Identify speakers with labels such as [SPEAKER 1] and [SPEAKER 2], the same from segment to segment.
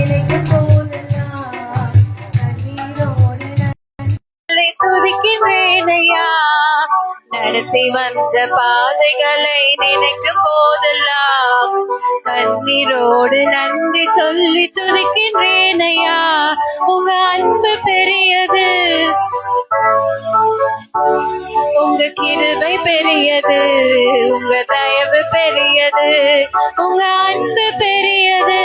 [SPEAKER 1] நினைக்கும் போதெல்லாம் கண்ணீரோடு துதிக்கிறேனையா. நடத்தி வந்த பாதைகளை நினைக்கும் போதெல்லாம் கண்ணீரோடு நன்றி சொல்லி துதிக்கின்றேனையா. உங்க அன்பு பெரியது, உங்க கிருபை பெரியது, உங்க தயவு பெரியது, உங்க அன்பு பெரியது,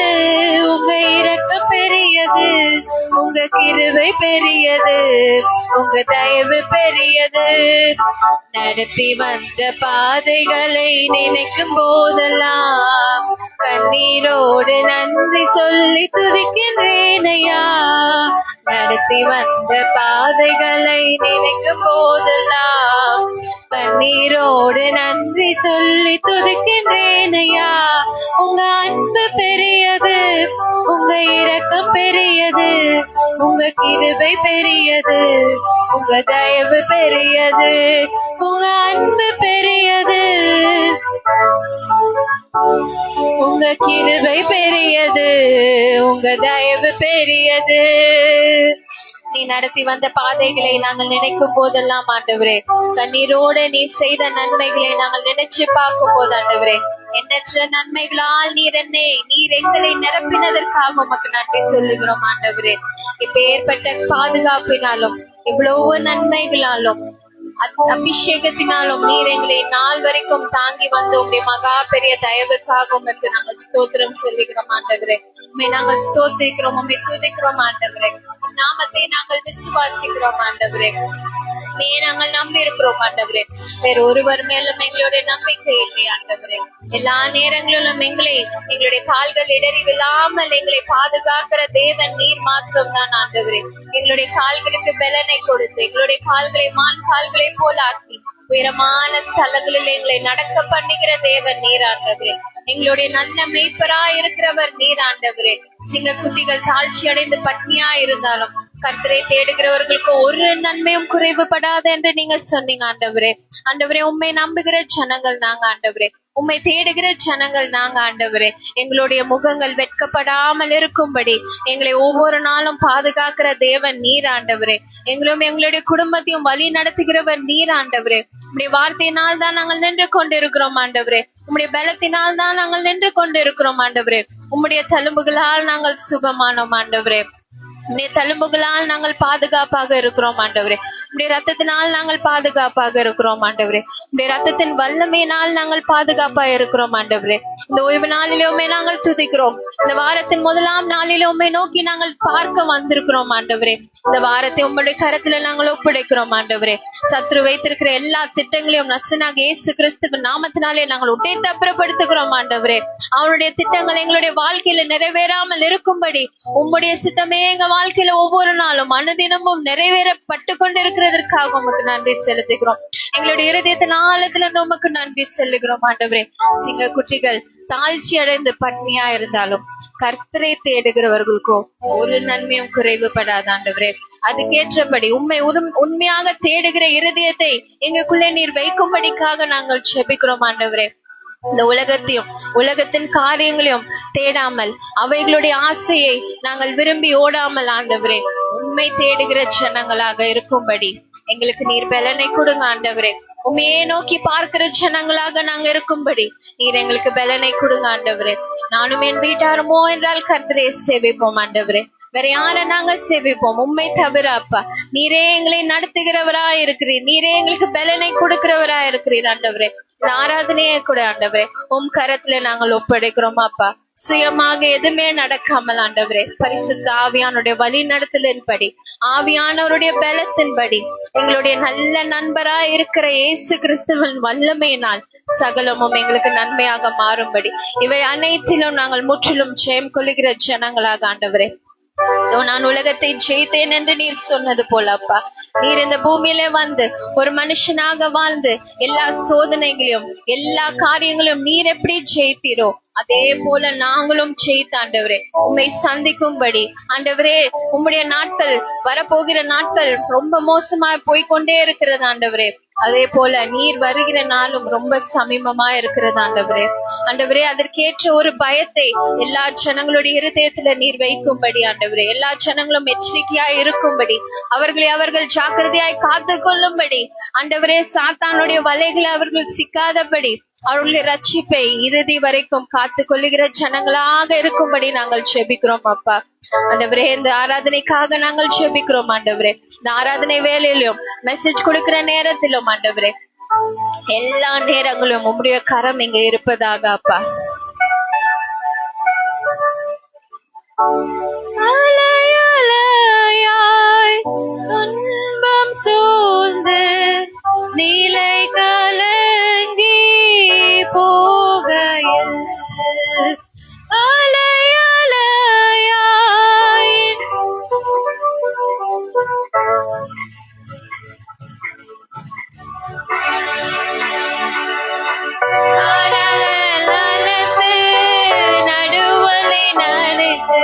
[SPEAKER 1] உங்க இரக்கம் பெரியது, உங்க கிருபை பெரியது, உங்க தயவு பெரியது. நடத்தி வந்த பாதைகளை நினைக்கும் போதெல்லாம் கண்ணீரோடு நன்றி சொல்லி துதிக்கின்றேனையா. நடத்தி வந்த பாதைகளை நினைக்கும் போதெல்லாம் கண்ணீரோடு நன்றி சொல்லி துதிக்கின்றேனையா. உங்க அன்பு பெரியது, உங்க இரக்கம் பெரியது, உங்க கிருபை பெரியது, உங்க தயவு பெரியது, உங்க அன்பு பெரியது, உங்க கிருபை பெரியது, உங்க தயவு பெரியது. நீ நடத்தி வந்த பாதைகளை நாங்கள் நினைக்கும் போதெல்லாம் ஆண்டவரே, கண்ணீரோடு நீ செய்த நன்மைகளை நாங்கள் நினைச்சு பார்க்கும் போது ஆண்டவரே, எண்ணற்ற நன்மைகளால் நீர் எங்களை நிரப்பினதற்காக உமக்கு நன்றி சொல்லுகிறோம் ஆண்டவரே. இப்ப ஏற்பட்ட பாதுகாப்பினாலும் இவ்வளவு நன்மைகளாலும் அபிஷேகத்தினாலும் நீர் எங்களை நாள் வரைக்கும் தாங்கி வந்து உங்களுடைய மகா பெரிய தயவுக்காக உமக்கு நாங்கள் ஸ்தோத்திரம் சொல்லுகிறோம் ஆண்டவரே. உண்மை நாங்கள் ஸ்தோத்திரிக்கிறோம், உண்மை துதிக்கிறோம் ஆண்டவரே. நாமத்தை நாங்கள் விசுவாசிக்கிறோம் ஆண்டவரே. நாங்கள் நம்பி இருக்கிறோம் ஆண்டவரே. வேற ஒருவர் மேலும் எங்களுடைய நம்பிக்கை இல்லை ஆண்டவரே. எல்லா நேரங்களிலும் எங்களுடைய கால்கள் இடறி விழாமல் எங்களை பாதுகாக்கிற தேவன் நீர் மாத்திரம் தான் ஆண்டவரே. எங்களுடைய கால்களுக்கு பலனை கொடுத்து எங்களுடைய கால்களை மான் கால்களை போல ஆக்கி உயரமான ஸ்தலங்களில் எங்களை நடக்க பண்ணுகிற தேவன் நீர் ஆண்டவரே. எங்களுடைய நல்ல மேய்ப்பரா இருக்கிறவர் நீர் ஆண்டவரே. சிங்க குட்டிகள் தாழ்ச்சி அடைந்து பட்னியா இருந்தாலும் கர்த்தரை தேடுகிறவர்களுக்கு ஒரு நன்மையும் குறைவுபடாது என்று நீங்க சொன்னீங்க ஆண்டவரே. ஆண்டவரே, உண்மை நம்புகிற ஜனங்கள் நாங்க ஆண்டவரே, உம்மை தேடுகிற ஜனங்கள் நாங்க ஆண்டவரே. எங்களுடைய முகங்கள் வெட்கப்படாமல் இருக்கும்படி எங்களை ஒவ்வொரு நாளும் பாதுகாக்கிற தேவன் நீர் ஆண்டவரே. எங்களுடைய குடும்பத்தையும் வழி நடத்துகிறவர் நீர் ஆண்டவரே. உம்முடைய வார்த்தையினால் தான் நாங்கள் நின்று கொண்டிருக்கிறோம் ஆண்டவரே. உம்முடைய பலத்தினால் தான் நாங்கள் நின்று கொண்டிருக்கிறோம் ஆண்டவரே. உம்முடைய தழும்புகளால் நாங்கள் சுகமானோம் ஆண்டவரே. உம்முடைய தழும்புகளால் நாங்கள் பாதுகாப்பாக இருக்கிறோம் ஆண்டவரே. உம்முடைய ரத்தத்தினால் நாங்கள் பாதுகாப்பாக இருக்கிறோம் ஆண்டவரே. உம்முடைய ரத்தத்தின் வல்லமையினால் நாங்கள் பாதுகாப்பா இருக்கிறோம் ஆண்டவரே. இந்த ஓய்வு நாளிலுமே நாங்கள் துதிக்கிறோம். இந்த வாரத்தின் முதலாம் நாளிலுமே நோக்கி நாங்கள் பார்க்க வந்திருக்கிறோம் ஆண்டவரே. இந்த வாரத்தை உம்முடைய கரத்துல நாங்கள் ஒப்படைக்கிறோம் ஆண்டவரே. சத்ரு வைத்திருக்கிற எல்லா திட்டங்களையும் நசனாக இயேசு கிறிஸ்துவின் நாமத்தினாலே நாங்கள் உடைத்து அப்புறப்படுத்துகிறோம் ஆண்டவரே. அவருடைய திட்டங்கள் எங்களுடைய வாழ்க்கையில நிறைவேறாமல் இருக்கும்படி உம்முடைய சித்தமே எங்க வாழ்க்கையில ஒவ்வொரு நாளும் அனுதினமும் நிறைவேறப்பட்டு கொண்டிருக்கிறதற்காக உமக்கு நன்றி செலுத்துகிறோம். எங்களுடைய இருதயத்தின் ஆழத்துல இருந்து உமக்கு நன்றி செல்லுகிறோம் ஆண்டவரே. சிங்க குட்டிகள் தாழ்ச்சி அடைந்து பட்னியா இருந்தாலும் கர்த்தரை தேடுகிறவர்களுக்கோ ஒரு நன்மையும் குறைவுபடாத ஆண்டவரே. அதுக்கேற்றபடி உண்மையாக தேடுகிற இருதயத்தை எங்களுக்குள்ளே நீர் வைக்கும்படிக்காக நாங்கள் ஜெபிக்கிறோம் ஆண்டவரே. இந்த உலகத்தின் காரியங்களையும் தேடாமல் அவைகளுடைய ஆசையை நாங்கள் விரும்பி ஓடாமல் ஆண்டவரே, உண்மை தேடுகிற ஜனங்களாக இருக்கும்படி எங்களுக்கு நீர் பலனை கொடுங்க ஆண்டவரே. உண்மையே நோக்கி பார்க்கிற ஜனங்களாக நாங்க இருக்கும்படி நீர் எங்களுக்கு பலனை கொடுங்க ஆண்டவரே. நானும் என் வீட்டாருமோ என்றால் கர்த்தரை சேவிப்போம் ஆண்டவரே. வேற யார நாங்க சேவிப்போம்? உண்மை தவிர அப்பா, நீரே எங்களை நடத்துகிறவரா இருக்கிறீர். நீரே எங்களுக்கு பலனை கொடுக்கிறவரா இருக்கிறீர் ஆண்டவரே. ஆராதனையே கூட ஆண்டவரே உம் கரத்துல நாங்கள் ஒப்படைக்கிறோம் அப்பா. சுயமாக எதுவுமே நடக்காமல் ஆண்டவரே, பரிசுத்த ஆவியானுடைய வழி நடத்தலின்படி, ஆவியானவருடைய பலத்தின்படி, எங்களுடைய நல்ல நண்பரா இருக்கிற இயேசு கிறிஸ்துவின் வல்லமையினால் சகலமும் எங்களுக்கு நன்மையாக மாறும்படி இவை அனைத்திலும் நாங்கள் முற்றிலும் ஜெயம் கொள்ளுகிற ஜனங்களாக ஆண்டவரே. நான் உலகத்தை ஜெயித்தேன் என்று நீர் சொன்னது போல அப்பா, நீர் இந்த பூமியில வந்து ஒரு மனுஷனாக வாழ்ந்து எல்லா சோதனைகளையும் எல்லா காரியங்களையும் நீர் எப்படி ஜெயித்தீரோ அதே போல நாங்களும் செய்து ஆண்டவரே உம்மை சந்திக்கும்படி ஆண்டவரே, உம்முடைய நாட்கள், வரப்போகிற நாட்கள் ரொம்ப மோசமா போய்கொண்டே இருக்கிறது ஆண்டவரே. அதே போல நீர் வருகிற நாளும் ரொம்ப சமீபமா இருக்கிறது ஆண்டவரே. ஆண்டவரே, அதற்கேற்ற ஒரு பயத்தை எல்லா ஜனங்களுடைய இருதயத்துல நீர் வைக்கும்படி ஆண்டவரே, எல்லா ஜனங்களும் எச்சரிக்கையாய் இருக்கும்படி, அவர்கள் ஜாக்கிரதையாய் காத்து கொள்ளும்படி ஆண்டவரே, சாத்தானுடைய வலைகளை அவர்கள் சிக்காதபடி, அவர்களுடைய ரட்சிப்பை இறுதி வரைக்கும் காத்து கொள்ளுகிற ஜனங்களாக இருக்கும்படி நாங்கள் ஜெபிக்கிறோம் அப்பா. ஆண்டவரே, இந்த ஆராதனைக்காக நாங்கள் ஜெபிக்கிறோம் ஆண்டவரே. இந்த ஆராதனை வேலையிலும், மெசேஜ் கொடுக்கிற நேரத்திலும் ஆண்டவரே, எல்லா நேரங்களும் உம்முடைய கரம் இங்க இருப்பதாக அப்பா. அலையலையாய் துன்பம் சூழ்ந்து நீலை கலங்கி போகையில் அலையலையாய் நடுவலை நடந்து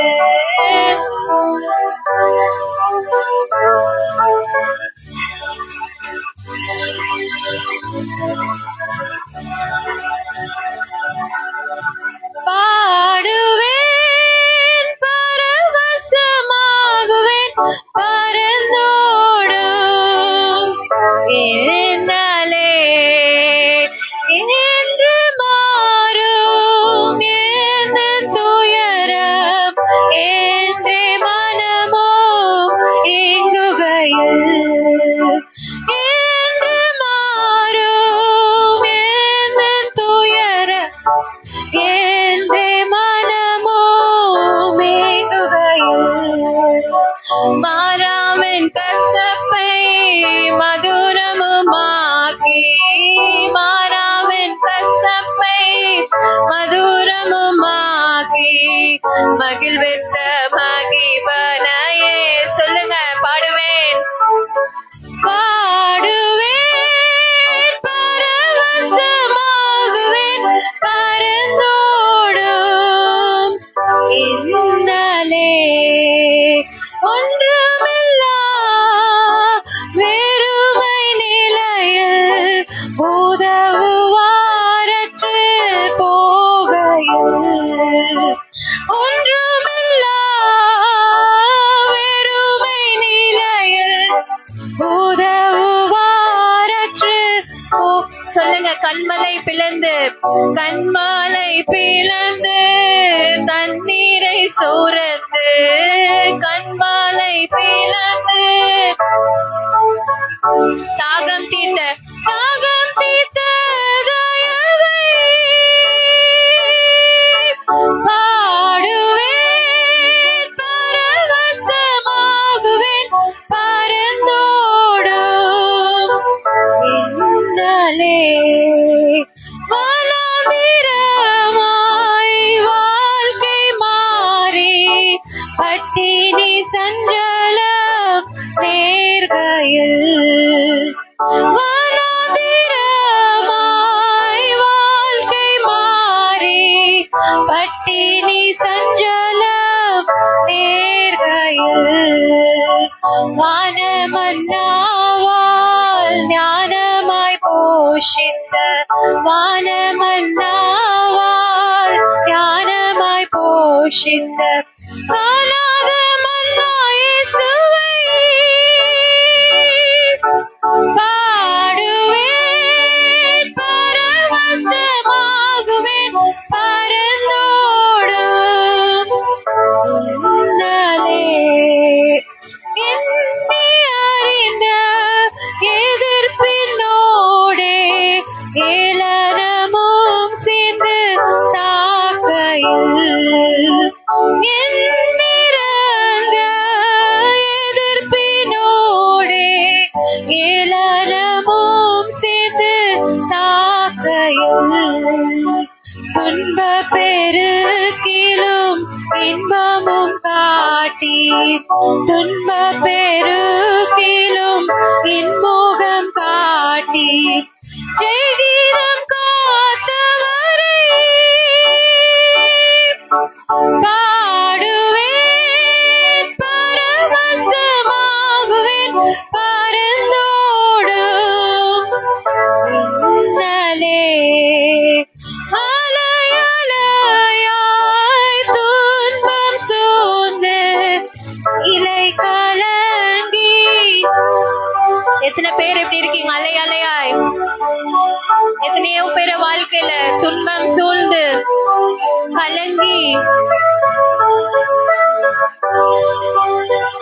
[SPEAKER 1] பாடுவேன், பரவசமாகுவேன், பரந்தோடும் என்னாலே என்று மாறும் எந்த துயரம் என்றே மனமோ ஏங்குகையில் என்று மாறும் எந்த துயரம் என்றே மனமோ ஏங்குகையில் மாறாமன் கசப்பை மதுரமுமாக்கி, மாறாமன் கசப்பை மதுரமுமாக்கி மகிழ்வித்த மகிபனையே. சொல்லுங்க, பாடுவேன், பாடுவேன், பரவசமாகுவேன், பரந்தோடும் இன்னலே ஒன்றுமில்லா வெறுமை நிலையில் உதவுவாரற்று போகையில் ஒன்றுமில்லா வெறுமை நிலையில் உதவுவாரற்று. சொல்லுங்க, கண்மலை பிளந்து, கண்மாலை பிளந்து தண்ணீரை சோரந்து, கண்மாலை பிளந்து தாகம் தீர்த்த தயவை பாடுவேன், பரவசமாகுவேன், பரந்தோடும் இன்னலே வலந்திரமாய் வாழ்க்கை மாறி பட்டினி சஞ்சலம் நேர்கையில் வனாந்திரமாய் வாழ்க்கை மாறி பட்டினி சஞ்சலம் நேர்கையில் வானமன்னாவால் ஞானமாய் போஷித்த, வானமன்னாவால் ஞானமாய் போஷித்த காணாத மன்னா இயேசுவை பாடுவேன், பரவசமாகுவேன், பரந்தோடும் இன்னலே என்னை அறிந்த எதிர்ப்பினோடே ஏளனமும் சேர்ந்து தாக்கையில் என்னிறந்த எதிர்ப்பினோடே ஏளனமும் சேர்ந்து தாக்கையில் துன்ப பெருக்கிலும் இன்பமும் காட்டி, துன்ப பெருக்கிலும் இன்முகம் காட்டி ஜெயகீதம் காத்தவரே பாடுவேன் பரவசமாகுவேன் பரந்தோடும் மின்னலே அலை அலையாய் துன்பம் சூழ்ந்து இலை கலங்கி. எத்தனை பேர் எப்படி இருக்கீங்க? அலை அலையாய் எத்தனையோ பேர் வாழ்க்கையில துன்பம் சூழ்ந்து கலங்கி.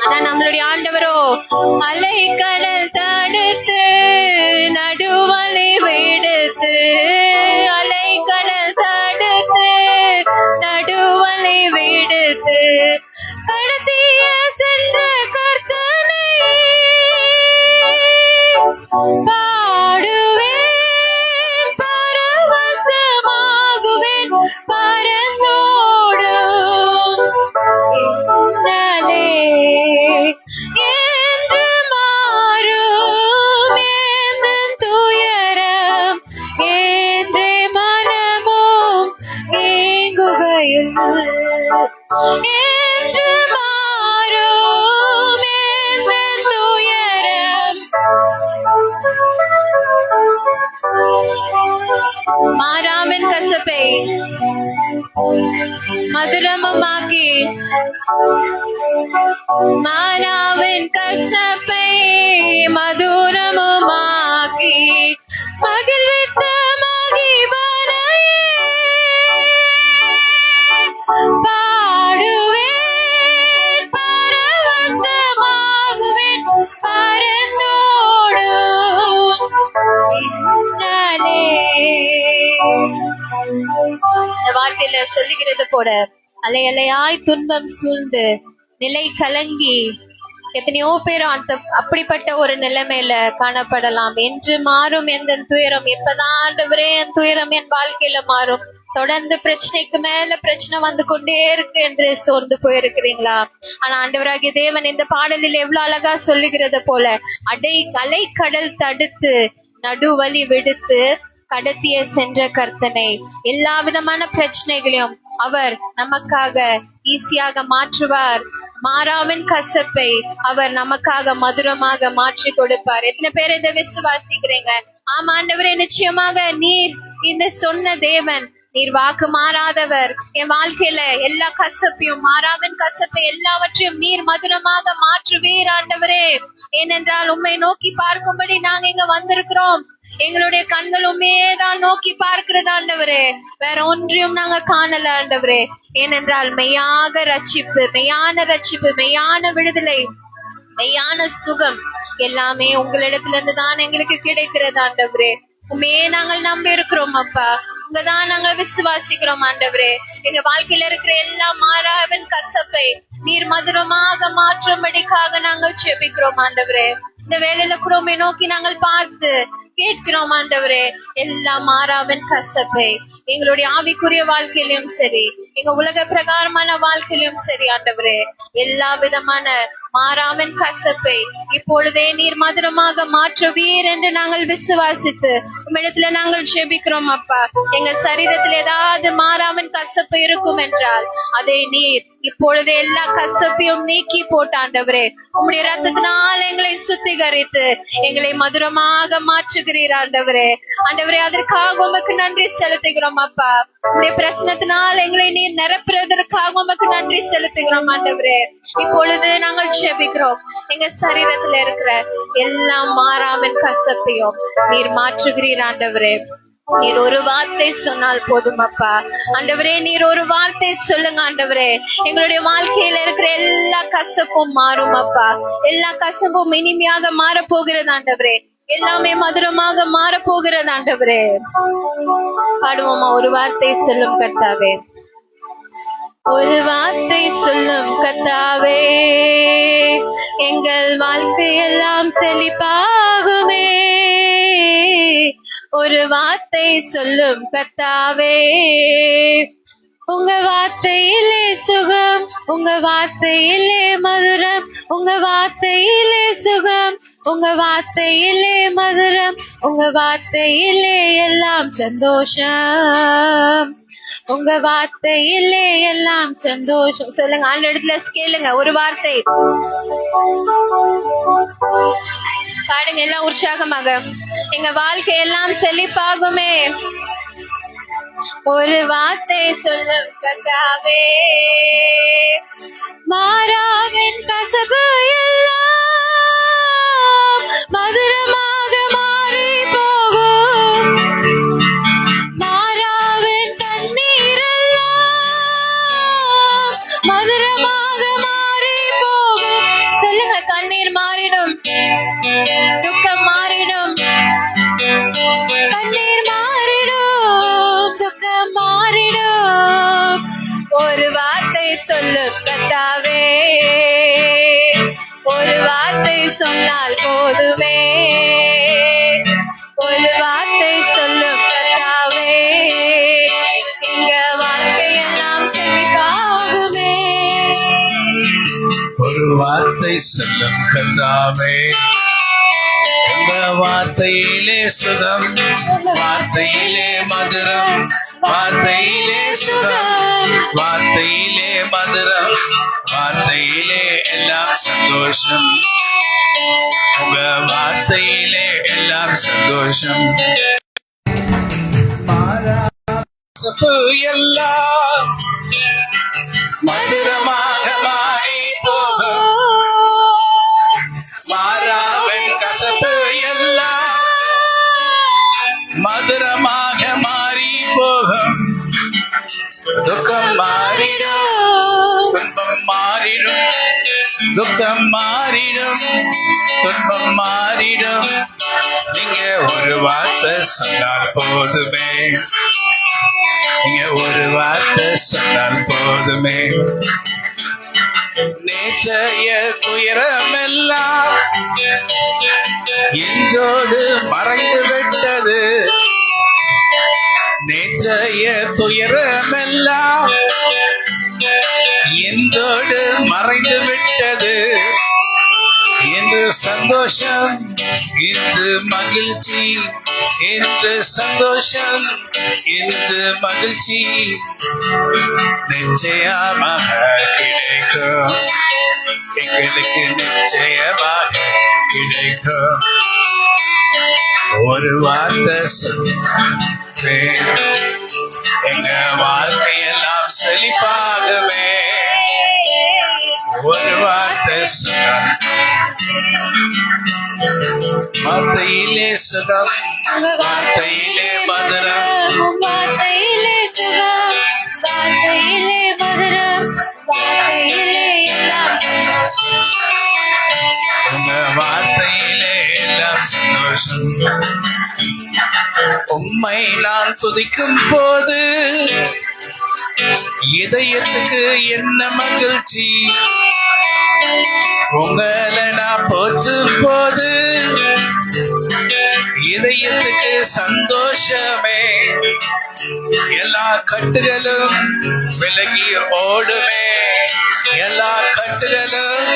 [SPEAKER 1] ஆனா நம்மளுடைய ஆண்டவரோ அலை கடல் தடுத்து நடுவலை விடுத்து, அலை கடல் தடுத்து நடுவலை விடுத்து கடத்திய சென்ற கர்த்தனை பாடுவேன் பரவசமாகுவேன் பரந்தோடும் மின்னலே. என்று மாறும் எந்தன் துயரம் என்றே மனமும் ஏங்குகையில். என்று மாறும் எந்தன் துயரம் மாறாவின் கசப்பை மதுரமமாக்கி, மாறாவின் கசப்பை மதுரமமாக்கி மகிழ்வித்த மகிபனையே பாடுவேன் பரவசமாகுவேன் பரந்தோடும் மின்னலே. இந்த வார்த்தையில சொல்லுகிறது போல அலை அலையாய் துன்பம் சூழ்ந்து நிலை கலங்கி எத்தனையோ பேர் அப்படிப்பட்ட ஒரு நிலைமையில காணப்படலாம். என்று மாறும் எந்த துயரம்? எப்பதான் ஆண்டவரே என் துயரம் என் வாழ்க்கையில மாறும்? தொடர்ந்து பிரச்சனைக்கு மேல பிரச்சனை வந்து கொண்டே இருக்கு என்று சோர்ந்து போயிருக்கிறீங்களா? ஆனா ஆண்டவராகிய தேவன் இந்த பாடலில் எவ்வளவு அழகா சொல்லுகிறது போல அலை கடல் தடுத்து நடுவழி விடுத்து கடத்திய சென்ற கர்த்தனை எல்லா விதமான பிரச்சனைகளையும் அவர் நமக்காக ஈஸியாக மாற்றுவார். மாறாவின் கசப்பை அவர் நமக்காக மதுரமாக மாற்றி கொடுப்பார். எத்தனை பேர் இதை விசுவாசிக்கிறீங்க? ஆமா ஆண்டவரே, நிச்சயமாக நீர் இந்த சொன்ன தேவன், நீர் வாக்கு மாறாதவர். என் வாழ்க்கையில எல்லா கசப்பையும் மாறாவின் கசப்பை எல்லாவற்றையும் நீர் மதுரமாக மாற்றுவீர் ஆண்டவரே. ஏனென்றால் உம்மை நோக்கி பார்க்கும்படி நாங்க இங்க வந்திருக்கிறோம். எங்களுடைய கண்கள் உண்மையேதான் நோக்கி பார்க்கிறது ஆண்டவரே, வேற ஒன்றையும் நாங்க காணல ஆண்டவரே. ஏனென்றால் மெய்யான ரட்சிப்பு, மெய்யான விடுதலை, மெய்யான சுகம் எல்லாமே உங்களிடத்துல இருந்து தான் எங்களுக்கு கிடைக்கிறது ஆண்டவரே. உண்மையே நாங்கள் நம்பி இருக்கிறோம் அப்பா, உங்கதான் நாங்கள் விசுவாசிக்கிறோம் ஆண்டவரே. எங்க வாழ்க்கையில இருக்கிற எல்லா மாறாவின் கசப்பை நீர் மதுரமாக மாற்றும்படிக்காக நாங்கள் ஜெபிக்கிறோம் ஆண்டவரே. இந்த வேலையில கூட உண்மை நோக்கி நாங்கள் பார்த்து கேட்கிறோம் ஆண்டவரே. எல்லா மாறாவின் கசப்பை எங்களுடைய ஆவிக்குரிய வாழ்க்கையிலும் சரி, எங்க உலக பிரகாரமான வாழ்க்கையிலும் சரி ஆண்டவரே, எல்லா விதமான மாறாவின் கசப்பை இப்பொழுதே நீர் மதுரமாக மாற்றுவீர் என்று நாங்கள் விசுவாசித்து உம்மிடத்துல நாங்கள் ஜெபிக்கிறோம் அப்பா. எங்க சரீரத்தில் ஏதாவது மாறாவின் கசப்பு இருக்கும் என்றால் அதை நீர் இப்பொழுது எல்லா கசப்பையும் நீக்கி போட்டாண்டவரே. உம்முடைய ரத்தத்தினால் எங்களை சுத்திகரித்து எங்களை மதுரமாக மாற்றுகிறீர் ஆண்டவரே. ஆண்டவரே, அதற்காக உமக்கு நன்றி செலுத்துகிறோம் அப்பா. உம்முடைய பிரச்சனத்தினால் எங்களை நீர் நிரப்புறதற்காக உமக்கு நன்றி செலுத்துகிறோம் ஆண்டவரே. இப்பொழுது நாங்கள் ஜெபிக்கிறோம், எங்க சரீரத்துல இருக்கிற எல்லா மாறாவின் கசப்பையும் நீர் மாற்றுகிறீர் ஆண்டவரே. நீர் ஒரு வார்த்தை சொன்னால் போதும் அப்பா. ஆண்டவரே, நீர் ஒரு வார்த்தை சொல்லுங்க ஆண்டவரே. எங்களுடைய வாழ்க்கையில இருக்கிற எல்லா கசப்பும் மாறும் அப்பா. எல்லா கசப்பும் இனிமையாக மாறப்போகிறது ஆண்டவரே. எல்லாமே மதுரமாக மாறப்போகிறது ஆண்டவரே. பாடுவோமா? ஒரு வார்த்தை சொல்லும் கர்த்தாவே, ஒரு வார்த்தை சொல்லும் கர்த்தாவே, எங்கள் வாழ்க்கையெல்லாம் செழிப்பாகுமே. ஒரு வார்த்தை சொல்லும் கர்த்தாவே, உங்க வார்த்தையிலே சுகம், உங்க வார்த்தையிலே மதுரம், உங்க வார்த்தையிலே சுகம், உங்க வார்த்தையிலே மதுரம், உங்க வார்த்தையிலே எல்லாம் சந்தோஷம். உங்க வார்த்தையிலே எல்லாம் சந்தோஷம். சொல்லுங்க, அந்த இடத்துல கேளுங்க ஒரு வார்த்தை பாடுங்க எல்லாம் உற்சாகமாக. எங்க வாழ்க்கை எல்லாம் செழிப்பாகுமே. ஒரு வார்த்தை சொல்லும் கர்த்தாவே, மாறாவின் கசப்பு எல்லாம் மதுரமாக மாறி போகும். மாறாவின் தண்ணீர் எல்லாம் மதுரமாக மாறி போகும். சொல்லுங்க, தண்ணீர் மாறிடும், துக்கம் மாறிடும், தண்ணீர் மாறிடும், துக்கம் மாறிடும். ஒரு வார்த்தை சொல்லும் கர்த்தாவே, ஒரு வார்த்தை சொன்னால் போதுமே. ஒரு வார்த்தை சொல்லும் கர்த்தாவே, எங்க வாழ்க்கையெல்லாம் செழிப்பாகுமே.
[SPEAKER 2] ஒரு வார்த்தை சொல்லும் கர்த்தாவே, உங்க வார்த்தையிலே சுகம், வார்த்தையிலே மதுரம், வார்த்தையிலே சுகம், வார்த்தையிலே மதுரம், வார்த்தையிலே எல்லாம் சந்தோஷம். உங்க வார்த்தையிலே எல்லாம் சந்தோஷம். எல்லாம் மதுரமாக மாறி போகும். மாறாவின் கசப்பு எல்லாம் மதுரமாக மாறி போகும். துக்கம் மாறிடும், துன்பம் மாறிடும், துக்கம் மாறிடும், துன்பம் மாறிடும். நீங்க ஒரு வார்த்தை சொன்னால் போதுமே. நீங்க ஒரு வார்த்தை சொன்னால் போதுமே. நேற்றைய துயரமெல்லாம் இன்றோடு மறைந்து விட்டது. நேற்றைய துயரமெல்லாம் இன்றோடு மறைந்து விட்டது. இன்று சந்தோஷம், இன்று மகிழ்ச்சி, இன்று சந்தோஷம், இன்று மகிழ்ச்சி நிச்சயமாக கிடைக்கும். எங்களுக்கு நிச்சயமாக கிடைக்கும். ஒரு வார்த்தை சொல்லுவே, எங்க வாழ்க்கையெல்லாம் செழிப்பாகவே. ஒரு வார்த்தை சொன்ன வார்த்தையிலே சுகம், வார்த்தையிலே மதுரம்,
[SPEAKER 1] வார்த்தையிலே சுகம், வார்த்தையிலே மதுரம், வார்த்தையிலே எல்லாம்
[SPEAKER 2] உங்க வார்த்தையிலே எல்லாம் சந்தோஷம். உம்மை நான் துதிக்கும் போது இதயத்துக்கு என்ன மகிழ்ச்சி. உங்களை நான் போற்றும் போது இதயத்துக்கு சந்தோஷமே. எல்லா கட்டுகளும் விலகி ஓடுமே, எல்லா கட்டுகளும்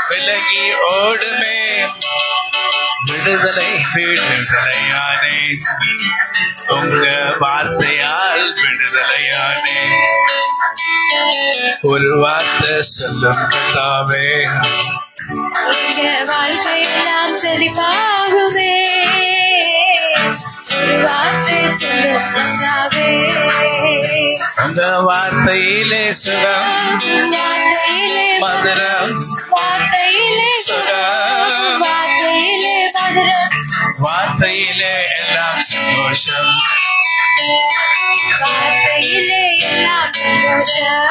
[SPEAKER 2] விலகி ஓடுமே. விடுதலை விடுதலையானே, உங்க வார்த்தையால் விடுதலையானே. ஒரு வார்த்தை சொல்லும் கர்த்தாவே,
[SPEAKER 1] எங்க வாழ்க்கையெல்லாம் செழிப்பாகுமே. ஒரு வார்த்தை சொல்லும் கர்த்தாவே,
[SPEAKER 2] அந்த வார்த்தையிலே சுகம்,
[SPEAKER 1] வார்த்தையிலே
[SPEAKER 2] மதுரம்,
[SPEAKER 1] வார்த்தையிலே
[SPEAKER 2] சுகம்,
[SPEAKER 1] வார்த்தையிலே மதுரம்,
[SPEAKER 2] வார்த்தையிலே எல்லாம் சந்தோஷம்.
[SPEAKER 1] வார்த்தையிலே எல்லாம் சந்தோஷம்.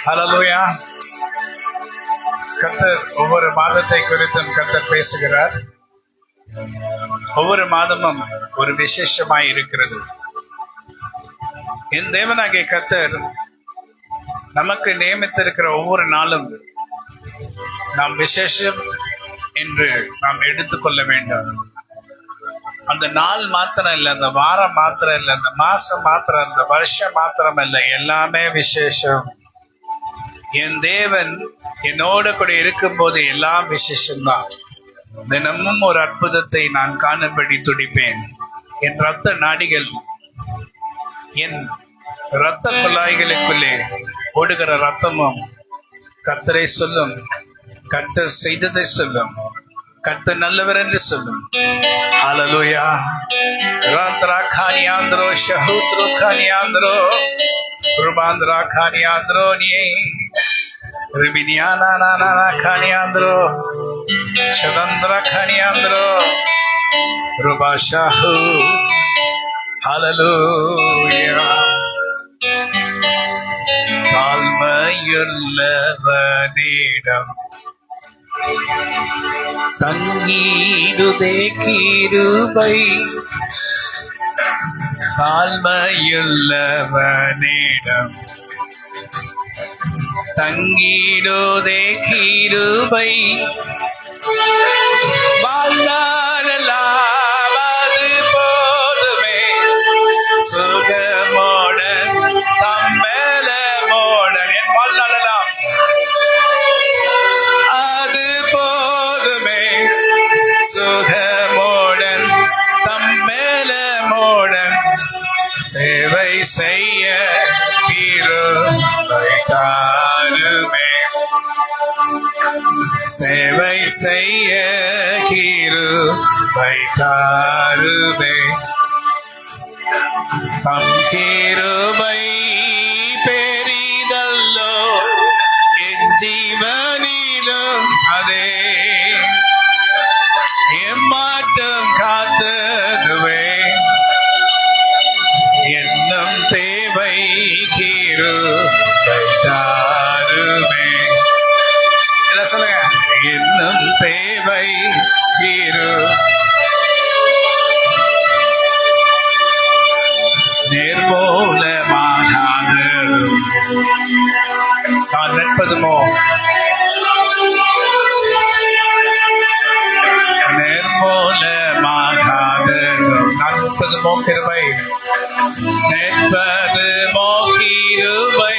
[SPEAKER 2] ஹல்லேலூயா. கர்த்தர் ஒவ்வொரு மாதத்தை குறித்தும் கர்த்தர் பேசுகிறார். ஒவ்வொரு மாதமும் ஒரு விசேஷமாய் இருக்கிறது. என் தேவனாகிய கர்த்தர் நமக்கு நியமித்திருக்கிற ஒவ்வொரு நாளும் நாம் விசேஷம் என்று நாம் எடுத்துக்கொள்ள வேண்டும். அந்த நாள் மாத்திரம் இல்லை, அந்த வாரம் மாத்திரம் இல்லை, அந்த மாசம் மாத்திரம், அந்த வருஷம் மாத்திரம் இல்லை, எல்லாமே விசேஷம். என் தேவன் என்னோட கூட இருக்கும் போது எல்லாம் விசேஷம்தான். தினமும் ஒரு அற்புதத்தை நான் காணும்படி துடிப்பேன். என் ரத்த நாடிகள் என் இரத்த குழாய்களுக்குள்ளே ஓடுகிற ரத்தமும் கர்த்தரை சொல்லும், கர்த்தர் செய்ததை சொல்லும், கர்த்தர் நல்லவர் என்று சொல்லும். ஹல்லேலூயா. ராத்ரா கானியாந்திரோ ஷஹூத்ரோ கானியாந்திரோ ருபாந்திரா கானியாந்திரோ நீ ரிபினியானா நானா கானியாந்திரோ ஷதந்திரா கானியாந்திரோ ருபாஷாஹு. ஹல்லேலூயா. தாழ்மையுள்ளவனிடம் தங்கீடுதே கிருபை, தாழ்மையுள்ளவனிடம் தங்கீடுதே கிருபை, வாழ்நாளெல்லாம் அது போதுமே, சுகமோடன் தம்பலமோடன் என் வாழ்நாளெல்லாம் அது போதுமே, சுகமோடன் தம்பலமோடன் சேவை செய்ய கிருபை தாருமே, சேவை செய்ய கிருபை தாருமே. தம் கிருபை பெரிதல்லோ என் ஜீவனிலும், அதே எம்மாட்டம் காத்ததுவே, என்னும் தேவை கிருபை தாருமே. எல்லாம் சொல்லுங்க. என்னும் தேவை நேர்மூலமானாலும் நான் நிற்பதுமோ, நேர்மூலமானாலும் நான் நிற்பதுமோ கிருபை, நிற்பதுமோ கிருபை,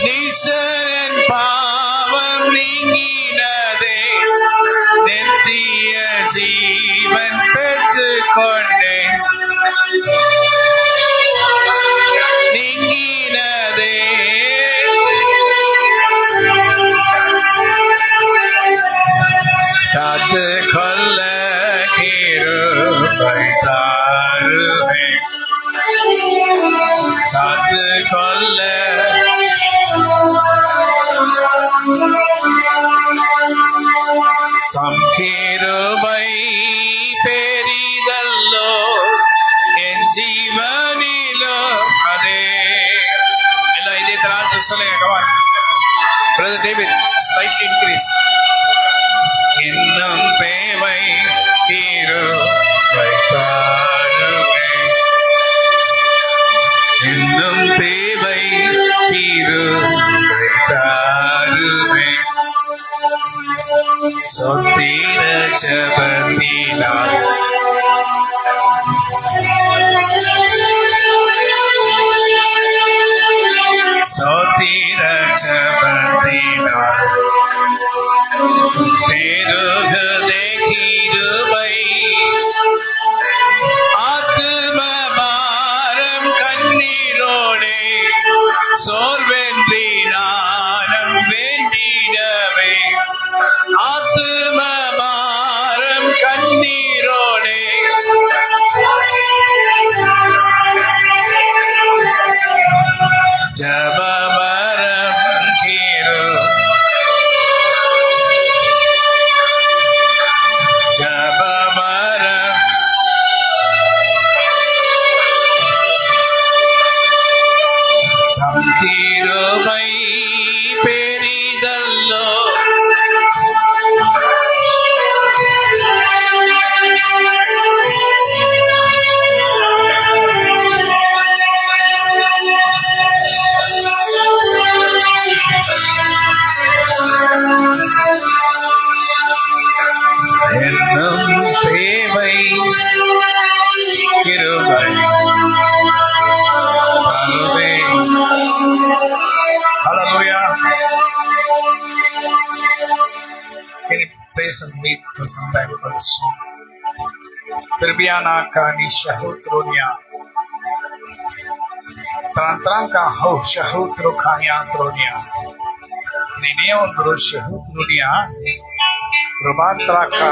[SPEAKER 2] நீசரன் பாவம் நீங்கினதே, நித்திய ஜீவன் பெற்றுக் கொண்டேன், நீங்கினதே, காத்து கொள்ள கிருபை தாருமே, காத்து கொள்ள தம் கிருபை பெரிதல்லோ என் ஜீவனிலோ, அதே எல்லாம் இதே தராசு சொல்லுங்க. come on brother David, slight increase. இன்னும் தேவை கிருபை தாருமே, இன்னும் தேவை கிருபை தாருமே. சொத்திர ஜபத்தினால் சொத்திர ஜபத்தினால் பெருகுதே கிருபை, ஆத்தும பாரம் கண்ணீரோடே சோர்வென்றி நானும் வேண்டிடவே, ஆத்தும பாரம் கண்ணீரோடே ஜபவரம் ஜபவரம் தம் கிருபை பெரிதல்லோ, என்னும் தேவை கிருபை தாருமே. Hallelujah. Can you praise and wait for some time for this song? Tribiana Kani Shahutrunya Tantranka ho shahutru kayatrunia. Nineo shahutrunia. Rubantraka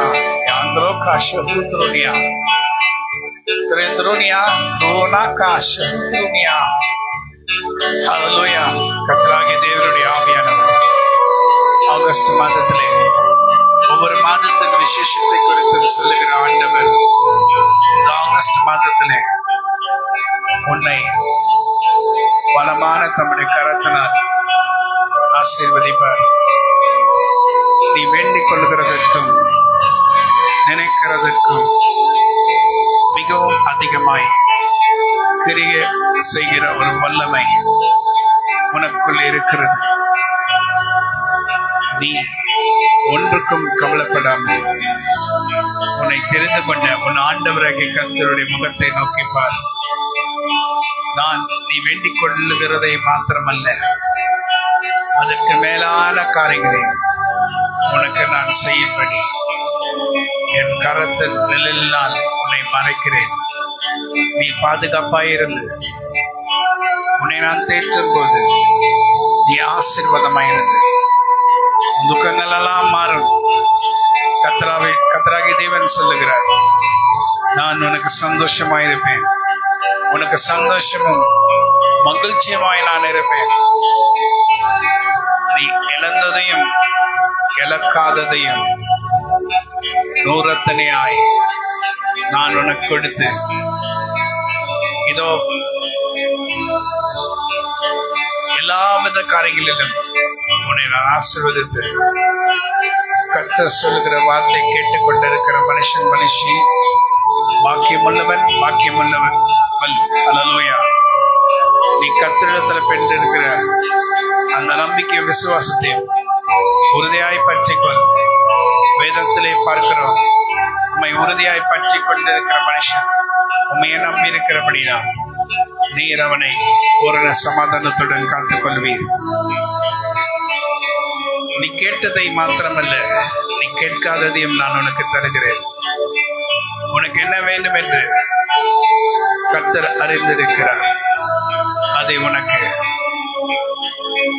[SPEAKER 2] yandroka shahutrunia. Trendrunia trunaka shahutrunia. Hallelujah. கர்த்தராகிய தேவனுடைய ஆவியானவர் ஆகஸ்ட் மாதத்திலே ஒவ்வொரு மாதத்தின் விசேஷத்தை குறித்து சொல்லுகிற ஆண்டவர் இந்த ஆகஸ்ட் மாதத்திலே உன்னை பலமான தம்முடைய கரத்தினால் ஆசீர்வதிப்பார். நீ வேண்டிக் கொள்கிறதற்கும் நினைக்கிறதற்கும் மிகவும் அதிகமாய் கிரிய செய்கிற ஒரு வல்லமை உனக்குள் இருக்கிறது. நீ ஒன்றுக்கும் கவலைப்படாமல் உன்னை தெரிந்து கொண்ட உன் ஆண்டவராகிய கர்த்தருடைய முகத்தை நோக்கிப்பார். நான் நீ வேண்டிக் கொள்ளுகிறதை மாத்திரமல்ல, அதற்கு மேலான காரியங்களை உனக்கு நான் செய்யும்படி என் கரத்தின் நிழலினால் உன்னை மறைக்கிறேன். நீ பாதுகாப்பாயிருந்து உன்னை நான் தேற்றும் போது நீ ஆசீர்வாதமாயிருந்து துக்கங்கள் எல்லாம் மாறும். கர்த்தராகிய தேவன் சொல்லுகிறார், நான் உனக்கு சந்தோஷமாயிருப்பேன், உனக்கு சந்தோஷமும் மகிழ்ச்சியுமாய் நான் இருப்பேன். நீ இழந்ததையும் இழக்காததையும் நூறத்தனையாய் நான் உனக்கு கொடுத்து இதோ எல்லாவித காரியங்களிலும் உன்னை நான் ஆசீர்வதித்து கர்த்தர் சொல்லுகிற வார்த்தை கேட்டுக்கொண்டிருக்கிற மனுஷி பாக்கியமுள்ளவன் அல்லேலூயா. நீ கர்த்தரிடத்தில் பெற்றிருக்கிற அந்த நம்பிக்கை விசுவாசத்தையும் உறுதியாய் பற்றிக்கொள். வேதத்திலே பார்க்கிறோம், உம்மை உறுதியாய் பற்றி கொண்டிருக்கிற மனுஷன் உண்மையை நம்பி இருக்கிறபடியா நீர் அவனை பூரண சமாதானத்துடன் காத்துக் கொள்வீர். நீ கேட்டதை மாத்திரமல்ல, நீ கேட்காததையும் நான் உனக்கு தருகிறேன். உனக்கு என்ன வேண்டும் என்று கர்த்தர் அறிந்திருக்கிறார். அதை உனக்கு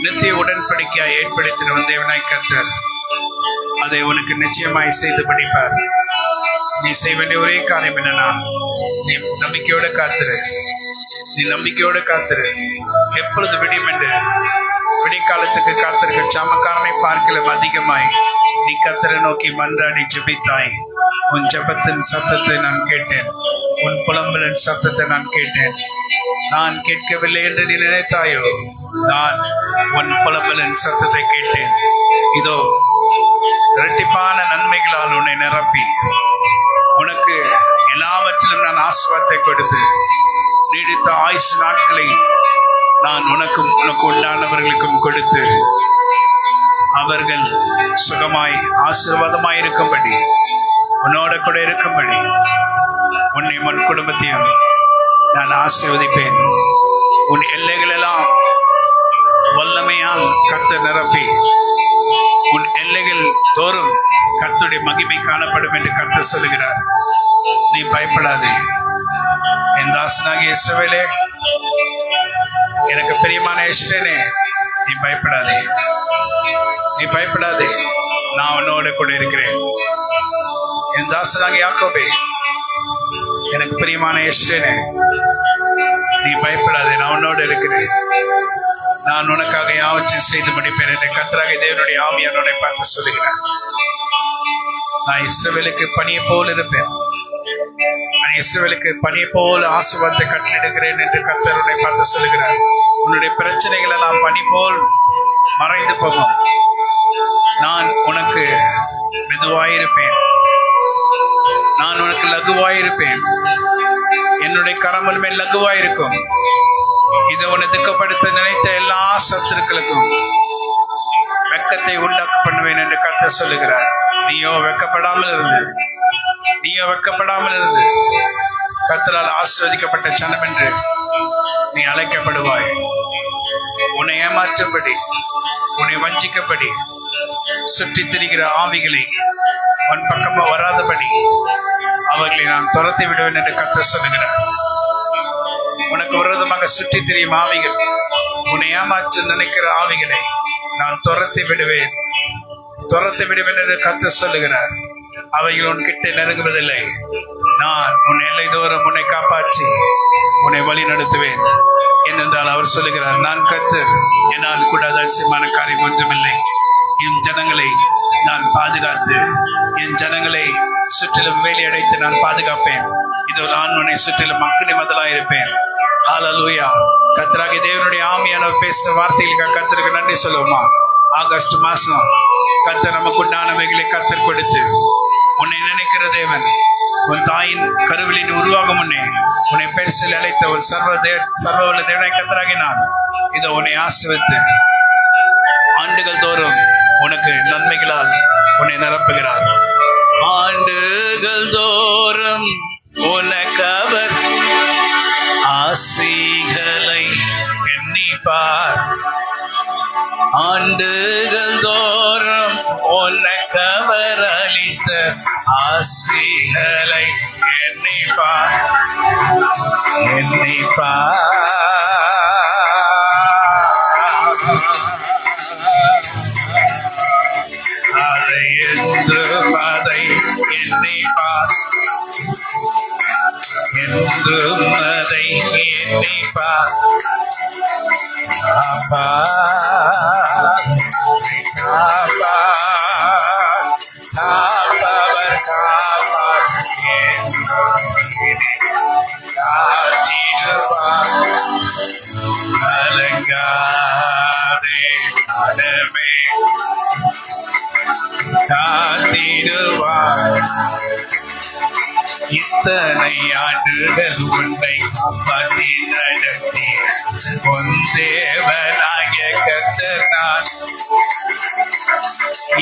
[SPEAKER 2] நித்திய உடன்படிக்கையாய் ஏற்படுத்தின தேவனாய் கர்த்தர் அதை உனக்கு நிச்சயமாய் செய்து படிப்பார். நீ செய்ய வேண்டிய ஒரே காரியம் என்னன்னா, நீ நம்பிக்கையோட காத்திரு. எப்பொழுது விடியும் என்று விடிக்காலத்துக்கு காத்திருக்க சமக்காரனை பார்க்கலும் அதிகமாய் நீ கர்த்தரை நோக்கி மன்றாடி ஜெபித்தாய். உன் ஜெபத்தின் சத்தத்தை நான் கேட்டேன், உன் புலம்பலின் சத்தத்தை நான் கேட்டேன். நான் கேட்கவில்லை என்று நீ நினைத்தாயோ, நான் உன் புலம்பலின் சத்தத்தை கேட்டேன். இதோ இரட்டிப்பான நன்மைகளால் உன்னை நிரப்பி உனக்கு எல்லாவற்றிலும் நான் ஆசீர்வாதத்தை கொடுத்து நீடித்த ஆயுசு நாட்களை நான் உனக்கு உண்டானவர்களுக்கும் கொடுத்து அவர்கள் சுகமாய் ஆசீர்வாதமாய் இருக்கும்படி, உன்னோட கூட இருக்கும்படி உன்னை உன் குடும்பத்தையும் நான் ஆசீர்வதிப்பேன். உன் எல்லைகள் எல்லாம் வல்லமையால் கர்த்தர் நிரப்பி உன் எல்லைகள் தோறும் கர்த்தருடைய மகிமை காணப்படும் என்று கர்த்தர் சொல்லுகிறார். நீ பயப்படாதே. என் தாசனாகிய இஸ்ரவேலே, எனக்கு பிரியமான இஸ்ரவேலே, நீ பயப்படாதே. நான் உன்னோட கூட இருக்கிறேன். என் தாசனாகிய யாக்கோபே, எனக்கு பிரியமான இஸ்ரவேலே, நீ பயப்படாதே. நான் உன்னோட இருக்கிறேன். நான் உனக்காக யாவற்றையும் செய்து முடிப்பேன் என்று கர்த்தராகிய தேவனுடைய ஆவியானவரை பார்த்து சொல்லுகிறார். நான் இஸ்ரவேலுக்கு பனியை போல் இருப்பேன். நான் இஸ்ரவேலுக்கு பனியை போல் ஆசீர்வாதத்தை கட்டளையிடுகிறேன் என்று கர்த்தரை பார்த்து சொல்லுகிறார். உன்னுடைய பிரச்சனைகள் எல்லாம் பனி போல் மறைந்து போகும். நான் உனக்கு மெதுவாயிருப்பேன், நான் உனக்கு லகுவாயிருப்பேன். என்னுடைய கரமல் மேல் லகுவாயிருக்கும். இதை உன்னை துக்கப்படுத்த நினைத்த எல்லா சத்துருக்களுக்கும் வெட்கத்தை உண்டாக்க பண்ணுவேன் என்று கர்த்தர் சொல்லுகிறார். நீயோ வெட்கப்படாமல் இருந்து கர்த்தரால் ஆசீர்வதிக்கப்பட்ட ஜனம் என்று நீ அழைக்கப்படுவாய். உன்னை ஏமாற்றும்படி, உன்னை வஞ்சிக்கப்படி சுற்றி திரிகிற ஆவிகளை உன் பக்கமா வராதபடி அவர்களை நான் துரத்தி விடுவேன் என்று கர்த்தர் சொல்லுகிறார். உனக்கு விரோதமாக சுற்றி திரியும் ஆவிகள், உன்னை ஏமாற்ற நினைக்கிற ஆவிகளை நான் துரத்தி விடுவேன் என்று கர்த்தர் சொல்லுகிறார். அவைகள் உன் கிட்ட நெருங்குவதில்லை. நான் உன் எல்லை தூரம் உன்னை காப்பாற்றி உன்னை வழி நடத்துவேன் ஏனென்றால் அவர் சொல்லுகிறார், நான் கர்த்தர், என்னால் கூடாத அதிசயமான காரியம் ஒன்றுமில்லை. என் ஜனங்களை நான் பாதுகாத்து என் ஜனங்களை சுற்றிலும் வேலி அடைத்து நான் பாதுகாப்பேன். இதோ நான் உன்னை சுற்றிலும் மக்களே முதலாயிருப்பேன். ஹல்லேலூயா. கர்த்தராகிய தேவனுடைய ஆவியானவர் பேசின வார்த்தைகளுக்கு கர்த்தருக்கு நன்றி சொல்லுவோமா? ஆகஸ்ட் மாசம் கர்த்தர் நமக்கு உண்டானவைகளை கர்த்தர் கொடுத்து, உன்னை நினைக்கிற தேவன், உன் தாயின் கருவிலின் உருவாகும் முன்னே உன்னை பெருசில் அழைத்த ஒரு சர்வவல்ல தேவனாய் கர்த்தராகிய நான் இதோ உன்னை ஆசீர்வதித்து ஆண்டுகள் தோறும் உனக்கு நன்மைகளால் உன்னை நிரப்புகிறார். ஆண்டுகள் தோறும் உனக்கு அவர் ஆசைகளை எண்ணிப்பார். ஆண்டுகள் தோறும் உனக்கு அவர் அளித்த ஆசைகளை எண்ணிப்பார். அதை என்றும் அதை எண்ணிப்பார். என்றும் அதை எண்ணிப்பார். காப்பவர் காப்பார் காத்திடுவார். கலங்காதே மனமே காத்திடுவார். இத்தனை ஆண்டுகள் உன்னை காப்பாற்றி நடத்தி உன் தேவனாகிய கர்த்தர் நான்.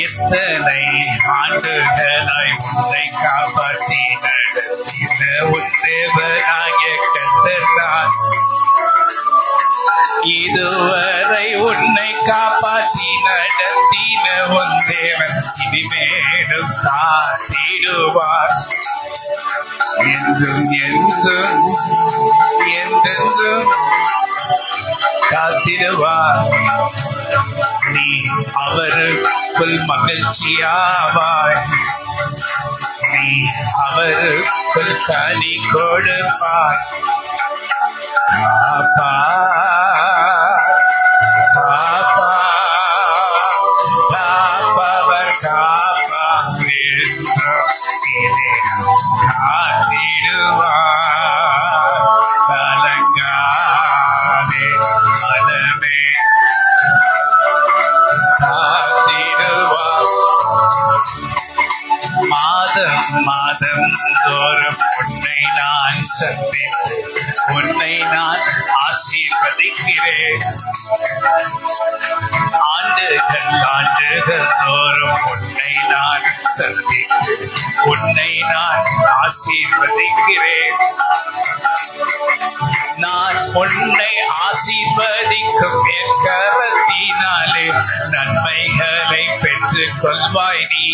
[SPEAKER 2] இத்தனை ஆண்டுகளாய் உன்னை காப்பாற்றி நடத்தின உன் தேவனாகிய கர்த்தர் நான். இதுவரை உன்னை காப்பாற்றி நடத்தின உன் தேவன் இனிமேலும் காத்திடுவார். என்றும் என்றும் என்றென்றும் காத்திடுவார். நீ அவருக்குள் மகிழ்ச்சியாவாய். நீ அவருக்குள் களி கொடுப்பாய். பாப்பா பாப்பா காப்பவர் காப்பார் காத்திடுவார். கலங்காதே மனமே காத்திடுவார். மாதம் மாதம் தோறும் உன்னை நான் சந்தித்து உன்னை நான் ஆசீர்வதிக்கிறேன். ஆண்டுகள் தோறும் உன்னை நான் சந்தித்து உன்னை நான் ஆசீர்வதிக்கிறேன். நான் உன்னை ஆசீர்வதிக்கும் என் கரத்தினாலே நன்மைகளை பெற்றுக் கொள்வாய் நீ.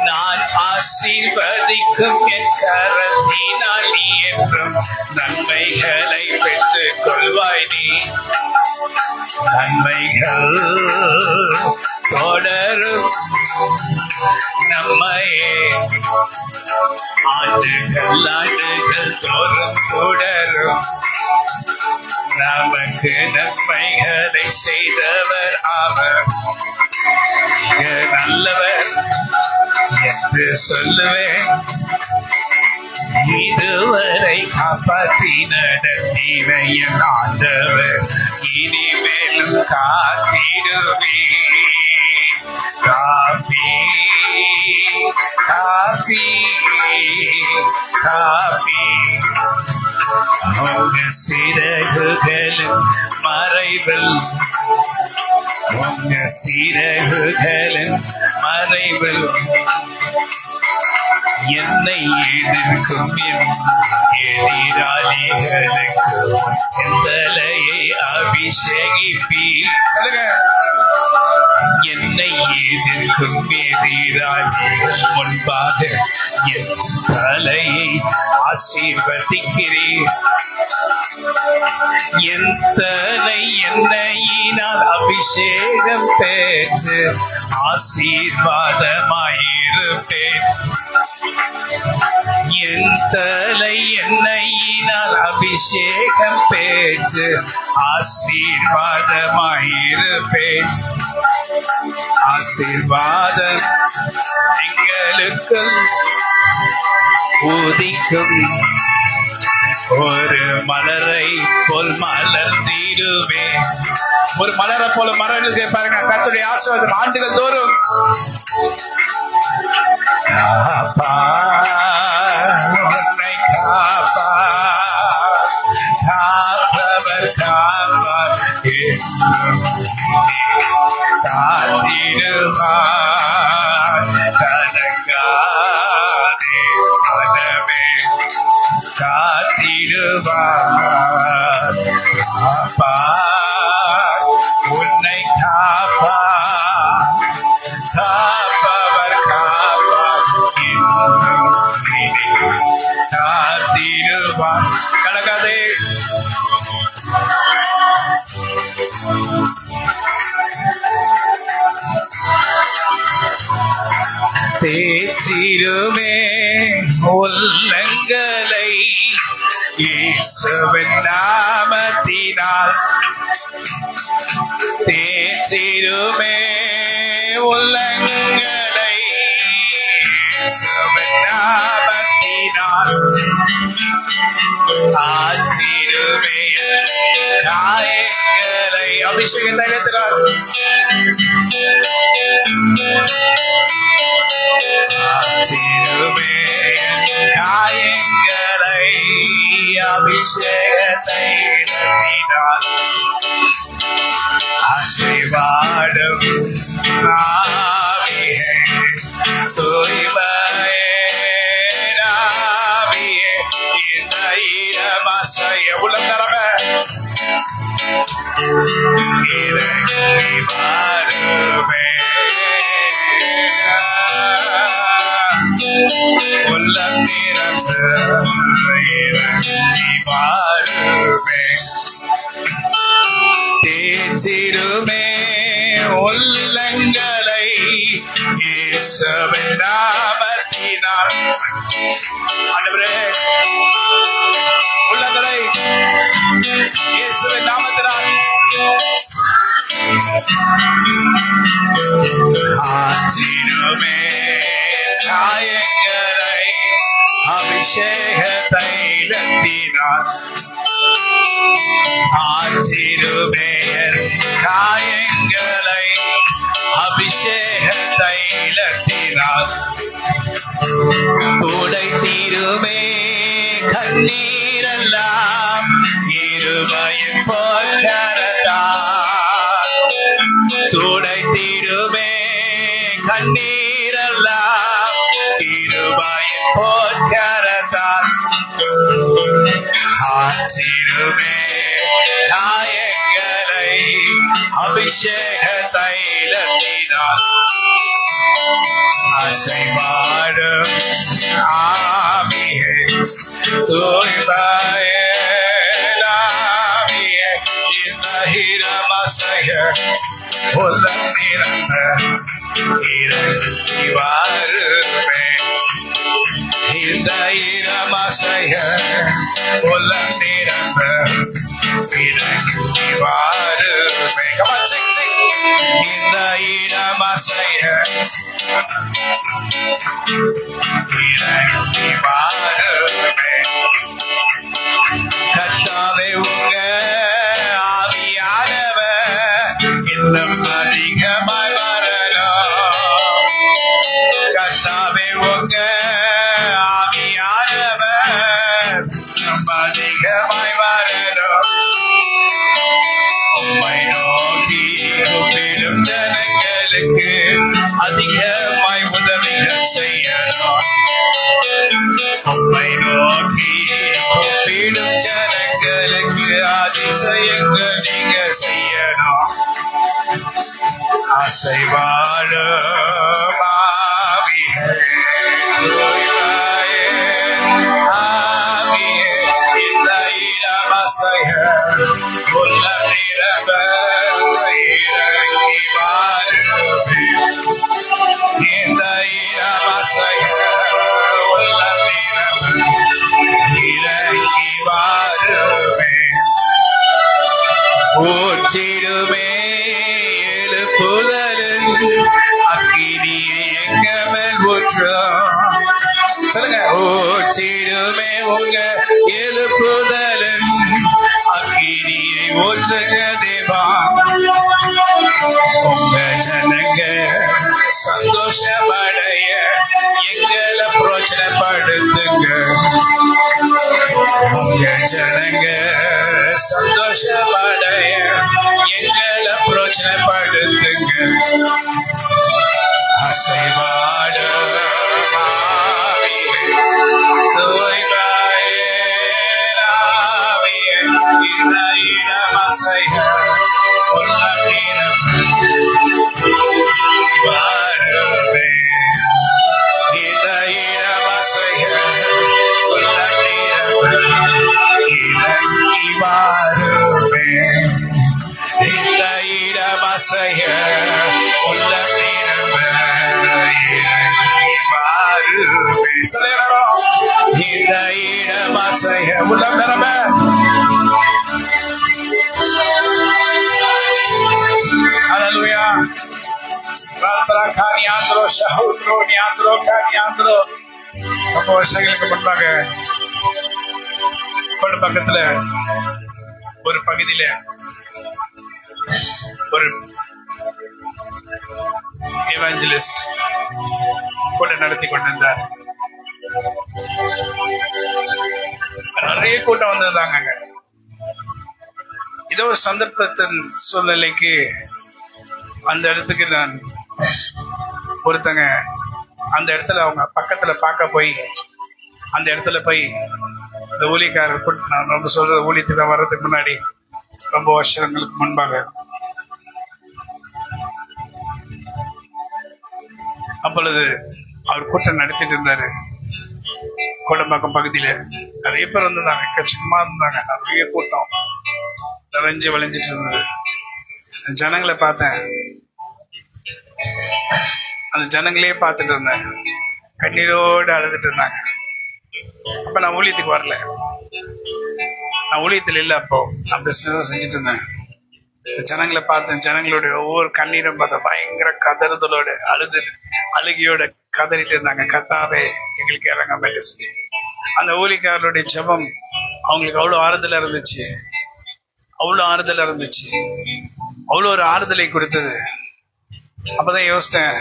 [SPEAKER 2] நான் ஆசீர்வதிக்கும் என் கரத்தினால் நீ என்றும் நன்மைகளை பெற்றுக் கொள்வாய் நீ. நன்மைகள் தொடரும் நம்மையே ஆண்டுகள் தோறும் தொடரும். நமக்கு நன்மைகளை செய்தவர் அவர். நல்லவர் என்று சொல்லுவேன். இதுவரை காப்பாற்றி நடத்தின என் ஆண்டவர் இனிமேலும் காத்திடுவே. காப்பி காப்பி காப்பி உங்க சிறகுகளின் மறைவில் உங்க சிறகுகளின் மறைவில் என்னை எதிர்க்கும் என் எதிராளிகளுக்கு என் தலையை அபிஷேகிப்பி. சொல்லுங்க. என்னை எதிர்க்கும் எதிராளிகள் முன்பாக என் தலையை ஆசீர்வதிக்கிறேன். என் தலை எண்ணெயினால் அபிஷேகம் பெற்று ஆசீர்வாதமாயிருப்பேன். என் தலை எண்ணெயினால் அபிஷேகம் பெற்று ஆசீர்வாதமாயிருப்பேன். ஆசீர்வாதம் எங்களுக்கு உதிக்கும் ஒரு மலரை போல் மலர்ந்திடுவே. ஒரு மலரை போல மலர்ந்து பாருங்க. கர்த்தருடைய ஆசீர்வாதம் ஆண்டுகள் தோறும் உன்னை காப்பவர் காப்பார் காத்திடுவார். கலங்காதே மனமே காத்திடுவார். காப்பார் உன்னை காப்பார். காப்பவர் காப்பார் காத்திடுவார். கலங்காதே. தேற்றிடுமே உள்ளங்களை இயேசுவின் நாமத்தினால். தேற்றிடுமே உள்ளங்களை இயேசுவின் நாமத்தினால். ஆற்றிடுமே காயங்களை அபிஷேக தைலத்தினால். ஆற்றிடுமே காயங்களை அபிஷேக தைலத்தினால். ஆசீர்வாதம் ஆவியே தூய்மையே ஆவியே இந்த இடமாசைய உலகரம இறங்கி வாருமே. உள்ளம் நிறந்து இறங்கி வாருமே. தேற்றிடுமே உள்ளங்களை இயேசுவின் நாமத்தினால். ஆண்டவரே உள்ளங்களை இயேசுவின் நாமத்தினால் ஆற்றிடுமே. காயங்களை அபிஷேக தைலத்தினால். ஆற்றிடுமே காயங்களை அபிஷேக தைலத்தினால். துடைத்திடுமே கண்ணீரெல்லாம் இருபையின் போக்கரத்தால். துடைத்திடுமே கண்ணீரெல்லாம் இருபையின் போக்கரத்தால். ஆற்றிடுமே காயங்களை அபிஷேக தைலத்தினால். அசைவாடும் ஆவியே தூய்மையே ஆவியே இந்த இடமசைய உள்ளம் நிறந்த இறங்கி வாருமே. இந்த இடமசைய உள்ளம் நிறந்த இறங்கி வாருமே. இந்த இடமசைய இறங்கி வாருமே. கர்த்தாவே உங்க ஆவியானவர் இன்னும் அதிகமாய் வரணும். கர்த்தாவே உங்க ஆவியானவர் இன்னும் அதிகமாய் வரணும். உம்மை நோக்கி கூப்பிடும் ஜனங்களுக்கு அதிகமாய் உதவிகள் செய்யணும். உம்மை நோக்கி கூப்பிடும் ஜனங்களுக்கு அதிசயங்கள் நீங்க செய்யணும். அசைவாழும் ஆவியே, தூய்மையே ஆவியே, இந்த இடம் அசைய உள்ளம் நிரம்ப இறங்கி வாருமே. இந்த இடம் அசைய உள்ளம் நிரம்ப இறங்கி வாருமே. ஊற்றிடுமே எழுப்புதலின் அக்கினியை எங்கமேல் ஊற்றும். சொல்லுங்க. ஊற்றிடுமே உங்க எழுப்புதலின் அக்கினியை ஊற்றுங்க தேவா. உங்க ஜனங்க சந்தோஷமடைய எங்களை பிரோஜனப்படுத்துங்க. உங்க ஜனங்க சந்தோஷமடைய எங்களை பிரோஜனப்படுத்துங்க. அசைவாடும் ஆவியே, தூய்மையே ஆவியே, இந்த இடம் அசைய உள்ளம் நிரம்ப வாருமே. இந்த இடம் அசைய உள்ளம் நிரம்ப இறங்கி வாருமே. இந்த இடம் அசைய உள்ளம் நிரம்ப இறங்கி வாருமே. சொல்லுகிறோம். இந்த இடம் அசைய உள்ளம் நிரம்ப. Hallelujah. ரொம்ப வருஷங்களுக்கு முன்பாக ஒரு பக்கத்துல ஒரு பகுதியில ஒரு எவாஞ்சலிஸ்ட் கூட நடத்தி கொண்டிருந்தார். நிறைய கூட்டம் வந்திருந்தாங்க. ஏதோ ஒரு சந்தர்ப்பத்தின் சூழ்நிலைக்கு அந்த இடத்துக்கு நான் ஒருத்தங்க அந்த இடத்துல அவங்க பக்கத்துல பார்க்க போய் அந்த இடத்துல போய் இந்த ஊழியக்காரர் நான் ரொம்ப சொல்றது ஊழியத்துக்கு வர்றதுக்கு முன்னாடி ரொம்ப வருஷங்களுக்கு முன்பாக அப்பொழுது அவர் கூட்டம் நடத்திட்டு இருந்தாரு. கோடம்பாக்கம் பகுதியில நிறைய பேர் வந்திருந்தாங்க. எக்கச்சக்கமா இருந்தாங்க. நிறைய கூட்டம் நிறைஞ்சு வளைஞ்சிட்டு இருந்தது. ஜனங்களை பார்த்தேன். அந்த ஜனங்களையே பார்த்துட்டு இருந்தேன். கண்ணீரோடு அழுதுட்டு இருந்தாங்க. அப்ப நான் ஊழியத்துக்கு வரல. நான் ஊழியத்தில் இல்லை. அப்போ நான் பிசினஸ் தான் செஞ்சுட்டு இருந்தேன். ஜனங்களை பார்த்தேன். ஜனங்களுடைய ஒவ்வொரு கண்ணீரும் பார்த்தேன். பயங்கர கதறுதலோட அழுகையோட கதறிட்டு இருந்தாங்க. கத்தாவே எங்களுக்கு இறங்க சொல்லி. அந்த ஊழியக்காரருடைய ஜெபம் அவங்களுக்கு அவ்வளவு ஆறுதலா இருந்துச்சு. அவ்வளோ ஒரு ஆறுதலை கொடுத்தது. அப்பதான் யோசித்தேன்,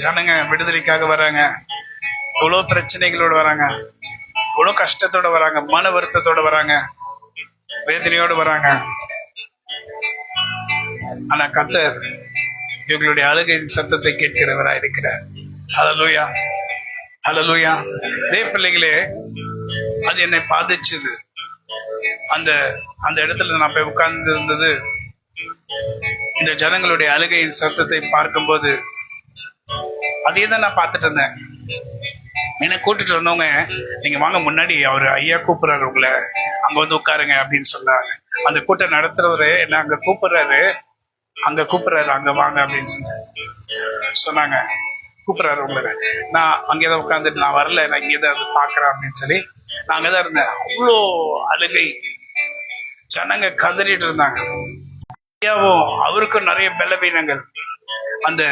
[SPEAKER 2] ஜனங்க விடுதலைக்காக வராங்க, இவ்வளவு பிரச்சனைகளோட வராங்க, இவ்வளவு கஷ்டத்தோட வராங்க, மன வருத்தத்தோட வராங்க, வேதனையோடு வராங்க. ஆனா கர்த்தர் இவங்களுடைய அழுகையின் சத்தத்தை கேட்கிறவராய் இருக்கிறார். ஹல்லேலூயா, ஹல்லேலூயா. தேவ பிள்ளைகளே, அது என்னை பாதிச்சது. அந்த இடத்துல நான் போய் உட்கார்ந்து இருந்தது. இந்த ஜனங்களுடைய அழுகையின் சத்தத்தை பார்க்கும்போது அதே தான் நான் பார்த்துட்டு இருந்தேன். என்னை கூட்டிட்டு இருந்தவங்க, நீங்க வாங்க முன்னாடி அவர் ஐயா கூப்பிடுறாரு, உங்களை அங்க வந்து உட்காருங்க அப்படின்னு சொன்னாங்க. அந்த கூட்டம் நடத்துறவரு என்ன அங்க கூப்பிடுறாரு, அங்க வாங்க அப்படின்னு சொன்னாங்க. கூப்பிடுறாரு உங்களை. நான் அங்கேதான் உட்காந்துட்டு, நான் வரல, நான் இங்கேதான் பாக்குறேன் அப்படின்னு சொல்லி நான் அங்கதான் இருந்தேன். அவ்வளோ அழுகை, ஜனங்க கதறிட்டு இருந்தாங்க. ஐயாவும் அவருக்கும் நிறைய பலவீனங்கள் அந்த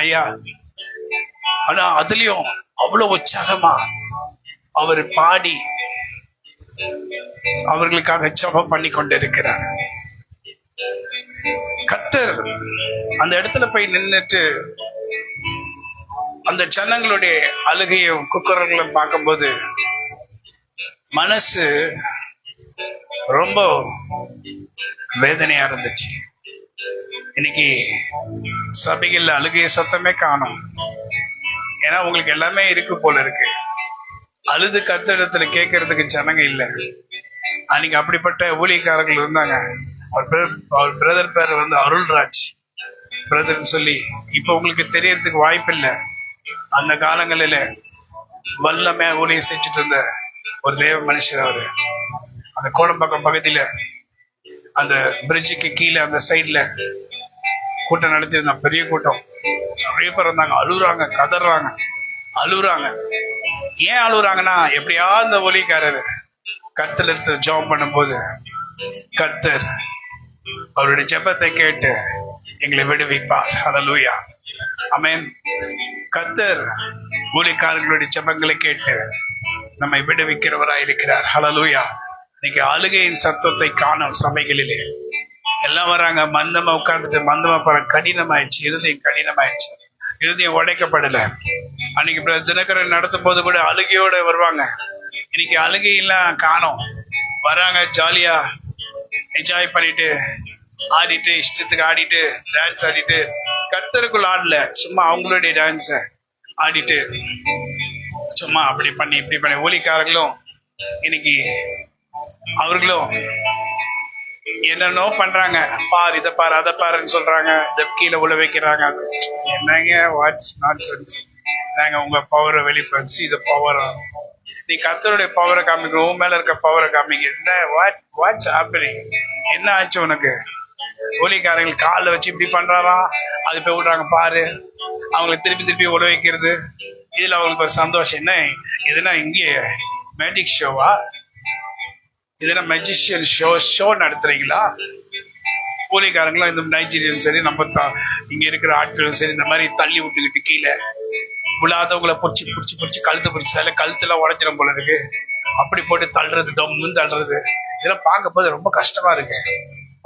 [SPEAKER 2] ஐயா. ஆனா அதுலயும் அவ்வளவு உற்சாகமா அவர் பாடி அவர்களுக்காக ஜெபம் பண்ணி கொண்டிருக்கிறார். கர்த்தர் அந்த இடத்துல போய் நின்னுட்டு அந்த ஜனங்களுடைய அழுகையும் குக்கரங்களும் பார்க்கும்போது மனசு ரொம்ப வேதனையா இருந்துச்சு. இன்னைக்கு சபைகள்ல அழுகைய சத்தமே காணும். ஏன்னா உங்களுக்கு எல்லாமே இருக்கு போல இருக்கு. அழுது கத்திடத்துல கேட்கறதுக்கு ஜனங்க இல்ல. அன்னைக்கு அப்படிப்பட்ட ஊழியக்காரர்கள் இருந்தாங்க. அவர் பிரதர் பேர் வந்து அருள்ராஜ். பிரதர்ன்னு சொல்லி இப்ப உங்களுக்கு தெரியறதுக்கு வாய்ப்பு இல்லை. அந்த காலங்களில வல்லமையா ஊழியம் செஞ்சுட்டு இருந்த ஒரு தேவ மனுஷர் அவரு. அந்த கோடம்பாக்கம் பகுதியில அந்த பிரிட்ஜுக்கு கீழே அந்த சைட்ல கூட்டம் நடத்திருந்தான். பெரிய கூட்டம், நிறைய பேர் இருந்தாங்க. அழுகுறாங்க, கதறாங்க, அழுகுறாங்க. ஏன் அழுகுறாங்கன்னா, எப்படியா அந்த ஒலிக்காரர் கர்த்தர் எடுத்து ஜெபம் பண்ணும்போது கர்த்தர் அவருடைய ஜெபத்தை கேட்டு எங்களை விடுவிப்பார். ஹல்லேலூயா, ஆமென். கர்த்தர் ஊழியக்காரர்களுடைய ஜெபங்களை கேட்டு நம்மை விடுவிக்கிறவராய் இருக்கிறார். ஹல்லேலூயா. இன்னைக்கு அழுகையின் சத்தத்தை காணும் சபைகளிலே. எல்லாம் வராங்க, மந்தமா உட்கார்ந்துட்டு மந்தமா போற. கடினமாயிடுச்சு, இருதயம் கடினமாயிடுச்சு, இருதயம் உடைக்கப்படல. அன்னைக்கு தினகரன் நடத்தும் போது கூட அழுகையோட வருவாங்க. இன்னைக்கு அழுகையெல்லாம் காணோம். வராங்க, ஜாலியா என்ஜாய் பண்ணிட்டு ஆடிட்டு, இஷ்டத்துக்கு ஆடிட்டு, டான்ஸ் ஆடிட்டு, கர்த்தருக்குள்ள ஆடல, சும்மா அவங்களுடைய டான்ஸ ஆடிட்டு சும்மா அப்படி பண்ணி இப்படி பண்ணி. ஊழியக்காரர்களும் இன்னைக்கு அவர்களும் என்னென்னோ பண்றாங்க. பார், இதை பாரு, அதை பாருன்னு சொல்றாங்க, இதை கீழே உள்ள வைக்கிறாங்க. என்னங்க, வாட்ஸ் நான்சென்ஸ். நாங்க உங்க பவரை வெளிப்படுத்தி இது பவர். நீ கர்த்தருடைய பவரை காமிக்க, உன் மேல இருக்க பவரை காமிக்க. என்ன வாட்ஸ் ஹேப்பனிங்? என்ன ஆச்சு உனக்கு? ஊழியக்காரர்கள் காலில் வச்சு இப்படி பண்றாரா, அது போய் விடுறாங்க பாரு, அவங்களை திருப்பி திருப்பி உள்ள வைக்கிறது. இதுல அவங்களுக்கு ஒரு சந்தோஷம். என்ன இதுனா இங்கே மேஜிக் ஷோவா? இதுனா மெஜிஷியன் ஷோ நடத்துறீங்களா? ஊழியக்காரங்களும் இந்த நைஜீரியன் சரி, நம்ம இங்க இருக்கிற ஆட்களும் சரி, இந்த மாதிரி தள்ளி விட்டுக்கிட்டு கீழே விழாதவங்களை பிடிச்சி பிடிச்சி பிடிச்சி கழுத்து பிடிச்சதால கழுத்துலாம் உடைச்சிடும் போல இருக்கு. அப்படி போட்டு தள்ளுறது, டம்முன்னு தள்ளுறது, இதெல்லாம் பார்க்க போது ரொம்ப கஷ்டமா இருக்கு.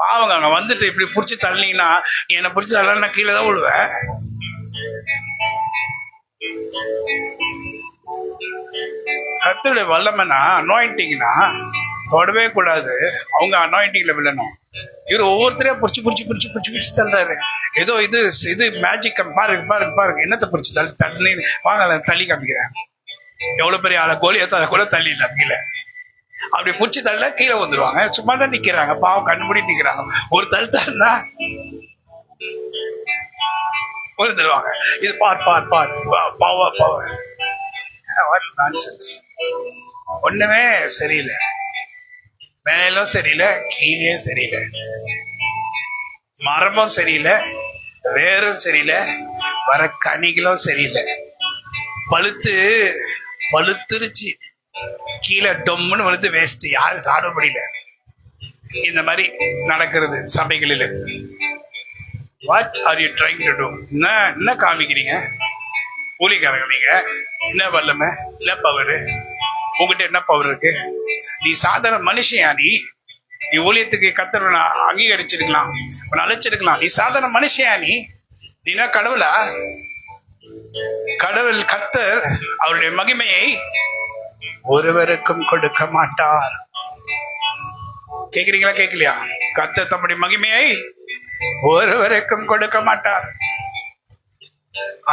[SPEAKER 2] பாவங்க, அங்க வந்துட்டு இப்படி பிடிச்சி தள்ளினீங்கன்னா, என்னை பிடிச்சி தள்ளனா கீழே தான் விழுவேன். கர்த்தருடைய வல்லமைனா அனாயிண்டிங்னா தொடவே கூடாது. அவங்க அனாயிண்டிங்ல விழணும். இவர் ஒவ்வொருத்தரையா பிடிச்சி பிடிச்சி பிடிச்சி பிடிச்சி பிடிச்சி தள்ளுறாரு. ஏதோ இது மேஜிக். பாருங்க பாருங்க பாருங்க, என்னத்தை பிடிச்சி தள்ளி வாங்க தள்ளி காமிக்கிறேன். எவ்வளவு பெரிய ஆளை கோலியத்தை அதை கூட தள்ளி இல்லை கீழே. அப்படி பிடிச்சி தள்ள கீழே வந்துருவாங்க. சும்மா தான் நிக்கிறாங்க, பாவம் கண்டுபிடி நிக்கிறாங்க. ஒரு தள்ளுனா தருவாங்க. இது பார் பார் பார், பவர் பவர். ஒண்ணுமே சரியில்லை, மேலும் சரியில்லை, கீழே சரியில்லை, மரமும் சரியில்லை, வேரும் சரியில்லை, வர கனிகளும் சரியில்லை. பழுத்துருச்சு, கீழே டொம்முன்னு வலுத்து வேஸ்ட், யாரும் சாப்பிட முடியல. இந்த மாதிரி நடக்கிறது சபைகளில். What are you trying to do? என்ன காமிக்கிறீங்க ஊழியக்காரங்க? நீங்க என்ன வல்லமை, என்ன பவர்? உங்ககிட்ட என்ன பவர் இருக்கு? நீ சாதாரண மனுஷன். நீ ஊழியத்துக்கு கர்த்தர் அங்கீகரிச்சிருக்கலாம், அழைச்சிருக்கலாம். நீ சாதாரண மனுஷன். நீ என்ன கடவுளா? கடவுள் கர்த்தர் அவருடைய மகிமையை ஒருவருக்கும் கொடுக்க மாட்டார். கேக்குறீங்களா கேட்கலையா? கர்த்தர் தம்முடைய மகிமையை ஒருவருக்கும் கொடுக்க மாட்டார்.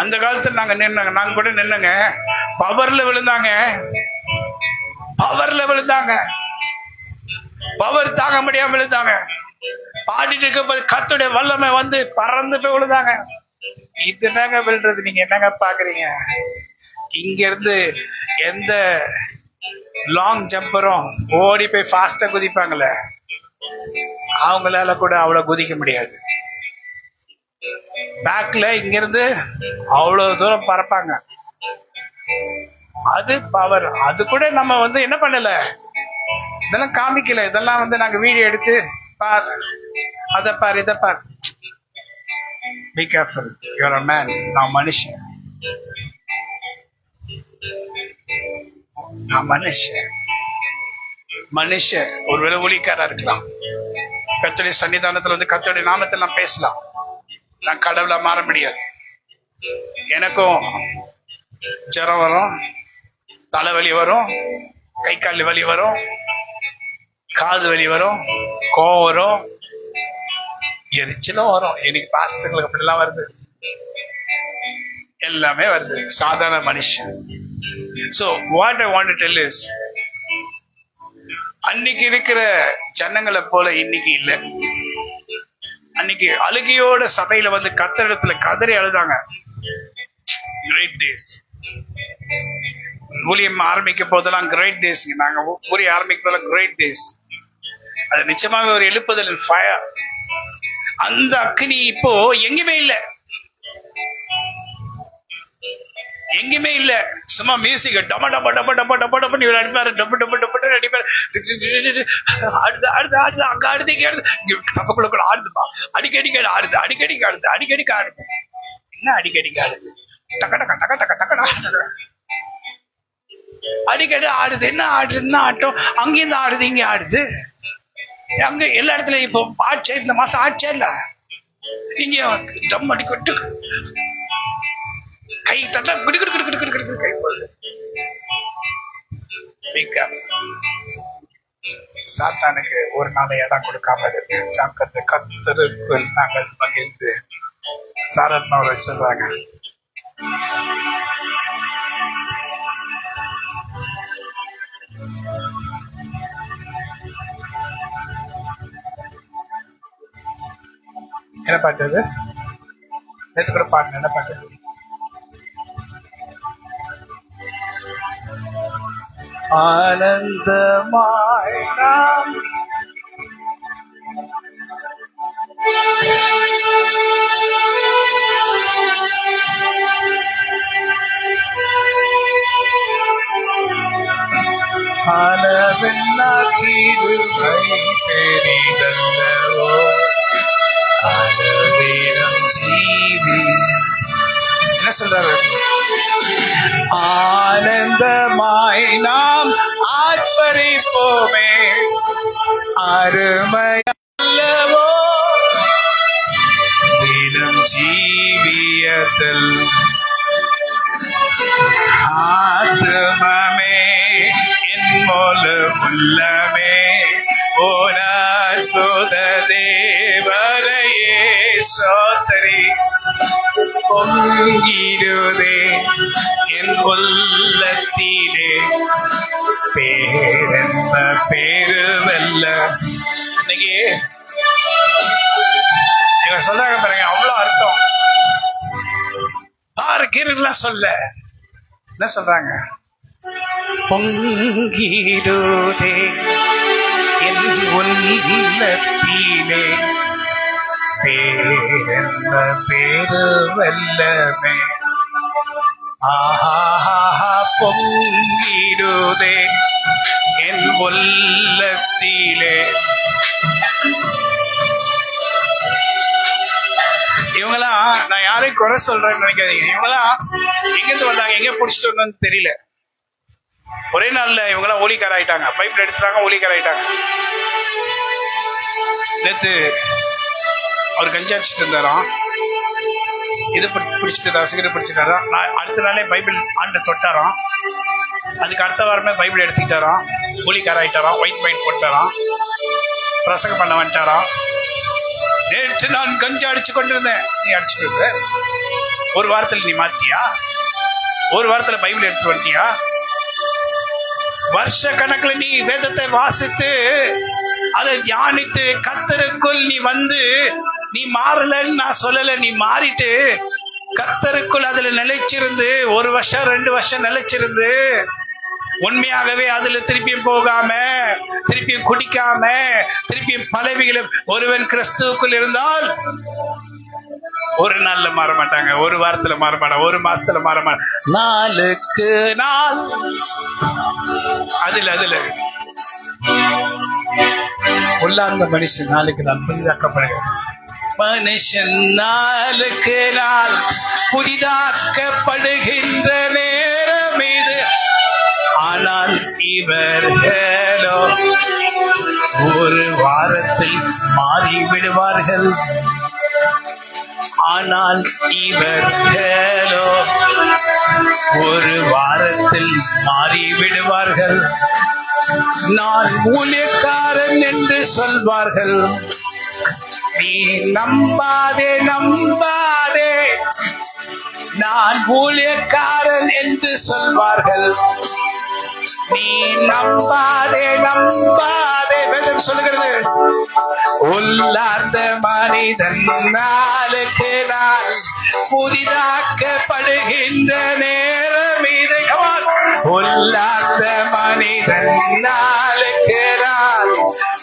[SPEAKER 2] அந்த காலத்துல நாங்க கூட நின்னுங்க, பவர்ல விழுந்தாங்க, பவர் தாங்க முடியாம விழுந்தாங்க. பாடிட்டு இருக்கும்போது கர்த்தருடைய வல்லமை வந்து பறந்து போய் விழுந்தாங்க. இது என்னங்க விழுறது? நீங்க என்னங்க பாக்குறீங்க? இங்க இருந்து எந்த லாங் ஜம்பரும் ஓடி போய் ஃபாஸ்டா குதிப்பாங்களே, அவங்களால கூட அவ்வளவு குதிக்க முடியாது. பேக்ல இங்க இருந்து அவ்வளவு தூரம் பறப்பாங்க. அது பவர். அது கூட நம்ம என்ன பண்ணல, இதெல்லாம் காமிக்கல. இதெல்லாம் நாங்க வீடியோ எடுத்து பார், அத பார், இத பார். Be careful, you're a man. நான் மனுஷன், மனுஷன். ஒருவேளை ஊழியக்காரா இருக்கலாம், கர்த்தருடைய சன்னிதானத்துல கர்த்தருடைய நாமத்தில் நான் பேசலாம். நான் கடவுளா மாற முடியாது. எனக்கும் ஜரம் வரும், தலைவலி வரும், கை கால் வலி வரும், காது வலி வரும், கோவம் வரும், எரிச்சலும் வரும். எனக்கு பாஸ்டர்களுக்கு அப்படிலாம் வருது, எல்லாமே வருது. சாதாரண மனுஷன். So what I want to tell is, அன்னைக்கு இருக்கிற ஜனங்களை போல இன்னைக்கு இல்லை. அன்னைக்கு அழுகையோட சபையில வந்து கத்தரிடத்துல கதறி அழுதாங்க. Great days. ஊழியம் ஆரம்பிக்க போதெல்லாம் கிரேட் டேஸ். நாங்க ஊழியம் ஆரம்பிக்க போதெல்லாம் கிரேட் டேஸ். அது நிச்சயமாக ஒரு எழுப்புதல், ஃபயர். அந்த அக்னி இப்போ எங்குமே இல்ல, எங்குமே இல்ல. சும்மா மியூசிக் டப டப டப டப டப டப இவர் அடிப்பாரு, டப டப டப அடிப்பாரு. அடுத்து அடுத்து அடுத்து அங்க அடுத்து இங்க அடுத்து தப்பக்குள்ள ஆடுதுப்பா. அடிக்கடிக்கு ஆடுது, அடிக்கடிக்கு ஆடுது, அடிக்கடிக்கு ஆடுது. என்ன அடிக்கடிக்கு ஆடுது? டக்க டக்க டக்க டக்க டக்க அடிக்கடி ஆடுது. என்ன ஆடுது? என்ன ஆட்டம்? அங்கேருந்து ஆடுது, இங்க ஆடுது. அங்க எல்லா இடத்துலயும் இப்போ ஆட்சி, இந்த மாசம் ஆட்சியா இல்ல, இங்க டம் அடிக்கட்டு கை தட்ட கிடு கை போடுது. சாத்தானுக்கு ஒரு நாள் இடம் கொடுக்காம இருக்கு. கத்தருக்குள் நாங்கள் மகிழ்ந்து சாரத்மா சொல்றாங்க. என்ன பாட்டு அது? நேற்று கூட பாட்டு. என்ன பாட்டு? ஆனந்தமாய் நாம் அளவெல்லா கீதுமை பெரிதல்லவோ அனுதினம் ஜீவி. என்ன சொல்றாரு? ஆனந்தமாய் நாம் ஆர்ப்பரிப்போமே, அருமையல்லவோ தினம் ஜீவியத்தில். ஆத்மமே என் முழு உள்ளமே ஓனாற்புத தேவரையே சோதரி. பொங்கிடுதே என் உள்ளத்திலே பேரென்ப பேருவல்ல. இன்னைக்கு இவங்க சொல்றாங்க பாருங்க, அவ்வளவு அர்த்தம். கீரெல்லாம் சொல்ல என்ன சொல்றாங்க? பொங்கிடுதே என் உள்ளத்திலே பேரென்ப பேருவல்லமே. ஆஹா பொங்கிடுதே என் உள்ளத்திலே. இவங்களாம், நான் யாரையும் குறை சொல்றேன்னு நினைக்காதீங்க. இவங்களாம் எங்கிருந்து வந்தாங்க, எங்க பிடிச்சிட்டு வந்தான்னு தெரியல. ஒரே நாள்ல இவங்களாம் ஊழியக்கார ஆயிட்டாங்க. பைபிள் எடுத்துறாங்க, ஊழியக்கார ஆயிட்டாங்க. நேத்து அவர் கஞ்சா அடிச்சுட்டு இருந்தாராம், இது பிடிச்சிட்டு சிகரெட் பிடிச்சிட்டாராம். அடுத்த நாளே பைபிள் ஆண்டு தொட்டாராம். அதுக்கு அடுத்த வாரமே பைபிள் எடுத்துக்கிட்டாராம், ஊழியக்கார ஆயிட்டாராம், ஒயிட் போட்டாராம், பிரசங்கம் பண்ண வந்துட்டாராம். நேற்று நான் கஞ்சா அடிச்சு கொண்டிருந்தேன். நீ அடிச்சுட்டு இருந்த, ஒரு வாரத்துல நீ மாத்தியா? ஒரு வாரத்துல பைபிள் எடுத்து வந்துட்டியா? வருஷ கணக்குல நீ வேதத்தை வாசித்து அதை தியானித்து கர்த்தருக்குள் நீ வந்து நீ மாறலன்னு நான் சொல்லல. நீ மாறிட்டு கர்த்தருக்குள் அதுல நிலைச்சிருந்து 1 வருஷம் 2 வருஷம் நிலைச்சிருந்து உண்மையாகவே அதுல திருப்பியும் போகாம, திருப்பியும் குடிக்காம, திருப்பியும் பலவிகளும் ஒருவன் கிறிஸ்துவுக்குள் இருந்தால் ஒரு நாள்ல மாற மாட்டாங்க, ஒரு வாரத்துல மாற மாட்டாங்க, ஒரு மாசத்துல மாற மாட்டாங்க, நாளுக்கு நாள் அதுல உள்ளார்ந்த மனுஷன் நாளுக்கு நாள் புதிதாக்கப்படுகிறார். மனுஷன் நாளுக்கு நாள் புதிதாக்கப்படுகின்ற நேரம் இது. ஆனால் இவர்களோ ஒரு வாரத்தில் மாறிவிடுவார்கள். ஆனால் இவர்களோ ஒரு வாரத்தில் மாறிவிடுவார்கள். நான் ஊழியக்காரன் என்று சொல்வார்கள். நீ நம்பாதே, நான் ஊழியக்காரன் என்று சொல்வார்கள். நீ நம்பாதே நம்பாதே. வேதம் சொல்லுகிறது, உள்ளார்ந்த மனிதன் நாளுக்கு நாள் புதிதாக்கப்படுகின்ற நேரம் இது. உள்ளார்ந்த மனிதன் நாளுக்கு நாள்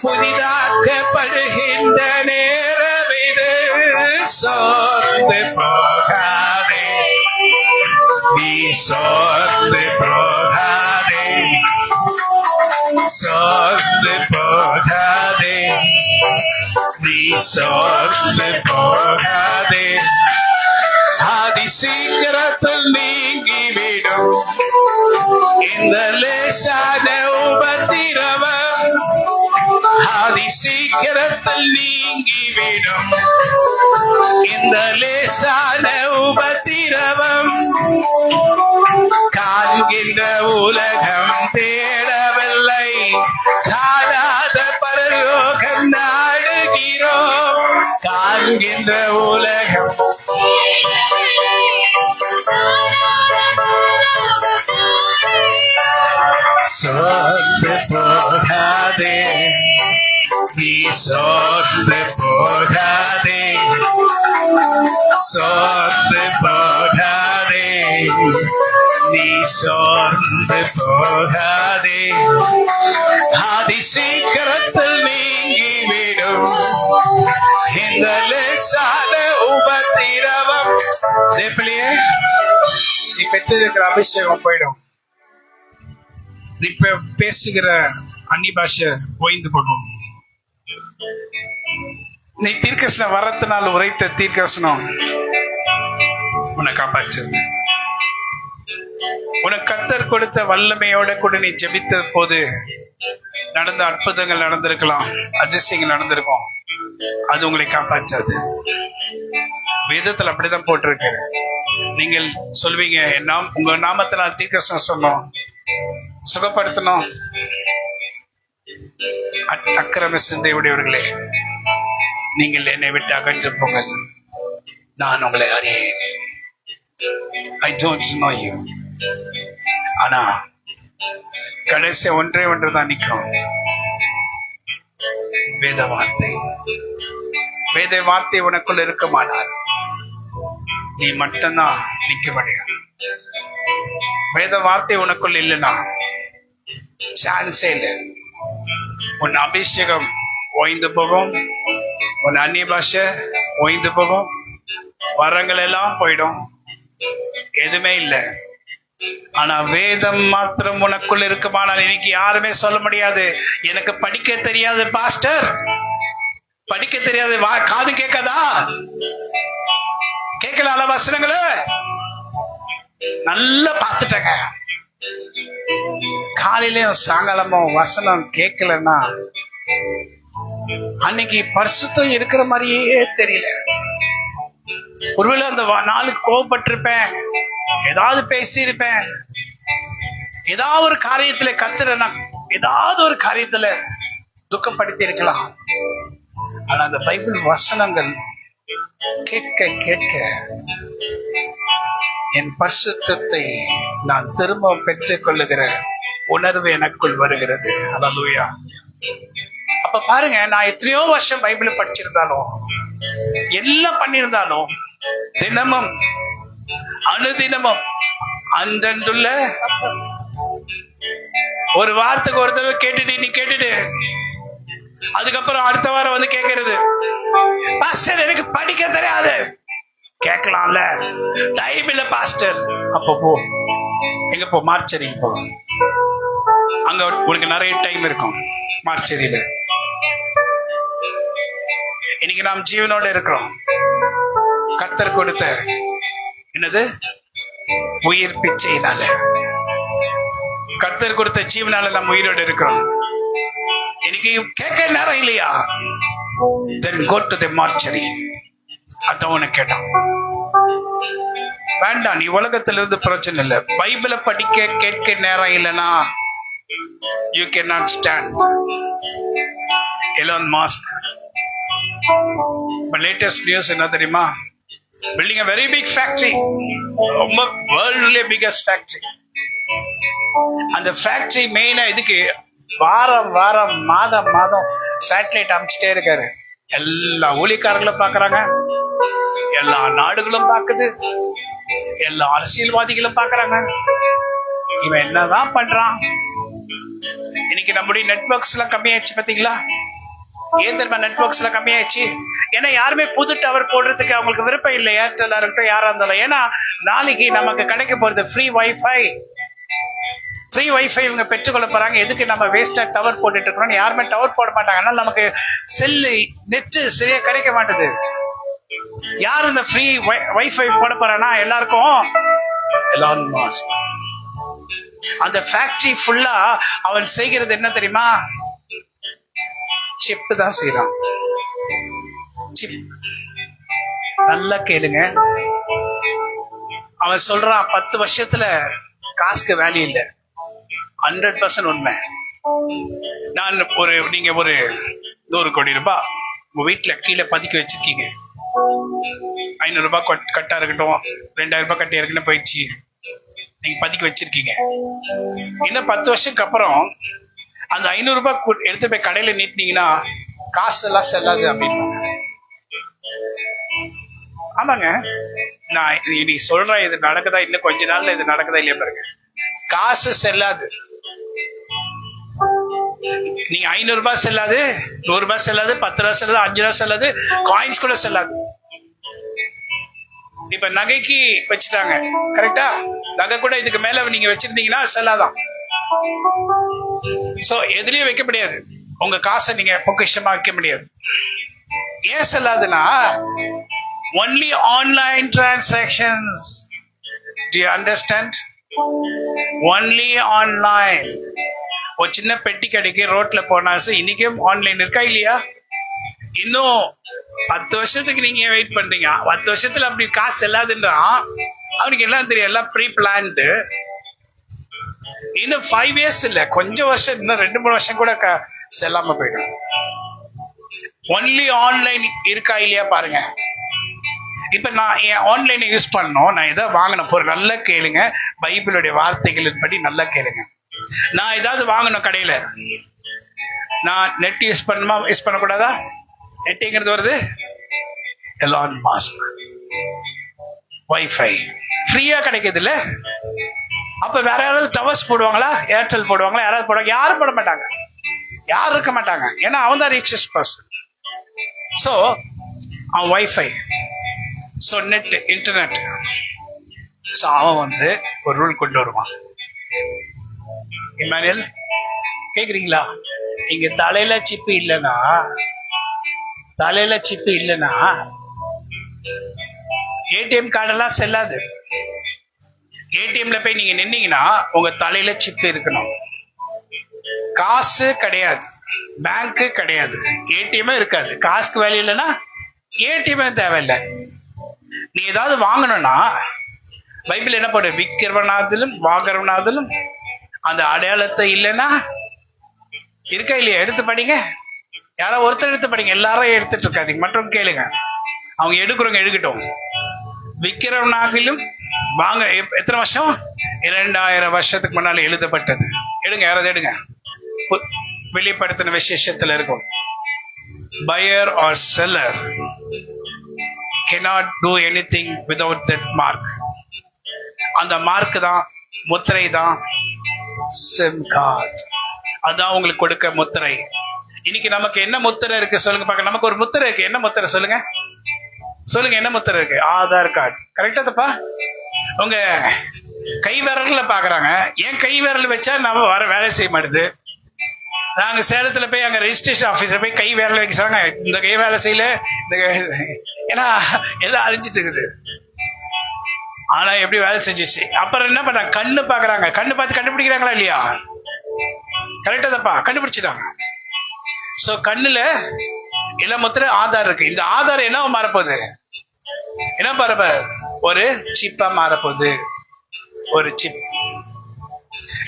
[SPEAKER 2] புதிதாக்கப்படுகின்ற நேரம் இது. சோர்ந்து போகாதே, நீ சோர்ந்து போகாதே, சோர்ந்து போகாதே, நீ சோர்ந்து போகாதே. அதி சீக்கிரத்தில் நீங்கிவிடும் இந்த லேசான உபத்திரவம். அதி சீக்கிரத்தில் நீங்கிவிடும் இந்த லேசான உபத்திரவம். காண்கின்ற உலகம் தேடவில்லை, காணாத பரலோகம் நாடுகிறோம். காண்கின்ற உலகம் சோர்ந்து போகாதே, நீ சோர்ந்து போகாதே, சோர்ந்து போகாதே, நீ சோர்ந்து போகாதே. அதி சீக்கிரத்தில் நீங்கிவிடும் இந்த லேசான உபத்திரவம். தேப்பிலியே, நீ பெற்றிருக்கிற அபிஷேகம் போயிடும். இப்ப பேசுகிற அந்நிய பாஷை ஓய்ந்து போகும். நீ தீர்க்கசன வரத்தினால் உரைத்த தீர்க்கசனம் உன்னை காப்பாற்று. உனக்கு கர்த்தர் கொடுத்த வல்லமையோட கூட நீ ஜெபித்த போது நடந்த அற்புதங்கள் நடந்திருக்கலாம், அதிசயங்கள் நடந்திருக்கும். அது உங்களை காப்பாற்றாது. வேதத்தில் அப்படிதான் போட்டிருக்கு. நீங்கள் சொல்வீங்க, உங்க நாமத்தை நான் தீர்க்கசனம் சொன்னோம், சுகப்படுத்தணும். அக்கிரம சிந்தை உடையவர்களே, நீங்கள் என்னை விட்டு அகன்று போங்கள், நான் உங்களை அறியேன். I don't know you. ஆனா கடைசி ஒன்றே ஒன்றுதான் நிற்கும், வேத வார்த்தை. வேத வார்த்தை உனக்குள்ள இருக்குமானால் நீ மட்டும்தான் நிக்க முடியும். வேத வார்த்தை உனக்குள்ள இல்லைன்னா சான்ஸே இல்லை. உன் அபிஷேகம் ஓய்ந்து போகும், உன் அந்நிய பாஷை ஓய்ந்து போகும், வரங்கள் எல்லாம் போயிடும், எதுவுமே இல்லை. ஆனா வேதம் மாத்திரம் உனக்குள்ள இருக்குமானால் இன்னைக்கு யாருமே சொல்ல முடியாது, எனக்கு படிக்க தெரியாது பாஸ்டர், படிக்க தெரியாது. காது கேட்காதா? கேட்கல வசனங்கள நல்லா பார்த்துட்டங்க. காலையிலயும் சாயங்காலமும் வசனம் கேட்கலன்னா அன்னைக்கு பரிசுத்தம் இருக்கிற மாதிரியே தெரியல. ஒருவேளை அந்த நாளுக்கு கோவப்பட்டிருப்பேன், ஏதாவது பேசியிருப்பேன், ஏதாவது ஒரு காரியத்துல கத்துறேன்னா ஏதாவது ஒரு காரியத்துல துக்கப்படுத்தி இருக்கலாம். ஆனா அந்த பைபிள் வசனங்கள் கேட்க கேட்க என் பரிசுத்தத்தை நான் திரும்ப பெற்றுக் கொள்ளுகிற உணர்வு எனக்குள் வருகிறது. அல்லேலூயா. அப்ப பாருங்க, நான் எத்தனையோ வருஷம் பைபிளை படிச்சிருந்தாலும் எல்லாம் பண்ணியிருந்தாலும் தினமும் அனுதினமும் அந்தந்துள்ள ஒரு வாரத்துக்கு ஒரு தடவை கேட்டுட்டு நீ கேட்டுட்டு அதுக்கப்புறம் அடுத்த வாரம் வந்து கேட்கறது, பாஸ்டர் எனக்கு படிக்க தெரியாது. கேட்கலாம்ல, டைம் இல்ல பாஸ்டர். அப்போ போ, எங்க போ, மார்ச்சரிக்கு போ, அங்க உனக்கு நிறைய டைம் இருக்கும் மார்ச்சரியில. இன்னைக்கு நாம் ஜீவனோட இருக்கிறோம். கர்த்தர் கொடுத்த என்னது உயிர் பிச்சையினால, கர்த்தர் கொடுத்த ஜீவனால நம்ம உயிரோடு இருக்கிறோம். இன்னைக்கு கேட்க நேரம் இல்லையா? then go to the mortuary. அதான் உனக்கு கேட்டான். வேண்டாம், நீ உலகத்துல இருந்து பிரச்சனை இல்லை. பைபிளை படிக்க கேட்க நேரம் இல்லைன்னா you cannot stand. Elon Musk, but latest news என்ன தெரியுமா? building a very big factory, ரொம்ப worldly biggest factory. அந்த ஃபேக்டரி மெயினா இதுக்கு வாரம் வாரம் மாதம் மாதம் சேட்டலைட் அமைச்சிட்டே இருக்காரு. எல்லா ஊழியக்காரர்களும் பாக்குறாங்க, எல்லா நாடுகளும் பாக்குது, எல்லா அரசியல்வாதிகளும் பாக்குறாங்க. இவன் என்னதான் பண்றான்? இன்னைக்கு நம்முடைய நெட்வொர்க்ஸ் எல்லாம் கம்மியாயிடுச்சு பாத்தீங்களா? ஏன் தெரியுமா நெட்வொர்க்ஸ் எல்லாம் கம்மியாயிடுச்சு? ஏன்னா யாருமே புது டவர் போடுறதுக்கு அவங்களுக்கு விருப்பம் இல்லை. ஏர்டெல்லா இருக்கட்டும், யாரா இருந்தாலும். ஏன்னா நாளைக்கு நமக்கு கிடைக்க போறது ஃப்ரீ வைஃபை. ஃப்ரீ வைஃபை இவங்க பெற்றுக்கொள்ள போறாங்க. எதுக்கு நம்ம வேஸ்டா டவர் போட்டுட்டு இருக்கோம்? யாருமே டவர் போட மாட்டாங்க. அதனால நமக்கு செல்லு நெட் சரியா கிடைக்க மாட்டேது. யார் இந்த ஃப்ரீ வைஃபை போட போறானா? எல்லாருக்கும் எலான் மஸ்க். அந்த ஃபேக்டரி ஃபுல்லா அவன் செய்கிறது என்ன தெரியுமா? சிப் தான் செய்யறான். சிப். நல்லா கேளுங்க. அவன் சொல்றான் 10 வருஷத்துல காசுக்கு வேல்யூ இல்லை. 100% உண்மை. நான் நீங்க ஒரு 100 கோடி ரூபாய் உங்க வீட்டுல கீழே பதுக்கி வச்சிருக்கீங்க. 500 ரூபாய் கட்டா இருக்கட்டும், 2000 ரூபாய் கட்டி இருக்குன்னு போயிடுச்சு, நீங்க பதுக்கி வச்சிருக்கீங்க. இன்னும் 10 வருஷத்துக்கு அப்புறம் அந்த 500 ரூபாய் எடுத்து போய் கடையில நீட்டினீங்கன்னா காசு எல்லாம் செல்லாது அப்படின்னு. ஆமாங்க, நான் நீ சொல்றேன், இது நடக்குதா? இன்னும் கொஞ்ச நாள்ல இது நடக்குதா இல்லையா பாருங்க. காசு செல்லாது. நீங்க 500 ரூபாய் செல்லாது, 100 ரூபாய் செல்லாது, 10 ரூபாய் செல்லாது, 5 ரூபாய் செல்லாது, காயின்ஸ் கூட செல்லாது. இப்ப நகைக்கு வச்சுட்டாங்க, கரெக்டா? நகை கூட இதுக்கு மேல நீங்க வச்சிருந்தீங்கன்னா செல்லாதான். சோ எதுலயும் வைக்க முடியாது. உங்க காசை நீங்க பொக்கிஷமா வைக்க முடியாது. ஏன் செல்லாதுன்னா only online transactions. Do you understand? Only online. ஒரு சின்ன பெட்டி கடைக்கு ரோட்ல போனா இன்னைக்கும் ஆன்லைன் இருக்கா இல்லையா? இன்னும் 10 வருஷத்துக்கு நீங்க வெயிட் பண்றீங்க. 10 வருஷத்துல அப்படி காசு செல்லாதுன்றா அவனுக்கு எல்லாம் தெரியும், எல்லாம் ப்ரீ பிளான்டு. இன்னும் 5 years இல்ல, கொஞ்சம் வருஷம், இன்னும் 2-3 வருஷம் கூட செல்லாம போயிடும். ஒன்லி ஆன்லைன் இருக்கா இல்லையா பாருங்க. இப்ப நான் என் ஆன்லைனை யூஸ் பண்ணணும், நான் எதை வாங்கணும் போற, நல்லா கேளுங்க, பைபிளுடைய வார்த்தைகளின் படி நல்லா கேளுங்க. நான் ஏதாவது வாங்கணும் கடையில, நான் நெட் யூஸ் பண்ணுமா யூஸ் பண்ணக்கூடாதா? நெட்டுங்கிறது வருது எலான் மஸ்க் வைஃபை ஃப்ரீயா கிடைக்குது இல்ல? அப்ப வேற யாராவது டவர்ஸ் போடுவாங்களா? ஏர்டெல் போடுவாங்களா? யாராவது போடுவாங்க? யாரும் போட மாட்டாங்க, யாரும் இருக்க மாட்டாங்க. ஏன்னா அவன் தான் ரிச்சஸ்ட் பர்சன். சோ அவன் wifi, so net, internet. So அவன் ஒரு ரூல் கொண்டு வருவான். இமானுவேல் கேக்குறீங்களா? இங்க தலையில சிப்பு இல்லைன்னா ஏடிஎம் கார்டெல்லாம் செல்லாது. ஏடிஎம்ல போய் நீங்க நின்னீங்கன்னா உங்க தலையில சிப்பு இருக்கணும். காசு கிடையாது, பேங்க் கிடையாது, ஏடிஎம் இருக்காது. காசுக்கு வேல்யூ இல்லைன்னா ஏடிஎம் தேவையில்லை. நீ ஏதாவது வாங்கணும்னா பைபிள் என்ன போடு? விக்கிறவனாதிலும் வாங்குறவனாதிலும் அந்த அடையாளத்தை இல்லைன்னா இருக்கா இல்லையா? எடுத்து படிங்க. யாரோ ஒருத்தர் எடுத்து படிங்க, எல்லாரும் எடுத்துட்டு இருக்காதீங்க. மற்றும் கேளுங்க, அவங்க எடுக்கிறவங்க எடுக்கட்டும். விக்கிறவனாகிலும் வாங்க எத்தனை வருஷம்? 2000 வருஷத்துக்கு முன்னால எழுதப்பட்டது. எடுங்க, யாராவது எடுங்க. வெளிப்படுத்தின விசேஷத்துல இருக்கும். buyer or seller cannot do anything without that mark. அந்த மார்க் தான், முத்திரை தான் SIM கார்டு. அதான் உங்களுக்கு கொடுக்க முத்திரை. இன்னைக்கு நமக்கு என்ன முத்திரை இருக்கு சொல்லுங்க பாக்க? நமக்கு ஒரு முத்திரை இருக்கு. என்ன முத்திரை சொல்லுங்க? சொல்லுங்க, என்ன முத்திரை இருக்கு? ஆதார் கார்டு. கரெக்டா தப்பா? உங்க கை விரல்ல பாக்குறாங்க. ஏன் கை விரல் வச்சா நம்ம வர வேலை செய்ய மாட்டுது? நாங்க சேலத்துல போய் அங்க ரெஜிஸ்ட்ரேஷன் ஆபீஸ்ல போய் கை விரல் வைக்க சொல்றாங்க, இந்த கை வேலை செய்யல, ஏன்னா எல்லாம் அழிஞ்சிட்டு இருக்குது. ஆனா எப்படி வேலை செஞ்சிச்சு? அப்புறம் என்ன பண்ணாங்க? கண்ணு பாக்குறாங்க. கண்ணு பார்த்து கண்டுபிடிக்கிறாங்களா இல்லையா? கரெக்டா தப்பா? கண்டுபிடிச்சிட்டாங்க. சோ கண்ணுல எல்லாம் முத்திரை ஆதார் இருக்கு. இந்த ஆதார் என்ன மாறப்போகுது? என்ன மாறப்போகுது? ஒரு சிப்பா மாறப்போகுது. ஒரு சிப்.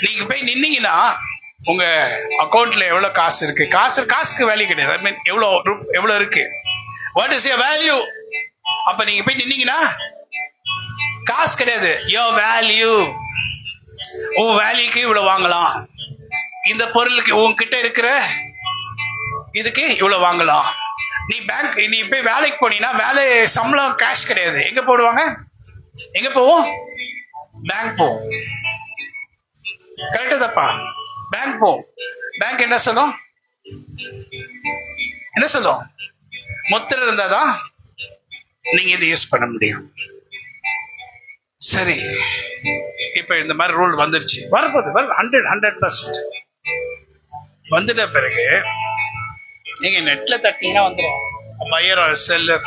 [SPEAKER 2] நீங்க போய் நின்னீங்கன்னா உங்க அக்கௌண்ட்ல எவ்வளவு காசு இருக்கு? காசுக்கு வேல்யூ கிடையாது. ஐ மீன் எவ்வளவு இருக்கு? What is your value? அப்ப நீங்க போய் நின்னீங்கன்னா காசு கிடையாது, யுவர் வேல்யூ. உன் வேலைக்கு இவ்வளவு வாங்கலாம், இந்த பொருளுக்கு உன்கிட்ட இருக்கிற இதுக்கு இவ்வளவு வாங்கலாம். நீ போய் வேலைக்கு போனீங்கன்னா வேலை சம்பளம் கேஷ் கிடையாது. எங்க போடுவாங்க? எங்க போவோம்? பேங்க் போவோம். கரெக்டா தப்பா? பேங்க் போவோம். பேங்க் என்ன சொல்லும்? என்ன சொல்லும்? முத்திரை இருந்தாதான் நீங்க இதை யூஸ் பண்ண முடியும். சரி, இப்ப இந்த மாதிரி ரூல் வந்துருச்சு. வரப்போது 100% வந்துட்ட பிறகு நீங்க நெட்ல தட்டிங்கன்னா வந்துடும். Pier R seller.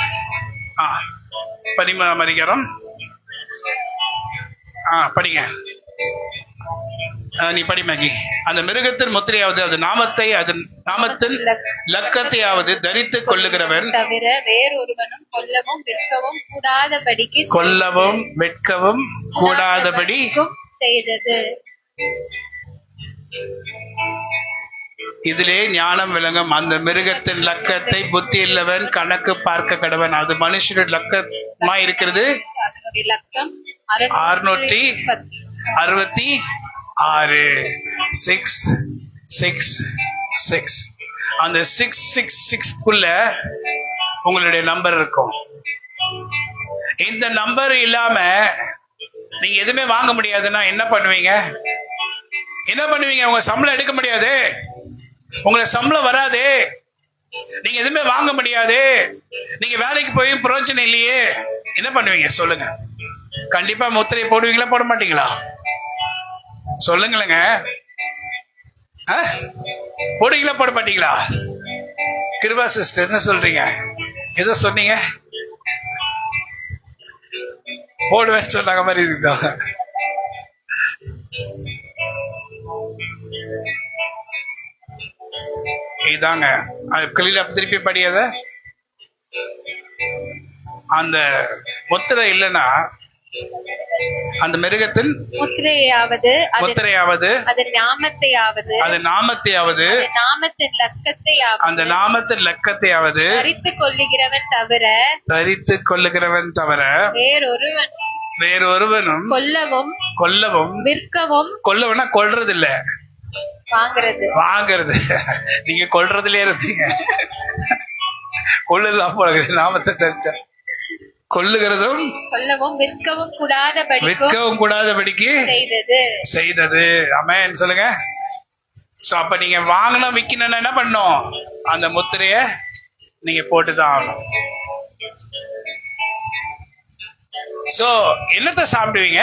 [SPEAKER 2] 13ஆம் அதிகாரம் படிங்க. நீ படி மேகி. அந்த மிருகத்தின் முத்திரையாவது அது நாமத்தின் லக்கத்தையாவது தரித்துக் கொள்ளுகிறவன்
[SPEAKER 1] தவிர வேறொருவனும் கொல்லவும்
[SPEAKER 2] விற்கவும் கூடாதபடி
[SPEAKER 1] செய்தது.
[SPEAKER 2] இதிலே ஞானம் விளங்கும். அந்த மிருகத்தின் லக்கத்தை புத்தி இல்லவன் கணக்கு பார்க்க கடவன். அது மனுஷனுடைய லக்கமா இருக்கிறது.
[SPEAKER 1] லக்கம்
[SPEAKER 2] 666 666. அந்த 666க்குள்ள உங்களுடைய நம்பர் இருக்கும். இந்த நம்பர் இல்லாம நீங்க எதுவுமே வாங்க முடியாதுன்னா என்ன பண்ணுவீங்க? உங்க சம்பளம் எடுக்க முடியாது, உங்களை சம்பளம் வராது, நீங்க எதுவுமே வாங்க முடியாது, நீங்க வேலைக்கு போய் பிரயோஜனம் இல்லையே, என்ன பண்ணுவீங்க சொல்லுங்க? கண்டிப்பா முத்திரை போடுவீங்களா போட மாட்டீங்களா? சொல்லுங்களேங்க. போடுவீங்களா போட மாட்டீங்களா? கிருபா சிஸ்டர் என்ன சொல்றீங்க? ஏதோ சொன்னீங்க, போடுவேன்னு சொன்னாங்க மாதிரி இருக்குதா? இதாங்க திருப்பி படியாத. அந்த முத்திரை இல்லைன்னா அந்த மிருகத்தின் முத்திரையாவது
[SPEAKER 1] அது நாமத்தையாவது
[SPEAKER 2] அந்த நாமத்தின் லக்கத்தையாவது தரித்துக் கொள்ளுகிறவன் தவிர வேறொருவனும் கொல்லவும் விற்கவும் கொல்றது இல்ல, வாங்குறது. நீங்க கொல்றதுலயே இருப்பீங்க. கொள்ளலாம் போல நாமத்தை தரிச்சா. கொல்லுகிறதும்
[SPEAKER 1] விற்கவும்
[SPEAKER 2] கூடாதபடிக்கு செய்தது. ஆமென் சொல்லுங்க. சோ அப்ப நீங்க வாங்கணும் விக்கணும்னா என்ன பண்ணும்? அந்த முத்திரைய நீங்க போட்டுதான் ஆகணும். சோ என்னத்தை சாப்பிடுவீங்க?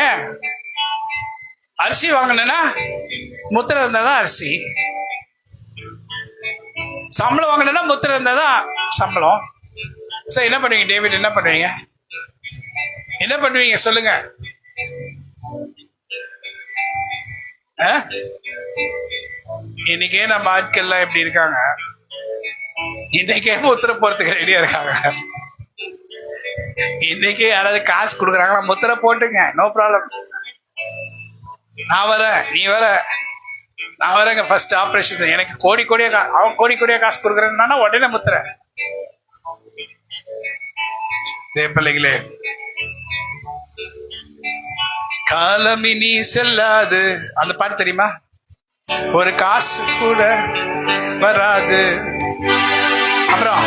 [SPEAKER 2] அரிசி வாங்கணும்னா முத்திரை இருந்தாதான் அரிசி. சம்பளம் வாங்கணும்னா முத்திரை இருந்தாதான் சம்பளம். சோ என்ன பண்ணுவீங்க? டேவிட் என்ன பண்ணுவீங்க சொல்லுங்க. இன்னைக்கே நம்ம ஆட்கள்லாம் எப்படி இருக்காங்க? இன்னைக்கே முத்திரை போறதுக்கு ரெடியா இருக்காங்க. இன்னைக்கு யாராவது காசு கொடுக்குறாங்களா? முத்திரை போட்டுங்க, நோ ப்ராப்ளம். நான் வரேன், நீ வர, நான் வரேங்க. ஃபர்ஸ்ட் ஆபரேஷன் எனக்கு அவன் கோடி கோடியா காசு கொடுக்குறேன்னா உடனே முத்திரை. பிள்ளைகளே, காலம் இனி செல்லாது. அந்த பாட்டு தெரியுமா? ஒரு காசு கூட வராது. அப்புறம்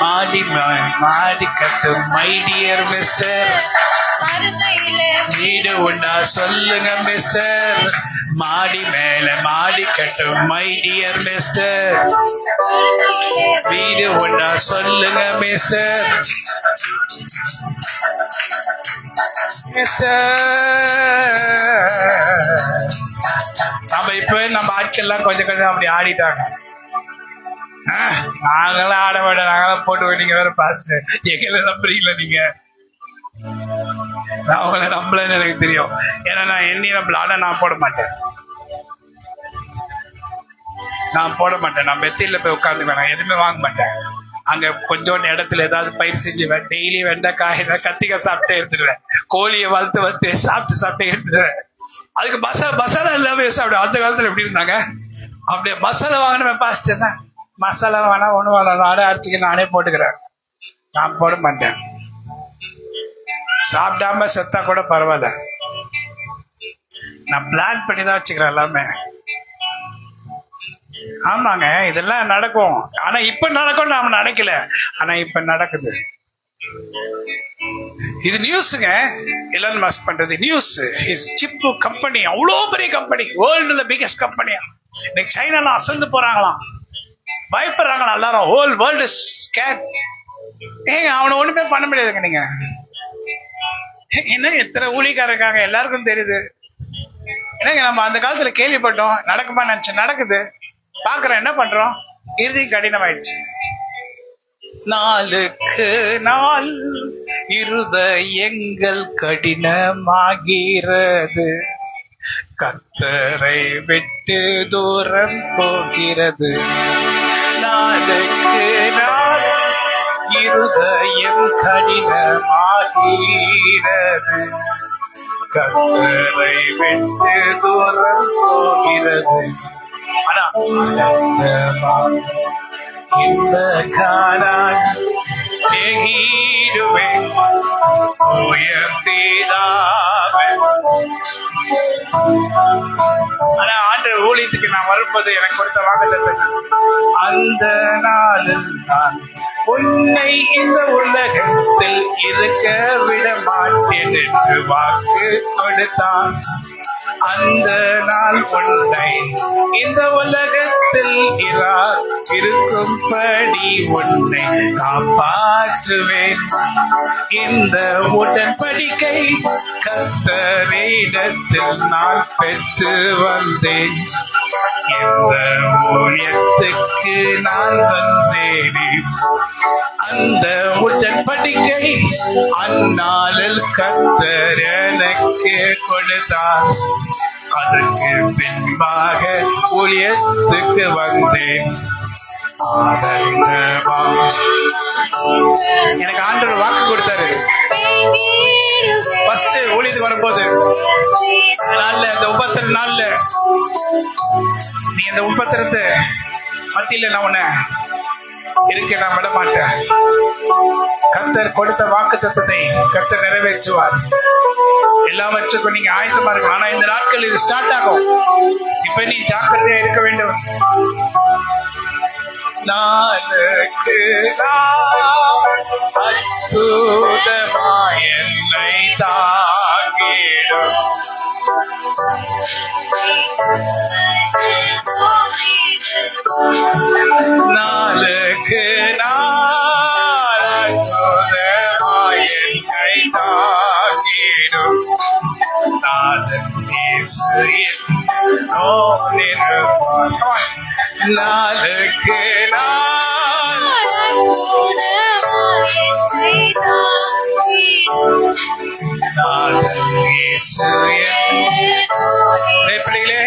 [SPEAKER 2] மாடி கட்டும் மை டியர் மிஸ்டர், வீடு உண்டா சொல்லுங்க மிஸ்டர், மாடி மேல மாடி கட்டும் மை டியர் மிஸ்டர், வீடு உண்டா சொல்லுங்க மிஸ்டர். நம்ம ஆட்கள்லாம் கொஞ்சம் அப்படி ஆடிட்டாங்க. நாங்களாம் ஆட மாட்டோம், நாங்களாம் போட்டு நீங்க வேற பாஸ்டர் எங்களை நம்புறீங்களா? நீங்க நான் உங்களை நம்பலன்னு எனக்கு தெரியும். ஏன்னா நான் எண்ணி நம்பல. ஆனா நான் போட மாட்டேன். நான் பெத்தியில போய் உட்காந்துக்குவேன். நான் எதுவுமே வாங்க மாட்டேன். அங்க கொஞ்சோண்டு இடத்துல ஏதாவது பயிர் செஞ்சுவேன். டெய்லி வெண்டைக்காய் கத்திக்காய் சாப்பிட்டே எடுத்துடுவேன். கோழியை வளர்த்து சாப்பிட்டு எடுத்துடுவேன். அதுக்கு மசாலா எல்லாமே சாப்பிடுவேன். அந்த காலத்துல எப்படி இருந்தாங்க? அப்படியே மசாலா வாங்கினேன் பாஸ்டர். மசாலா வேணா ஒண்ணு வேணாம், நானே அரைச்சிக்க, நானே போட்டுக்கிறேன். நான் போட மாட்டேன். சாப்பிடாம செத்தா கூட பரவாயில்ல, நான் பிளான் பண்ணி தான் வச்சுக்கிறேன் எல்லாமே. ஆமாங்க, இதெல்லாம் நடக்கும். ஆனா இப்ப நடக்கும் நாம நினைக்கல, ஆனா இப்ப நடக்குது. இது நியூஸுங்க. எலான் மஸ்க் பண்றது நியூஸ். சிப் கம்பெனி அவ்வளோ பெரிய கம்பெனி, வேர்ல்டுல பிகெஸ்ட் கம்பெனியா. இன்னைக்கு சைனாலாம் அசந்து போறாங்களாம், பயப்படுறாங்களாம் எல்லாரும். Whole world scared. ஏங்க அவனை ஒண்ணுமே பண்ண முடியாதுங்க. நீங்க என்ன எத்தனை ஊழிக்காரர் இருக்காங்க, எல்லாருக்கும் தெரியுது. என்னங்க நம்ம அந்த காலத்துல கேள்விப்பட்டோம், நடக்குமா நினைச்சு நடக்குது, பாக்குறோம், என்ன பண்றோம்? இறுதி கடினமாயிடுச்சு. நாளுக்கு நாள் இருதயங்கள் கடினமாகிறது, கர்த்தரை விட்டு தூரம் போகிறது. நாளுக்கு நாள் இருதயம் கடினமாகிறது, கர்த்தரை விட்டு தூரம் போகிறது. ஆனா இந்த காலால் நெகிடுவேன் உயர்த்திதாவே. ஆனா ஆண்டவர் ஊழியத்துக்கு நான் வரும்போது எனக்கு கொடுத்த வாக்குத்தத்தம், அந்த நாளில் நான் உன்னை இந்த உலகத்தில் இருக்க விட மாட்டேன் என்று வாக்கு கொடுத்தான். அந்த நாள் உன்னை இந்த உலகத்தில் இருக்கும்படி உன்னை காப்பாற்றுவேன். இந்த உடன்படிக்கை கர்த்தரிடத்தில் நான் பெற்று வந்தேன். இந்த ஊழியத்துக்கு நான் வந்தேன். அந்த உடன்படிக்கை அந்நாளில் கர்த்தர் எனக்கு கொடுத்தார். அதற்கு பின்பாக ஊழியத்துக்கு வந்தேன். எனக்கு ஆண்டவர் வாக்கு கொடுத்தாரு. ஃபர்ஸ்ட் ஊழியத்துக்கு வரும்போது நாள்ல, இந்த உபத்திர நாள்ல, நீ இந்த உபத்திரத்தை மத்தியில நான் உன்னை இருக்க நான் விட மாட்டேன். கர்த்தர் கொடுத்த வாக்குத்தத்தத்தை கர்த்தர் நிறைவேற்றுவார். எல்லாவற்றுக்கும் நீங்க ஆயத்தமா இருக்கணும். ஆனா இந்த நாட்கள் இது ஸ்டார்ட் ஆகும். இப்ப நீ ஜாக்கிரதையா இருக்க வேண்டும். நாளுக்கு அற்புதமாய் என்னை தாங்கிடும். நாளுக்கு நாள் அற்புதமாய் என்னை தாங்கிடும். நாதன் இயேசு என்னோடு இருப்பார். நாளுக்கு நாள் நாதன் இயேசு. பிள்ளைகளே,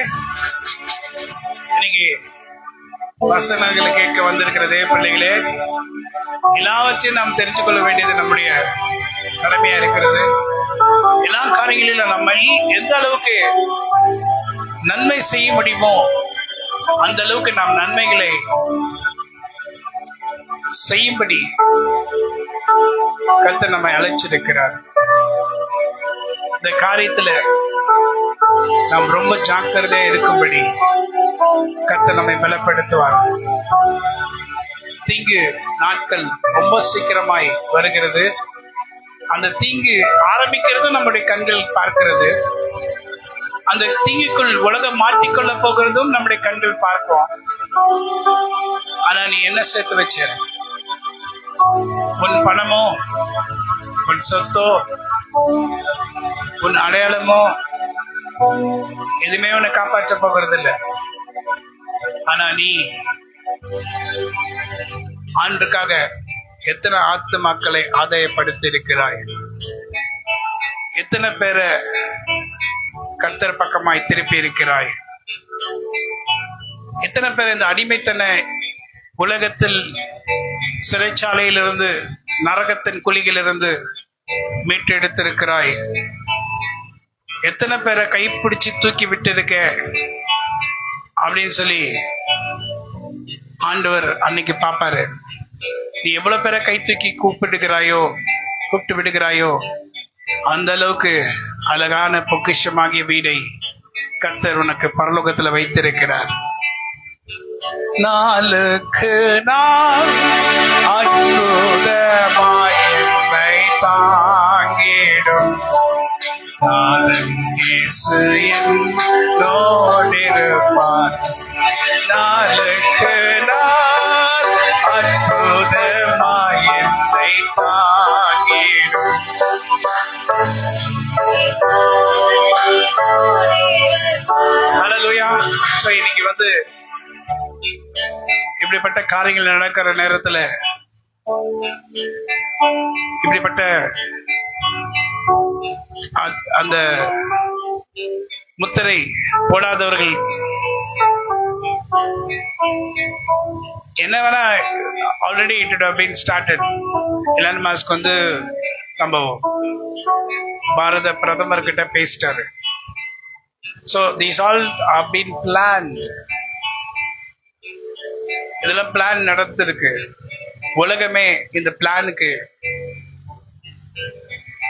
[SPEAKER 2] இன்னைக்கு வசனங்களை கேட்க வந்திருக்கிறதே பிள்ளைகளே, எல்லாவற்றையும் நாம் தெரிஞ்சு கொள்ள வேண்டியது நம்முடைய கடமையா இருக்கிறது. எல்லா காரியங்களிலும் நம்ம எந்த அளவுக்கு நன்மை செய்ய முடியுமோ அந்த அளவுக்கு நாம் நன்மைகளை செய்யும்படி கர்த்தர் நம்மை அழைச்சிருக்கிறார். இந்த காரியத்துல நாம் ரொம்ப ஜாக்கிரதையா இருக்கும்படி கர்த்தர் நம்மை பலப்படுத்துவார். தீங்கு நாட்கள் ரொம்ப சீக்கிரமாய் வருகிறது. அந்த தீங்கு ஆரம்பிக்கிறது நம்முடைய கண்கள் பார்க்கிறது. அந்த தீங்குக்குள் உலகம் மாட்டிக்கொள்ள போகிறதும் நம்முடைய கண்கள் பார்க்கும். ஆனா நீ என்ன சேர்த்து வச்ச? உன் பணமோ, உன் சொத்தோ, உன் அடையாளமோ எதுவுமே உன்னை காப்பாற்ற போகிறது இல்லை. ஆனா நீ ஆண்டுக்காக எத்தனை ஆத்துமாக்களை ஆதாயப்படுத்தி இருக்கிறாய்? எத்தனை பேரை கர்த்தர் பக்கமாய் திருப்பி இருக்கிறாய்? எத்தனை பேர் இந்த அடிமைத்தன உலகத்தில் சிறைச்சாலையிலிருந்து, நரகத்தின் குழியிலிருந்து மீட்டெடுத்திருக்கிறாய்? எத்தனை பேரை கைப்பிடிச்சு தூக்கி விட்டு இருக்க அப்படின்னு சொல்லி ஆண்டவர் அன்னைக்கு பாப்பாரு. நீ எவ்வளவு பேரை கை தூக்கி கூப்பிட்டு விடுகிறாயோ அந்த அளவுக்கு அழகான பொக்கிஷமாகிய வீடை கர்த்தர் உனக்கு பரலோகத்துல வைத்திருக்கிறார். நாளுக்கு நாள் அற்புதமாய் என்னை தாங்கிடும் நாளும் இயேசு என்னோடிருப்பார். நாளுக்கு நாள் அற்புதமாய் என்னை தாங்கிடும். ஹல்லேலூயா. சோ இன்னைக்கு இப்படிப்பட்ட காரியங்கள் நடக்கிற நேரத்துல இப்படிப்பட்ட அந்த முத்திரை போடாதவர்கள் என்ன வேணா already it would have been started. Elon Musk நம்ம பாரத பிரதமர் கிட்ட பேசிட்டாரு. So these all have been planned. இதெல்லாம் பிளான் நடந்திருக்கு. உலகமே இந்த பிளானுக்கு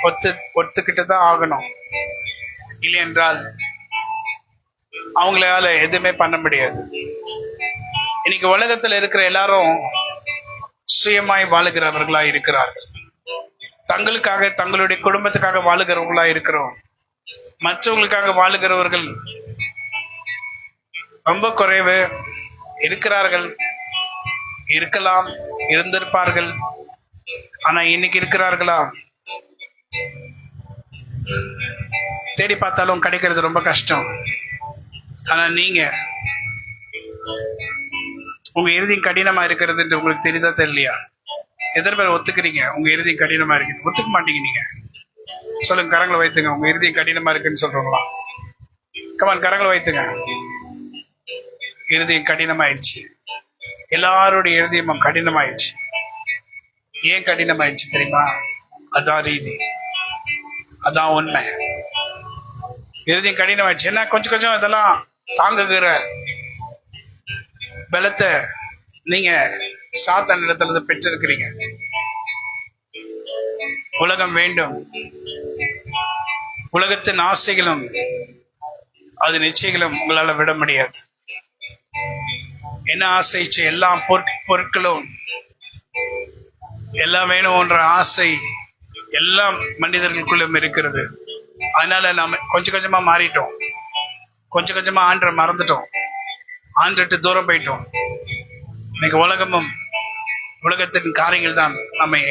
[SPEAKER 2] ஒத்துக்கிட்டு தான் ஆகணும். இல்லை என்றால் அவங்களால எதுவுமே பண்ண முடியாது. இன்னைக்கு உலகத்துல இருக்கிற எல்லாரும் சுயமாய் வாழுகிறவர்களா இருக்கிறார்கள். தங்களுக்காக தங்களுடைய குடும்பத்துக்காக வாழுகிறவர்களா இருக்கிறோம். மற்றவங்களுக்காக வாழுகிறவர்கள் ரொம்ப குறைவு. இருக்கிறார்கள், இருக்கலாம், இருந்திருப்பார்கள். ஆனா இன்னைக்கு இருக்கிறார்களா? தேடி பார்த்தாலும் கிடைக்கிறது ரொம்ப கஷ்டம். ஆனா நீங்க உங்க இறுதியும் கடினமா இருக்கிறது என்று உங்களுக்கு தெரியுதா தெரியலையா? எத்தனை பேர் ஒத்துக்கிறீங்க உங்க இறுதியும் கடினமா இருக்கு? ஒத்துக்க மாட்டீங்க. நீங்க சொல்லுங்க, கரங்களை வைத்துங்க. உங்க இறுதியும் கடினமா இருக்குன்னு சொல்றோங்களா? கமான், கரங்களை வைத்துங்க. இறுதியும் கடினமாயிடுச்சு. எல்லாருடைய இறுதியமும் கடினமாயிடுச்சு. ஏன் கடினமாயிடுச்சு தெரியுமா? அதான் ரீதி, அதான் உண்மை. இறுதியும் கடினமாயிடுச்சு. ஏன்னா கொஞ்சம் கொஞ்சம் இதெல்லாம் தாங்குகிற பலத்தை நீங்க சாத்தான் இடத்துல பெற்றிருக்கிறீங்க. உலகம் வேண்டும், உலகத்தின் ஆசைகளும் அது நிச்சயங்களும் உங்களால விட முடியாது. என்ன ஆசைச்சு? எல்லா பொருட்களும் எல்லாம் வேணும்ன்ற ஆசை எல்லா மனிதர்களுக்குள்ளும் இருக்கிறது. அதனால நாம கொஞ்சம் கொஞ்சமா மாறிட்டோம். கொஞ்சம் கொஞ்சமா ஆண்டரை மறந்துட்டோம். ஆண்டுட்டு தூரம் போயிட்டோம். இன்னைக்கு உலகமும் உலகத்தின் காரியங்கள் தான் நம்மை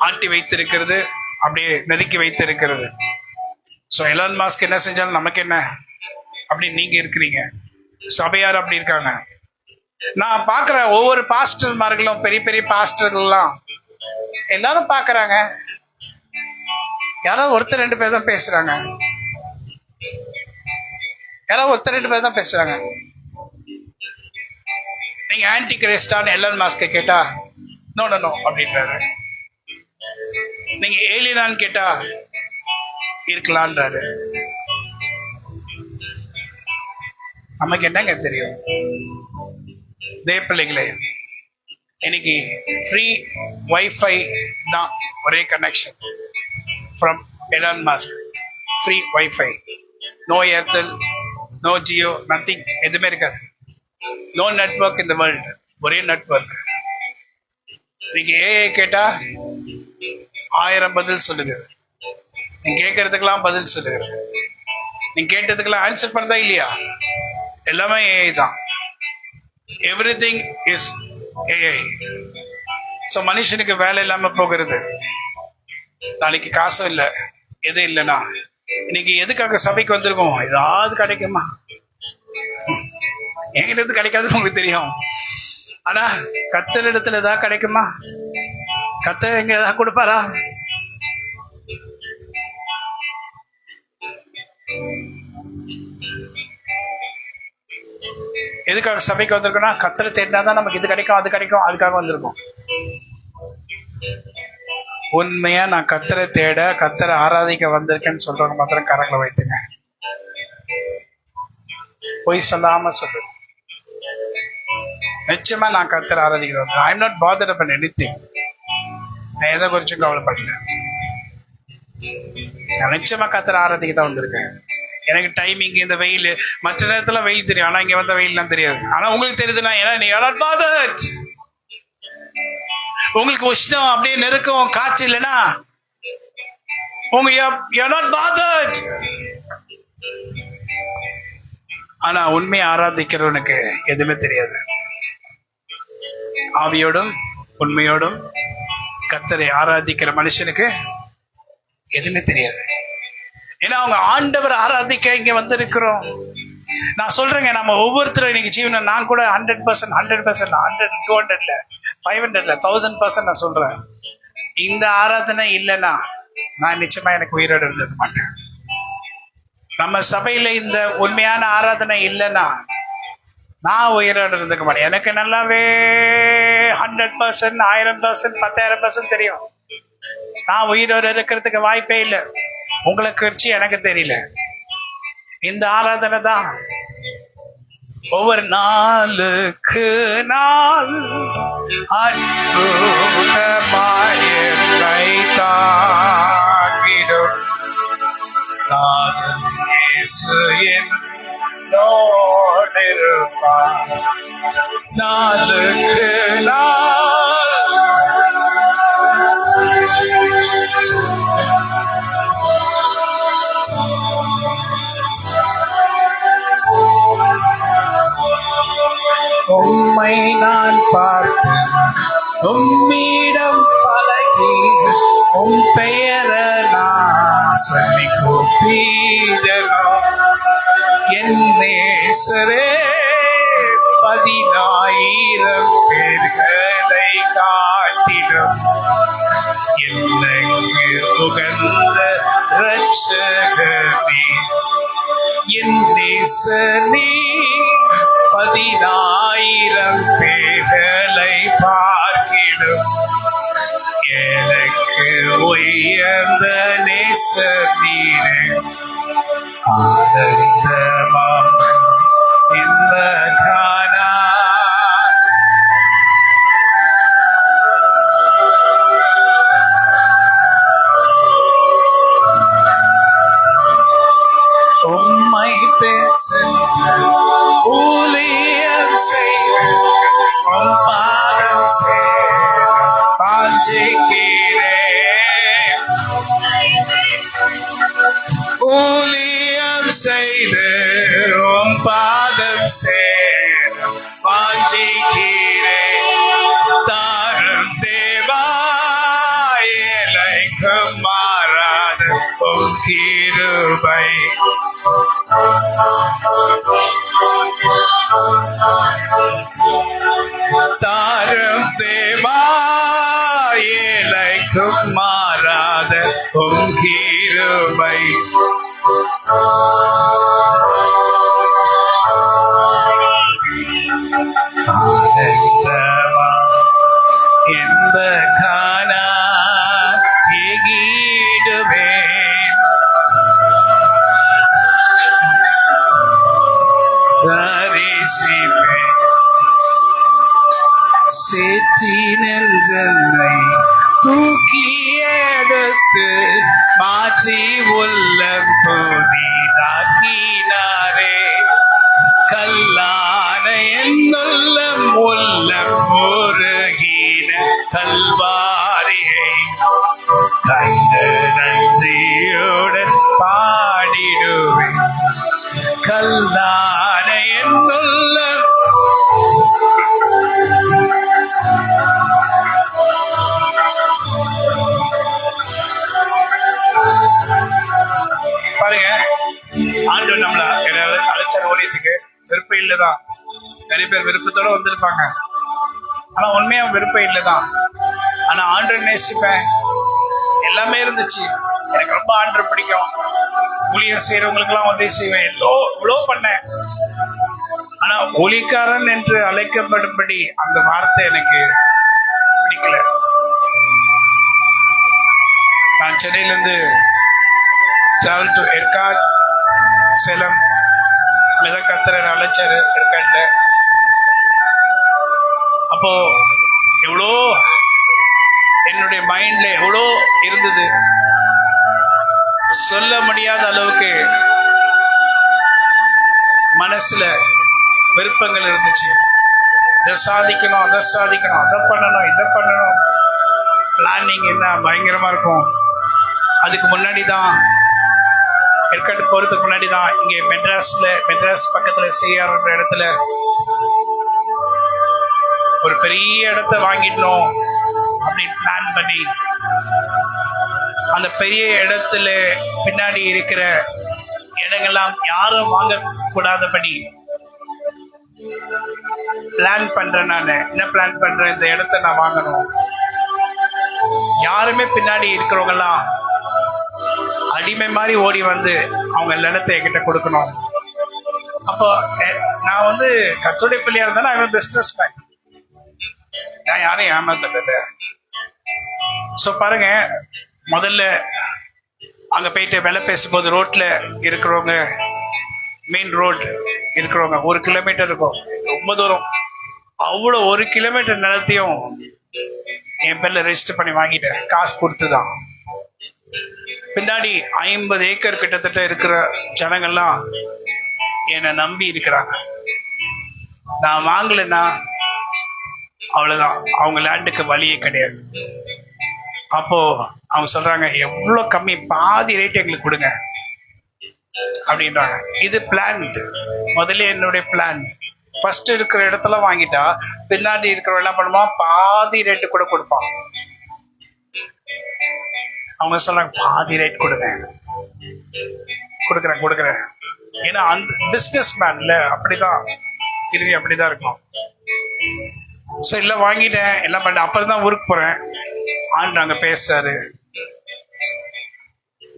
[SPEAKER 2] ஆட்டி வைத்திருக்கிறது, அப்படியே நெருக்கி வைத்திருக்கிறது. ஸோ எலான் மாஸ்க் என்ன செஞ்சாலும் நமக்கு என்ன அப்படின்னு நீங்க இருக்கிறீங்க. சபையார் அப்படி இருக்காங்க. நான் பாக்குற ஒவ்வொரு பாஸ்டர்மார்களும், பெரிய பெரிய பாஸ்டர்கள்லாம் எல்லாரும் பாக்குறாங்க. யாராவது ஒருத்தர் ரெண்டு பேர் தான் பேசுறாங்க. யாராவது ஒருத்தர் ரெண்டு பேர் தான் பேசுறாங்க. நீங்க ஆன்டி கிரைஸ்டான்னு எலான் மாஸ்க கேட்டா நோ நோ நோ அப்படின்றாரு. நீங்க ஏலியனான்னு கேட்டா இருக்கலான்றாரு. நமக்கு என்னங்க தெரியும்? பிள்ளைங்களே, இன்னைக்கு ஃப்ரீ வைஃபை தான் ஒரே connection from Elon Musk. Free wifi, no Airtel, no Jio, nothing, எதுவுமே இருக்காது. நோ நெட்வொர்க் இந்த வேர்ல்டு, ஒரே நெட்வொர்க். நீங்க ஏஐ கேட்டா 1000 பதில் சொல்லுது. நீங்க கேட்கறதுக்கெல்லாம் பதில் சொல்லுது. நீங்க கேட்டதுக்கெல்லாம் ஆன்சர் பண்ணதா இல்லையா? எல்லாமே ஏஐ தான். Everything is AI. ஸோ மனுஷனுக்கு வேலை இல்லாம போகிறது. நாளைக்கு காசும் இல்லை, எது இல்லைன்னா இன்னைக்கு எதுக்காக சபைக்கு வந்திருக்கோம்? ஏதாவது கிடைக்குமா? என்கிட்ட இருந்து கிடைக்காதுன்னு உங்களுக்கு தெரியும். ஆனா கர்த்தர் இடத்துல ஏதாவது கிடைக்குமா? கர்த்தர் எங்க ஏதாவது கொடுப்பாரா? எதுக்காக சபைக்கு வந்திருக்கோம்னா, கர்த்தரை தேடினாதான் நமக்கு இது கிடைக்கும், அது கிடைக்கும், அதுக்காக வந்திருக்கோம். உண்மையா நான் கர்த்தரை தேட, கர்த்தரை ஆராதிக்க வந்திருக்கேன்னு சொல்றவங்க மாத்திரம் கரங்களை வைத்துங்க. பொய் சொல்லாம சொல்லு. நிச்சயமா நான் கர்த்தரை ஆராதிக்க வந்தேன். ஐ am not bothered about anything. நான் எதை குறிச்சும் கவலைப்படல. நான் நிச்சயமா கத்தரை ஆராதிக்க தான் வந்திருக்கேன். எனக்கு டைமிங் இந்த வெயில், மற்ற நேரத்துல வெயில் தெரியும், ஆனா இங்க வந்த வெயில்லாம் தெரியாது. ஆனா உங்களுக்கு தெரியுதுன்னா, ஏன்னா நீ you're not bothered. உங்களுக்கு உஷ்ணம் அப்படியே நெருக்கம் காற்று இல்லைன்னா உங்க you're not bothered. ஆனா உண்மையை ஆராதிக்கிறவனுக்கு எதுவுமே தெரியாது. ஆவியோடும் உண்மையோடும் கர்த்தரை ஆராதிக்கிற மனுஷனுக்கு எதுவுமே தெரியாது. ஏன்னா அவங்க ஆண்டவர் ஆராதிக்க இங்க வந்திருக்கிறோம். நான் சொல்றேங்க, நம்ம ஒவ்வொருத்தரும் இன்னைக்கு ஜீவன, நான் கூட 100%, 100%, 200 500 1000% நான் சொல்றேன். இந்த ஆராதனை இல்லைன்னா நான் நிச்சயமா எனக்கு உயிரோடு இருந்திருக்க மாட்டேன். நம்ம சபையில இந்த உண்மையான ஆராதனை இல்லைன்னா நான் உயிரோடு இருந்துக்க மாட்டேன். எனக்கு நல்லாவே 100%, 1000%, 10,000% தெரியும். நான் உயிரோடு இருக்கிறதுக்கு வாய்ப்பே இல்லை. உங்களுக்கு வச்சு எனக்கு தெரியல. இந்த ஆராதனை தான் ஒவ்வொரு நாளுக்கு நாள் அற்புதமாய் தாங்கிடும். நாதன் இயேசு என்னோடு இருப்பார். நாளுக்கு நாள் உம்மை நான் பார்ப்பேன், உம்மிடம் பழகி உம் பெயர நான் சொல்லி கூப்பிடணும். என் நேசரே 10,000 பேர்களை காட்டிலும் எனக்கு உகந்த இரட்சகனே. என் நேசனே 10,000 பேர்களை பார்க்கிடும் எனக்கு உயர்ந்த நேசனீரே. ஆனந்தமாம் இந்த கானா உம்மை பேச ஊழியம் செய்ய உம் பாதம் சேர வாஞ்சிக்கிறேன். ஊழியம் செய்து உம் பாதம் சேர வாஞ்சிக்கிறேன். தாரும் தேவா எனக்கு மாறாத உம் கிருபை. தாரும் தேவா எனக்கு மாறாத உம் கிருபை. ஆனந்தமா இந்த கானா எகிடுவேன். தரிசிப்பேன் சேற்றினில் ஜன்னை தூக்கி எடுத்து மாற்றி உள்ளம் புதிதாக்கினாரே. கல்லான என்னுள்ளம் உள்ளம் உருகின கல்வாரியை கண்டு நன்றியுடன் பாடிடுவேன். கல்லான என்னுள்ளம் பாருங்க, ஆண்டவர் நம்மள அழைச்சார் ஊழியத்துக்கு. விருப்பம் இல்லதான். நிறைய பேர் விருப்பத்தோட வந்திருப்பாங்க, ஆனா உண்மையா விருப்பம் இல்லதான். ஆனா ஆண்டவர் நேசிப்பேன், எல்லாமே இருந்துச்சு. எனக்கு ரொம்ப ஆண்டவர் பிடிக்கும். ஊழியர் செய்யறவங்களுக்கு எல்லாம் உதவி செய்வேன், இவ்வளோ பண்ணேன். ஆனா ஊழியக்காரன் என்று அழைக்கப்படும்படி அந்த வார்த்தை எனக்கு பிடிக்கல. நான் சென்னையில இருந்து டிராவல் டு ஏற்காடு, சேலம், கர்த்தர் அழைச்சாரு ஏற்காடுல. அப்போ எவ்வளோ என்னுடைய மைண்ட்ல எவ்வளோ இருந்தது. சொல்ல முடியாத அளவுக்கு மனசுல விருப்பங்கள் இருந்துச்சு. இதை சாதிக்கணும், அதை சாதிக்கணும், அதை பண்ணணும், இதை பண்ணணும். பிளானிங் என்ன பயங்கரமா இருக்கும். அதுக்கு முன்னாடி தான், ஏற்காடு போறதுக்கு முன்னாடி தான் இங்க மெட்ராஸ் பக்கத்துல செய்யாறுன்ற இடத்துல ஒரு பெரிய இடத்த வாங்கிடணும் அப்படின்னு பிளான் பண்ணி, அந்த பெரிய இடத்துல பின்னாடி இருக்கிற இடங்கள்லாம் யாரும் வாங்க கூடாதபடி பிளான் பண்றேன். நான் என்ன பிளான் பண்றேன், இந்த இடத்த நான் வாங்கணும். யாருமே பின்னாடி இருக்கிறவங்க எல்லாம் அடிமை மாதிரி ஓடி வந்து அவங்க நிலத்தை என்கிட்ட கொடுக்கணும். அப்போ நான் வந்து கர்த்தருடைய பிள்ளையா இருந்தாலும் அவன் பிசினஸ் மேன், நான் யாரையும் ஏமாத்தல. சோ பாருங்க, முதல்ல அங்க போயிட்டு வேலை பேசும்போது ரோட்ல இருக்கிறவங்க, மெயின் ரோட் இருக்கிறவங்க 1 கிலோமீட்டர் இருக்கும், ரொம்ப தூரம். அவ்வளவு 1 கிலோமீட்டர் நிலத்தையும் என் பேர்ல ரெஜிஸ்டர் பண்ணி வாங்கிட்டேன், காசு கொடுத்துதான். பின்னாடி 50 ஏக்கர் கிட்டத்தட்ட இருக்கிற ஜனங்கள்லாம் என்னை நம்பி இருக்கிறாங்க. நான் வாங்கலைன்னா அவ்வளவுதான், அவங்க லேண்டுக்கு வழியே கிடையாது. அப்போ அவங்க சொல்றாங்க, எவ்வளவு கம்மி, பாதி ரேட் எங்களுக்கு கொடுங்க அப்படின்றாங்க. இது பிளான், முதல்ல என்னுடைய பிளான். ஃபர்ஸ்ட் இருக்கிற இடத்துல வாங்கிட்டா பின்னாடி இருக்கிறவங்க என்ன பண்ணுவான், பாதி ரேட்டு கூட கொடுப்பான். அவங்க சொல்றாங்க, பாதி ரேட் கொடுங்க. கொடுக்குறேன். ஏன்னா அந்த பிசினஸ் மேன்ல அப்படிதான் இறுதி, அப்படிதான் இருக்கும். சோ இல்ல வாங்கிட்டேன், எல்லாம் பண்ண. அப்புறம் தான் ஊருக்கு போறேன், ஆண்டாங்க பேசுறாரு.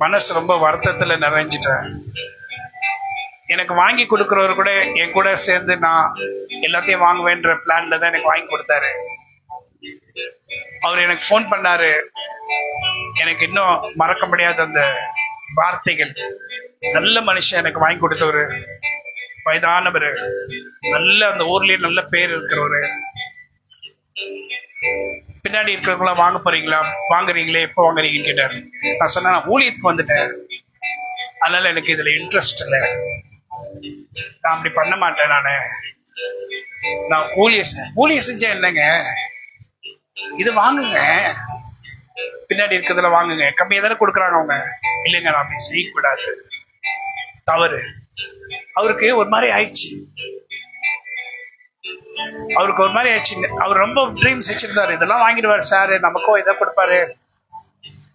[SPEAKER 2] மனசு ரொம்ப வருத்தத்துல நிறைஞ்சிட்டேன். எனக்கு வாங்கி கொடுக்கறவர் கூட என் கூட சேர்ந்து நான் எல்லாத்தையும் வாங்குவேன்ற பிளான்ல தான் எனக்கு வாங்கி கொடுத்தாரு. அவர் எனக்கு போன் பண்ணாரு. எனக்கு இன்னும் மறக்க முடியாத அந்த வார்த்தைகள். நல்ல மனுஷன், எனக்கு வாங்கி கொடுத்தவரு, வயதானவரு, நல்ல அந்த ஊர்லயே நல்ல பேர் இருக்கிறவரு. பின்னாடி இருக்கிறவங்களாம் வாங்க போறீங்களா, வாங்குறீங்களே, எப்போ வாங்குறீங்கன்னு கேட்டாரு. நான் சொன்னேன், நான் ஊழியத்துக்கு வந்துட்டேன், அதனால எனக்கு இதுல இன்ட்ரெஸ்ட் இல்லை, நான் அப்படி பண்ண மாட்டேன். நான் ஊழியம் செஞ்ச என்னங்க, இது வாங்குங்க, பின்னாடி இருக்கிறதுல வாங்குங்க, கம்மியா தானே கொடுக்குறாங்க அவங்க. இல்லைங்க, நான் அப்படி செய்யக்கூடாது, தவறு. அவருக்கு ஒரு மாதிரி ஆயிடுச்சு. அவர் ரொம்ப ட்ரீம்ஸ் வச்சிருந்தாரு, இதெல்லாம் வாங்கிடுவாரு சார், நமக்கும் இதை கொடுப்பாரு,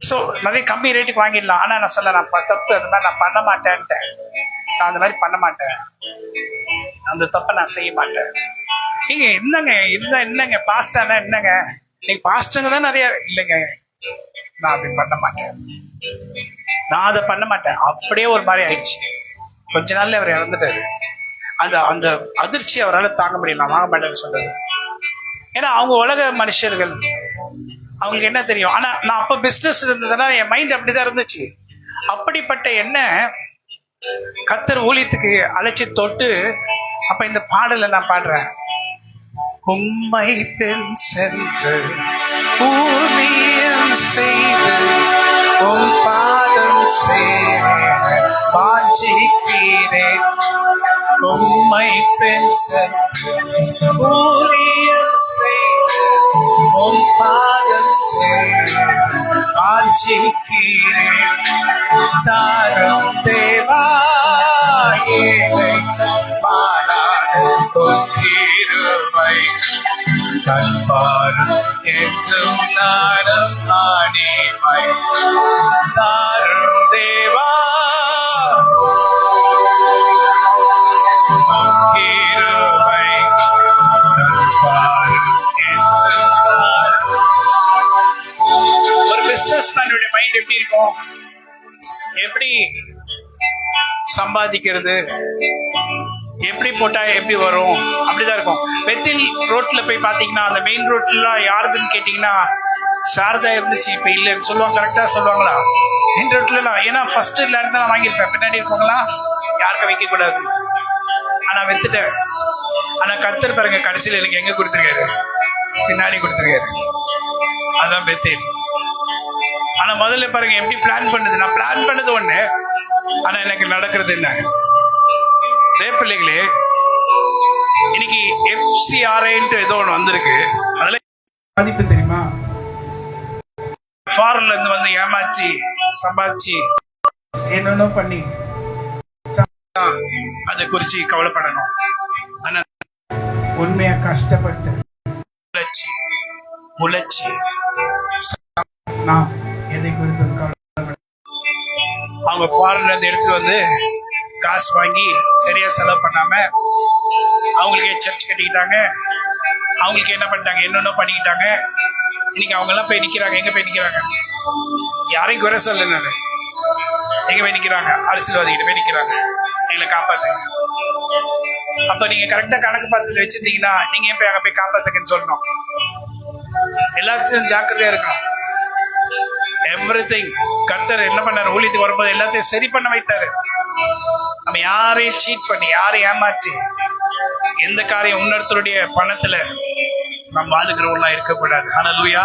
[SPEAKER 2] சோ நிறைய கம்மி ரேட்டுக்கு வாங்கிடலாம். ஆனா நான் சொல்ல, நான் தப்பு, அது மாதிரி நான் பண்ண மாட்டேன்ட்டேன். நான் அந்த மாதிரி பண்ண மாட்டேன், அந்த தப்பை நான் செய்ய மாட்டேன். நீங்க என்னங்க இருந்தா என்னங்க, பாஸ்டானா என்னங்க, நீங்க பாஸ்டங்க தான் நிறைய. இல்லைங்க, நான் அப்படி பண்ண மாட்டேன், நான் அதை பண்ண மாட்டேன். அப்படியே ஒரு மாதிரி ஆயிடுச்சு. கொஞ்ச நாள்ல அவர் இறந்துட்டாரு. அந்த அதிர்ச்சி அவரால் தாங்க முடியல, நான் வாங்க மாட்டேன்னு சொன்னது. ஏன்னா அவங்க உலக மனுஷர்கள், அவங்களுக்கு என்ன தெரியும். ஆனா நான் அப்ப பிசினஸ் இருந்ததுன்னா என் மைண்ட் அப்படிதான் இருந்துச்சு. அப்படிப்பட்ட என்ன கர்த்தர் ஊழியத்துக்கு அழைச்சி தொட்டு, அப்ப இந்த பாடலை நான் பாடுறேன். உம்மை பின் சென்று ஊழியம் செய்து உம் பாதம் சேர வாஞ்சிக்கிறேன். உம்மை பின் சென்று ஊழியம் செய்து உம் பாதம் சேர வாஞ்சிக்கிறேன். தாரும் தேவா ஏழை மாறாத பொக்கிருவை கண்பாரும் என்றும் நாடும் ஆடிமை. தாரும் தேவா பொக்கிருவை கண்பாரும் என்றும் நாடும். ஒரு பிசினஸ் மேனுடைய மைண்ட் எப்படி இருக்கும், எப்படி சம்பாதிக்கிறது, எப்படி போட்டா எப்படி வரும், அப்படிதான் இருக்கும். பெத்தில் ரோட்ல போய் பாத்தீங்கன்னா, அந்த மெயின் ரோட்ல யாருதுன்னு கேட்டீங்கன்னா சாரதா இருந்துச்சு, இப்ப இல்லைன்னு சொல்லுவாங்க. கரெக்டா சொல்லுவாங்களா? மெயின் ரோட்ல எல்லாம், ஏன்னா ஃபர்ஸ்ட் லேண்ட் தான் நான் வாங்கியிருப்பேன், பின்னாடி இருக்கவங்களா யாருக்கும் வைக்க கூடாது. ஆனா வித்துட்டேன். ஆனா கர்த்தர் பாருங்க, கடைசியில எனக்கு எங்க கொடுத்துருக்காரு, பின்னாடி கொடுத்துருக்காரு. அதான் பெத்தில். ஆனா முதல்ல பாருங்க எப்படி பிளான் பண்ணுது. நான் பிளான் பண்ணது ஒண்ணு, ஆனா எனக்கு நடக்கிறது என்ன? பிள்ளைகளே, இன்னைக்கு FCRA ஏதோ ஒண்ணு வந்திருக்கு. அதுல மதிப்பு தெரியுமா? ஃபாரின்ல இருந்து வந்து ஏமாச்சி சம்பாதிச்சு என்னென்ன பண்ணி அதை குறிச்சு கவலைப்படணும். ஆனா உண்மையா கஷ்டப்பட்டு உழைச்சி நான் எதை குறித்து அவங்க ஃபாரின்ல இருந்து எடுத்து வந்து காசு வாங்கி சரியா செலவு பண்ணாம அவங்களுக்கே சர்ச் கட்டிக்கிட்டாங்க. அவங்களுக்கு என்ன பண்ணிட்டாங்க, என்னென்ன பண்ணிக்கிட்டாங்க. இன்னைக்கு அவங்க எல்லாம் போய் நிக்கிறாங்க. எங்க போய் நிக்கிறாங்க? யாரையும் குறை சொல்ல, நான் எங்க போய் நிக்கிறாங்க? அரசியல்வாதிகிட்ட போய் நிக்கிறாங்க, எங்களை காப்பாத்துங்க. அப்ப நீங்க கரெக்டா கணக்கு பார்த்து வச்சிருந்தீங்கன்னா நீங்க ஏன் போய் அங்க போய் காப்பாத்துங்கன்னு சொல்லணும். எல்லாத்தையும் ஜாக்கிரதையா இருக்கணும். எவ்ரிதிங் கர்த்தர் என்ன பண்ணாரு? ஊழியத்துக்கு வரும்போது எல்லாத்தையும் சரி பண்ண வைத்தாரு. நம்ம யாரையும் சீட் பண்ணி, யாரையும் ஏமாற்றி, எந்த காரியம் உன்னடத்தருடைய பணத்துல நம்ம ஆளுகிறவங்களா இருக்கக்கூடாது. ஹல்லேலூயா.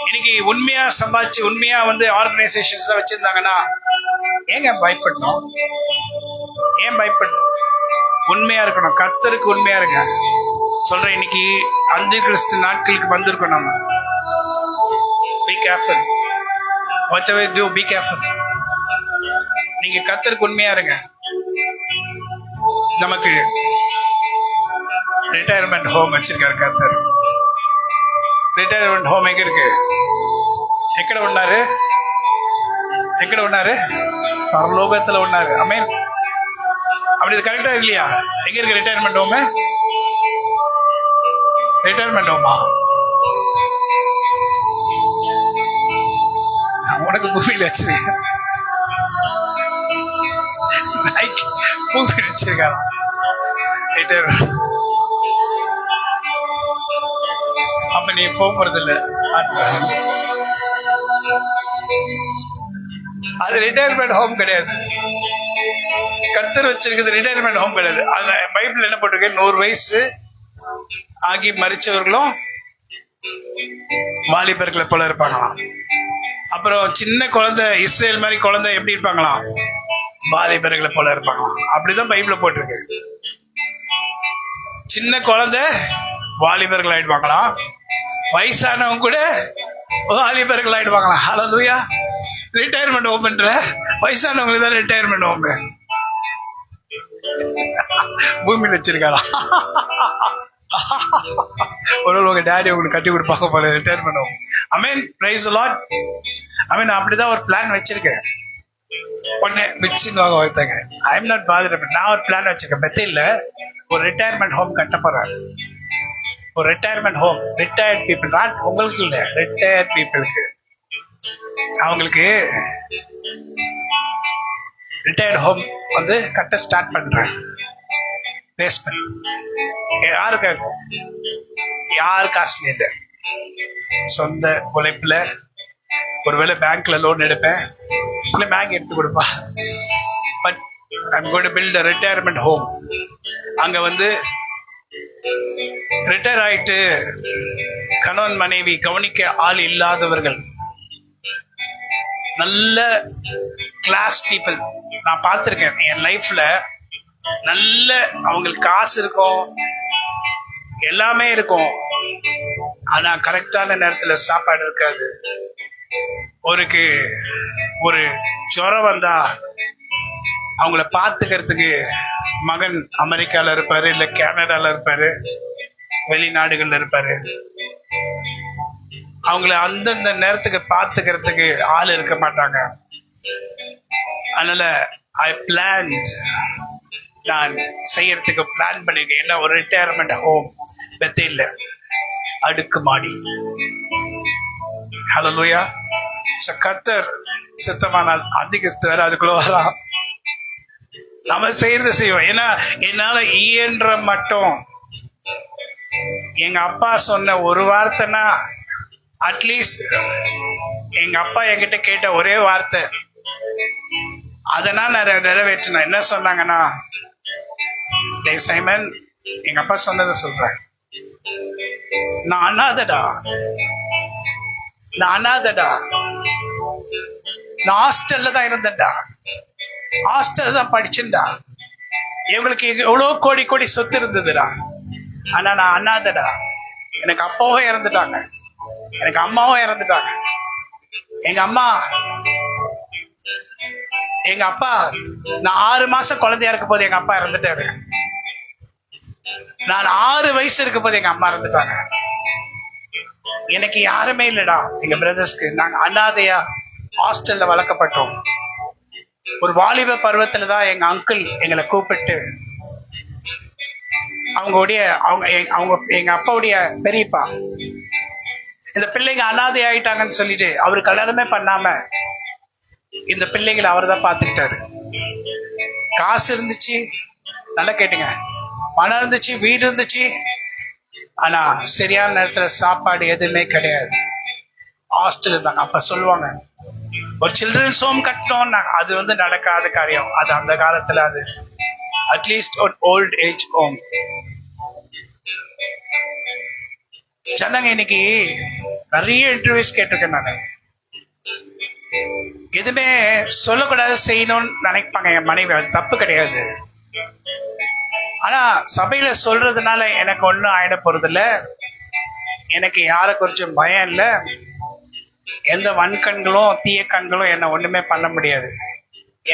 [SPEAKER 2] இன்னைக்கு உண்மையா சம்பாதிச்சு உண்மையா வந்து ஆர்கனைசேஷன்ஸ்ல வச்சிருந்தாங்கன்னா ஏங்க பயப்படணும்? ஏன் பயப்படணும்? உண்மையா இருக்கணும். கர்த்தருக்கு உண்மையா இருங்க. சொல்றேன், இன்னைக்கு அந்த கிறிஸ்து நாட்களுக்கு வந்திருக்கோம். நம்ம be careful, whatever you do, be careful. நீங்க கர்த்தருக்கு உண்மையா இருங்க. நமக்கு ரிட்டையர்மெண்ட் ஹோம் வச்சிருக்காரு கர்த்தர். ரிட்டையர்மெண்ட் ஹோம் எங்க இருக்கு? எக்கட உண்டாரு? எக்கட உண்டாரு? பரலோகத்துல உண்டாரு. ஆமென். அப்படி இது கரெக்டா இல்லையா? எங்க இருக்கு ரிட்டையர்மெண்ட் ஹோம்? ரிட்டையர்மெண்ட் ஹோமா? உனக்கு பூமியில வச்சிருக்க, பூமியில வச்சிருக்காரா? அப்ப நீ போறது இல்ல. அது ரிட்டையர்மெண்ட் ஹோம் கிடையாது. கர்த்தர் வச்சிருக்கிறது ரிட்டையர்மெண்ட் ஹோம் கிடையாது. அது பைபிள் என்ன போட்டிருக்கு? 100 வயசு ஆகி மரிச்சவர்களும் வாலிபர்களை போல இருப்பாங்களாம். அப்புறம் சின்ன குழந்தை, இஸ்ரேல் மாதிரி குழந்தை எப்படி இருப்பாங்களாம்? வாலிபர்களை போல இருப்பாங்களாம். அப்படிதான் பைபிள்ல போட்டிருக்கு. சின்ன குழந்தை வாலிபர்கள் ஆயிடுவாங்களாம், வயசானவங்க கூட வாலிபர்கள் ஆயிடுவாங்களாம். ஹல்லேலூயா. ரிட்டையர்மெண்ட் ஹோம் பண்ற வயசானவங்களுக்கு தான் ரிட்டையர்மெண்ட் ஹோம். பூமியில் வச்சிருக்காரா? ஒரு உங்க டேடி உங்களுக்கு கட்டி கொடுப்பாங்க போல retirement home. Amen. Praise the lord. Amen. அப்படிதான் ஒரு பிளான் வச்சிருக்கேன். உடனே மிக்சிங் வாங்க வைத்தாங்க. I am not father. நான் ஒரு பிளான் வச்சிருக்கேன். பெத்தையில ஒரு ரிட்டையர்மெண்ட் ஹோம் கட்ட போறேன். ஒரு retirement home, retired people, not உங்களுக்கு இல்ல, ரிட்டையர்ட் பீப்புளுக்கு. அவங்களுக்கு ரிட்டையர்ட் ஹோம் வந்து கட்ட ஸ்டார்ட் பண்றேன். பேஸ்மெண்ட் யாருக்கு? யார் காசு இல்லை, சொந்த உழைப்புல. ஒருவேளை பேங்க்ல லோன் எடுப்பேன், இல்ல பேங்க் எடுத்து கொடுப்பா. But I'm going to build a retirement home. அங்க வந்து ரிட்டையர் ஆயிட்டு கணவன் மனைவி கவனிக்க ஆள் இல்லாதவர்கள், நல்ல கிளாஸ் பீப்புள் நான் பார்த்திருக்கேன் என் லைஃப்ல. நல்ல அவங்களுக்கு காசு இருக்கும், எல்லாமே இருக்கும், ஆனா கரெக்டான நேரத்துல சாப்பாடு இருக்காது. ஒரு ஜுரம் வந்தா அவங்கள பாத்துக்கிறதுக்கு மகன் அமெரிக்கால இருப்பாரு, இல்ல கனடால இருப்பாரு, வெளிநாடுகள்ல இருப்பாரு. அவங்கள அந்தந்த நேரத்துக்கு பாத்துக்கிறதுக்கு ஆள் இருக்க மாட்டாங்க. அதனால ஐ பிளான், நான் செய்யறதுக்கு பிளான் பண்ணிருக்கேன். என்ன? ஒரு ரிட்டையர்மெண்ட் ஹோம் பெத்தையில, அடுக்குமாடி. ஹல்லேலூயா. கர்த்தர் சுத்தமானால் அதிகஸ்தர் அதுக்குள்ள வரான். நம்ம செய்யறத செய்வோம். ஏன்னா என்னால இயன்ற மட்டும் எங்க அப்பா சொன்ன ஒரு வார்த்தைனா, அட்லீஸ்ட் எங்க அப்பா என்கிட்ட கேட்ட ஒரே வார்த்தை, அதனால் நான் நிறைவேற்றினேன். என்ன சொன்னாங்கன்னா, டே சைமன், எங்க அப்பா சொன்னதை சொல்றேன், நான் அனாதடா, நான் அனாதடா, நான் ஹாஸ்டல்ல தான் இருந்தேன்டா, ஹாஸ்டல் தான் படிச்சுண்டா, இவங்களுக்கு எவ்வளவு கோடி கோடி சொத்து இருந்ததுடா, ஆனா நான் அனாதடா. எனக்கு அப்பாவும் இறந்துட்டாங்க, எனக்கு அம்மாவும் இறந்துட்டாங்க. எங்க அப்பா நான் 6 மாசம் குழந்தையா இருக்கும் போது எங்க அப்பா இறந்துட்டாரு. நான் 6 வயசு இருக்கும் போது எங்க அம்மா இறந்துட்டாங்க. எனக்கு யாருமே இல்லடா. எங்க பிரதர்ஸ்க்கு நாங்க அனாதையா ஹாஸ்டல்ல வளர்க்கப்பட்டோம். ஒரு வாலிப பருவத்துல தான் எங்க அங்கிள் எங்களை கூப்பிட்டு எங்க அப்பாவுடைய பெரியப்பா இந்த பிள்ளைங்க அனாதை ஆயிட்டாங்கன்னு சொல்லிட்டு அவரு கல்யாணமே பண்ணாம இந்த பிள்ளைங்களை அவர் தான் பார்த்துக்கிட்டாரு. காசு இருந்துச்சு, நல்லா கேட்டுங்க, பணம் இருந்துச்சு, வீடு இருந்துச்சு, ஆனா சரியான நேரத்துல சாப்பாடு எதுவுமே கிடையாது. ஹாஸ்டல் தான். அப்ப சொல்லுவாங்க ஒரு சில்ட்ரன்ஸ் ஹோம் கட்டணும்னா அது நடக்காத காரியம். அது அந்த காலத்துல அது அட்லீஸ்ட் ஒரு ஓல்ட் ஏஜ் ஹோம். ஜனங்க இன்னைக்கு நிறைய இன்டர்வியூஸ் கேட்டிருக்கேன். நான் எதுவுமே சொல்லக்கூடாது, செய்யணும்னு நினைப்பாங்க என் மனைவி. அது தப்பு கிடையாது. ஆனா சபையில சொல்றதுனால எனக்கு ஒண்ணும் ஆயிட போறதில்ல. எனக்கு யாரை குறிச்சும் பயம் இல்ல. எந்த வன்கண்களும் தீய கண்களும் என்ன ஒண்ணுமே பண்ண முடியாது.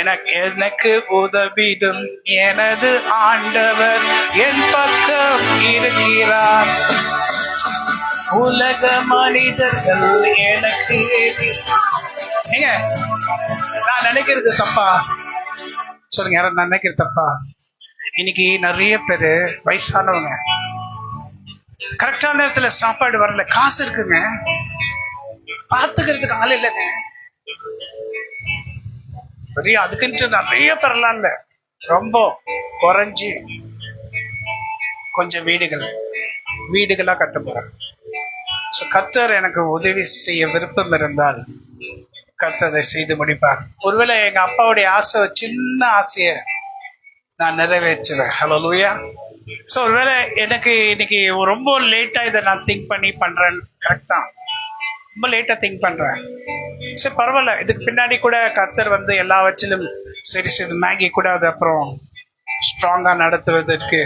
[SPEAKER 2] எனக்கு உதவிடும் எனது ஆண்டவர் என் பக்கம் இருக்கிறார். உலக மனிதர்கள் எனக்கு ஏங்க நான் நினைக்கிறது தப்பா சொல்லுங்க, யாரும் நான் நினைக்கிறது தப்பா? இன்னைக்கு நிறைய பேரு வயசானவங்க கரெக்டான நேரத்துல சாப்பாடு வரல, காசு இருக்குங்க, பாத்துக்கிறதுக்கு ஆள் இல்லைங்க. நிறைய அதுக்குன்ட்டு நிறைய பெறலாம் இல்ல, ரொம்ப குறைஞ்சி கொஞ்சம் வீடுகளா கட்ட போறாங்க. கர்த்தர் எனக்கு உதவி செய்ய விருப்பம் இருந்தால் கர்த்தர் அதை செய்து முடிப்பார். ஒருவேளை எங்க அப்பாவுடைய ஆசை, சின்ன ஆசைய நான் நிறைவேற்றுவேன். ஹல்லேலூயா. சோ ஒருவேளை எனக்கு இன்னைக்கு ரொம்ப லேட்டா இதை நான் திங்க் பண்ணி பண்றேன். கரெக்ட் தான், ரொம்ப லேட்டா திங்க் பண்றேன். சரி பரவாயில்ல, இதுக்கு பின்னாடி கூட கர்த்தர் எல்லாவற்றிலும் சரி செய்து மேகி கூட அது அப்புறம் ஸ்ட்ராங்கா நடத்துவதற்கு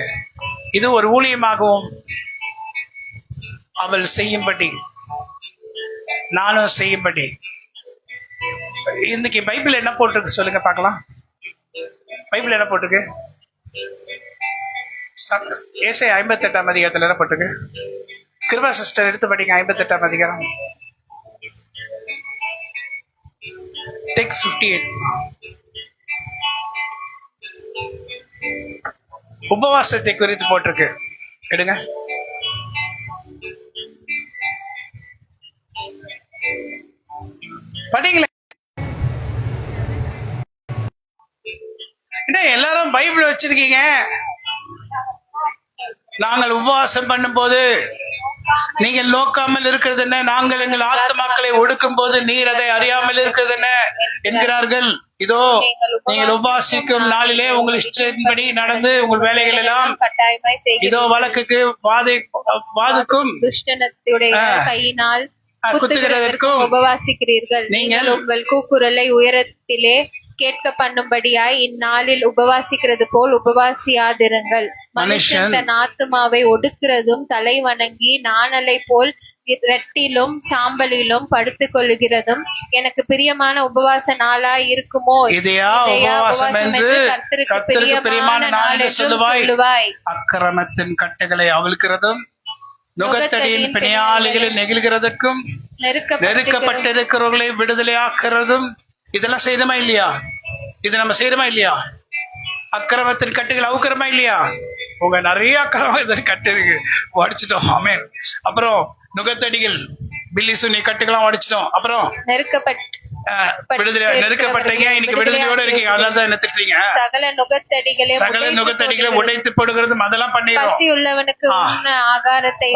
[SPEAKER 2] இது ஒரு ஊழியமாகவும் அவள் செய்யும்படி நானும் செய்யும்படி. இன்னைக்கு பைபிள் என்ன போட்டிருக்கு சொல்லுங்க பார்க்கலாம். பைபிள் என்ன போட்டிருக்கு? ஏசாயா 58ஆம் அதிகாரத்துல என்ன போட்டிருக்கு? கிருபா சிஸ்டர் எடுத்து படிங்க. 58ஆம் அதிகாரம் டேக் 58. உபவாசத்தை குறித்து போட்டிருக்கு, எடுங்க. படிங்களே. எல்லாரும் பைபிள் வச்சிருக்கீங்க. நாங்கள் உபவாசம் பண்ணும் போது நீங்கள் நோக்காமல் இருக்கிறது என்ன, நாங்கள் எங்கள் ஆத்துமாக்களை ஒடுக்கும் போது நீர் அதை அறியாமல் இருக்கிறது என்ன என்கிறார்கள். இதோ நீங்கள் உபவாசிக்கும் நாளிலே உங்கள் இஷ்டத்தின்படி நடந்து உங்கள் வேலைகள் எல்லாம் இதோ வழக்குக்கு வாதுக்கும்
[SPEAKER 1] கையினால் குத்துகிறதற்கும் உபவாசிக்கிறீர்கள். நீங்கள் உங்கள் கூக்குரலை உயரத்திலே கேட்க பண்ணும்படியாய் இந்நாளில் உபவாசிக்கிறது போல் உபவாசியாதிருங்கள். மனுஷன் தன் ஆத்துமாவை ஒடுக்கிறதும் தலை வணங்கி நாணலை போல் இரட்டிலும் சாம்பலிலும் படுத்துக் கொள்ளுகிறதும் எனக்கு பிரியமான உபவாச நாளாய் இருக்குமோ?
[SPEAKER 2] இதையா உபவாசம் என்று கர்த்தருக்கு பிரியமான நாள் என்று சொல்லுவாய். அக்கிரமத்தின் கட்டுகளை அவிழ்க்கிறதும் நுகத்தடியின் பிணியாளிகளை நெகிழ்கிறதற்கும் நெருக்கப்பட்டிருக்கிறவர்களை விடுதலையாக்குறதும் இதெல்லாம் செய்யறமா இல்லையா? இது நம்ம செய்யறமா இல்லையா? அக்கிரமத்தின் கட்டுகள் அவுக்கிறமா இல்லையா? உங்க நிறைய அக்கிரம கட்டு இருக்கு, உடைச்சிட்டோம். ஆமென். அப்புறம் நுகத்தடிகள் பில்லி சுனி கட்டுகளாம் உடைச்சிட்டோம். அப்புறம் நெருக்கப்பட்டீங்க, இன்னைக்கு விடுதலையோட இருக்கீங்க. அதனாலதான் என்ன திட்டுறீங்க? சகல நுகத்தடிகளை உடைத்து போடுகிறது அதெல்லாம் பண்ணிடுறோம். பசியுள்ளவனுக்கு உன்னாகாரத்தை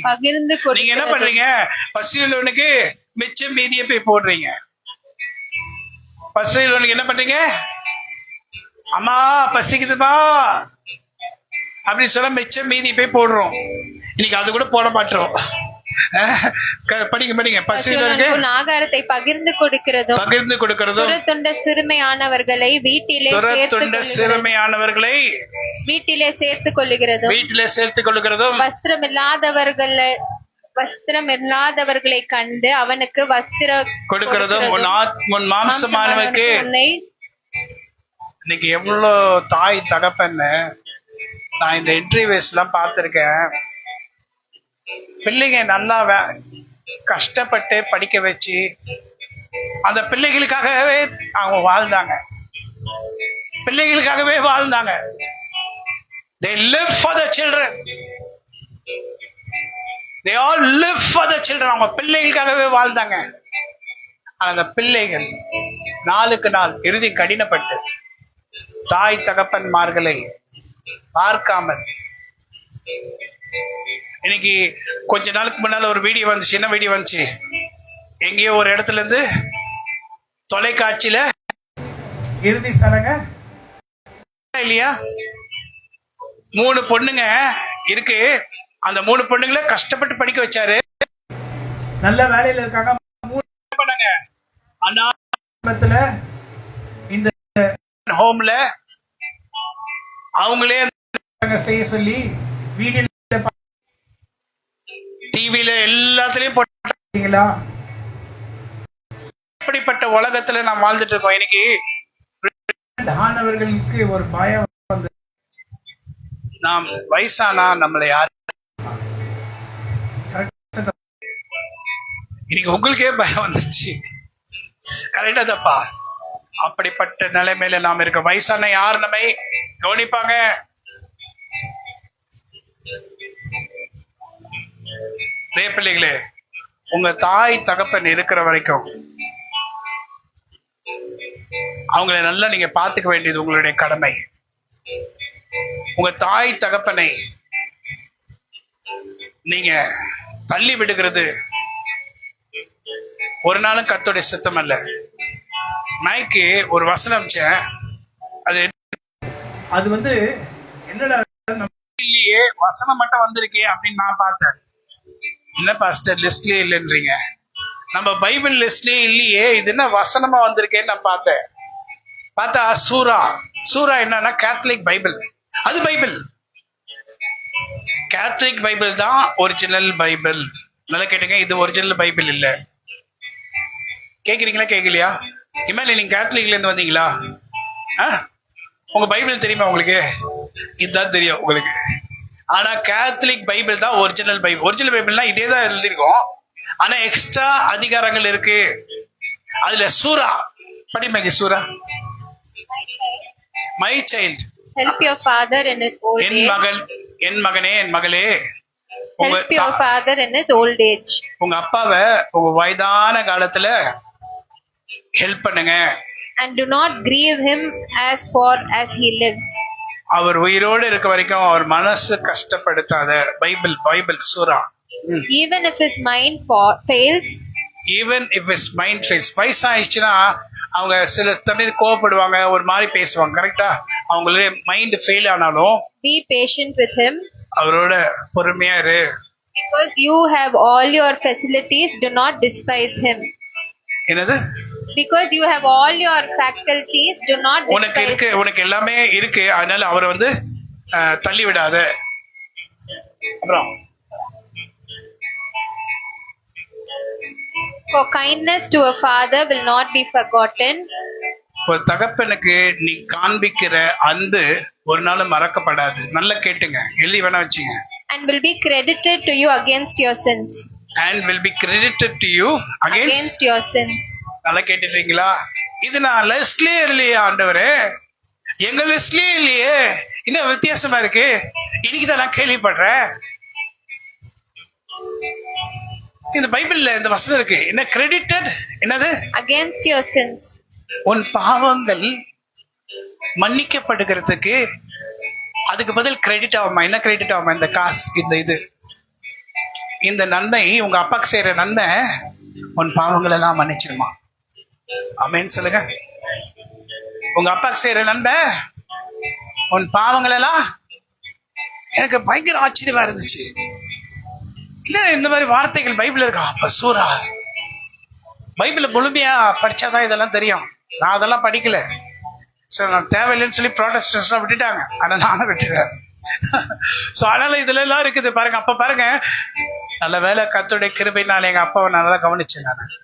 [SPEAKER 2] பகிர்ந்து நீங்க என்ன பண்றீங்க? பசியுள்ளவனுக்கு மிச்சம் மீதியை போய் போடுறீங்க. பசியுள்ளவனுக்கு என்ன பண்றீங்க? அம்மா பசிக்குதுமா அப்படின்னு சொல்ல மிச்சம் மீதி போய் போடுறோம். இன்னைக்கு அது கூட போட மாட்டோம். படிங்க பசியுள்ளவருக்கு
[SPEAKER 1] உன் ஆகாரத்தை பகிர்ந்து கொடுக்கிறதும் துரத்துண்ட சிறுமையானவர்களை வீட்டிலே சேர்த்துக் கொள்ளுகிறதும் வஸ்திரமில்லாதவர்களை கண்டு அவனுக்கு வஸ்திரம்
[SPEAKER 2] கொடுக்கிறதும் உன் மாம்சமானவருக்கு. இன்னைக்கு எவ்வளவு தாய் தகப்பன்னு நான் இந்த இன்டர்வியூஸ் எல்லாம் பார்த்திருக்கேன். பிள்ளைங்க நல்லா கஷ்டப்பட்டு படிக்க வச்சு அந்த பிள்ளைகளுக்காகவே அவங்க வாழ்ந்தாங்க. They live for the children. They all live for the children. அவங்க பிள்ளைகளுக்காகவே வாழ்ந்தாங்க. ஆனா அந்த பிள்ளைகள் நாளுக்கு நாள் இறுதி கடினப்பட்டு தாய் தகப்பன்மார்களை பார்க்காமல், இன்னைக்கு கொஞ்ச நாளுக்கு முன்னால ஒரு வீடியோ வந்துச்சு. என்ன வீடியோ வந்துச்சு? எங்கேயோ ஒரு இடத்துல இருந்து தொலைக்காட்சியில இறுதி சடங்க இல்லையா, 3 பொண்ணுங்க இருக்கு. அந்த 3 பொண்ணுங்களை கஷ்டப்பட்டு படிக்க வச்சாரு. நல்ல வேலையில இருக்காங்க. பண்ணாங்க அண்ணாத்துல இந்த ஹோம்ல அவங்களே செய்ய சொல்லி வீடியோ டிவில எல்லாத்துலயும் போட்டீங்களா? இப்படிப்பட்ட உலகத்துல நாம் வாழ்ந்துட்டு இருக்கோம். இன்னைக்கு ஆனவர்களுக்கு ஒரு பயம் வந்து, நாம் வயசானா நம்மளை யாரு, இன்னைக்கு உங்களுக்கே பயம் வந்துச்சு. கரெக்டா தப்பா? அப்படிப்பட்ட நிலைமையில நாம் இருக்க. வயசான யார் நம்மை கவனிப்பாங்க? பிள்ளைகளே, உங்க தாய் தகப்பன் இருக்கிற வரைக்கும் அவங்களை நல்லா நீங்க பாத்துக்க வேண்டியது உங்களுடைய கடமை. உங்க தாய் தகப்பனை நீங்க தள்ளி விடுகிறது ஒரு நாளும் கர்த்தருடைய சித்தம் அல்ல. மைக்கு ஒரு வசனம் அது வந்து என்னடா இல்லையே, வசனம் மட்டும் வந்திருக்கே அப்படின்னு நான் பார்த்தேன். என்ன பாஸ்டர் லிஸ்ட்லயே இல்லைன்றீங்க? நம்ம பைபிள் லிஸ்ட்லயே இல்லையே, இது என்ன வசனமா வந்திருக்கேன்னு நான் பார்த்தா சூரா என்னன்னா கேத்தலிக் பைபிள். அது பைபிள், கேத்தலிக் பைபிள் தான் ஒரிஜினல் பைபிள். நல்லா கேட்டுங்க, இது ஒரிஜினல் பைபிள் இல்ல. கேக்குறீங்களா கேட்கலையா? இனிமேல் நீங்க கேத்தலிக்ல இருந்து வந்தீங்களா? உங்க பைபிள் தெரியுமா உங்களுக்கு? இதுதான் தெரியும் உங்களுக்கு. ஆனா கேத்தலிக் பைபிள் தான் ஒரிஜினல் பைபிள். ஒரிஜினல் பைபிள்னா இதே தான் எழுதிருக்கோம், ஆனா எக்ஸ்ட்ரா அதிகாரங்கள் இருக்கு. அதுல சூரா படிமைக்கு சூரா my child
[SPEAKER 1] help your father in his old age.
[SPEAKER 2] என் மகனே, என் மகளே,
[SPEAKER 1] help your father in his old age.
[SPEAKER 2] உங்க அப்பாவை உங்க வயதான காலத்துல ஹெல்ப் பண்ணுங்க.
[SPEAKER 1] And do not grieve him as far as he lives.
[SPEAKER 2] அவர் உயிரோடு இருக்க வரைக்கும் அவர் மனசு கஷ்டப்படுத்தாத. பைபிள் சூரா.
[SPEAKER 1] Even if his mind fails.
[SPEAKER 2] வயசாயிடுச்சுன்னா அவங்க சில சமயம் கோவப்படுவாங்க, ஒரு மாதிரி பேசுவாங்க. கரெக்டா? அவங்களுடைய மைண்ட் ஃபெயில் ஆனாலும்
[SPEAKER 1] be patient with him.
[SPEAKER 2] அவரோட பொறுமையா இரு.
[SPEAKER 1] Because you have all your facilities, do not despise him.
[SPEAKER 2] என்னது?
[SPEAKER 1] Because you have all your faculties, do not despise him.
[SPEAKER 2] உனக்கு எல்லாமே இருக்கு, அதனால அவரை வந்து தள்ளி விடாத. அப்புறம்
[SPEAKER 1] for kindness to a father will not be forgotten.
[SPEAKER 2] ஒரு தகப்பனுக்கு நீ காண்பிக்கிற அன்பு ஒரு நாள் மறக்கப்படாது. நல்லா கேட்டுங்க, எழுதி வேணா வச்சுங்க.
[SPEAKER 1] And will be credited to you against your sins.
[SPEAKER 2] And will be credited to you against
[SPEAKER 1] your sins.
[SPEAKER 2] நல்லா கேட்டுட்டீங்களா? இது நான் லிஸ்ட்லயே இல்லையே ஆண்டவரே, எங்க லிஸ்ட்லயே இல்லையே, இன்னும் வித்தியாசமா இருக்கு, இன்னைக்குதான் நான் கேள்விப்படுறேன். இந்த பைபிள்ல இந்த வசனம் இருக்கு. என்ன கிரெடிட்டட்? என்னது?
[SPEAKER 1] against your sins.
[SPEAKER 2] உன் பாவங்கள் மன்னிக்கப்படுகிறதுக்கு அதுக்கு பதில் கிரெடிட் ஆகுமா? என்ன கிரெடிட் ஆகுமா? இந்த காசு, இந்த நன்மை, உங்க அப்பாக்கு செய்யற நன்மை உன் பாவங்கள் எல்லாம் மன்னிச்சிருமா? ஆமென் சொல்லுங்க. உங்க அப்பாக்கு செய்யற நன்மை உன் பாவங்கள் எல்லாம். எனக்கு பயங்கர ஆச்சரியமா இருந்துச்சு. இல்ல இந்த மாதிரி வார்த்தைகள் பைபிள் இருக்கா? பசூரா பைபிள முழுமையா படிச்சாதான் இதெல்லாம் தெரியும். நான் அதெல்லாம் படிக்கல. சரி, நான் தேவையில்லைன்னு சொல்லி ப்ராடஸ்டன்ஸ் விட்டுட்டாங்க. ஆனா நானும் விட்டுட்டேன். சோ அதனால இதுல எல்லாம் இருக்குது பாருங்க. அப்ப பாருங்க, நல்ல வேலை கர்த்தருடைய கிருபையினால எங்க அப்பாவை நல்லா கவனிச்சேன். நான்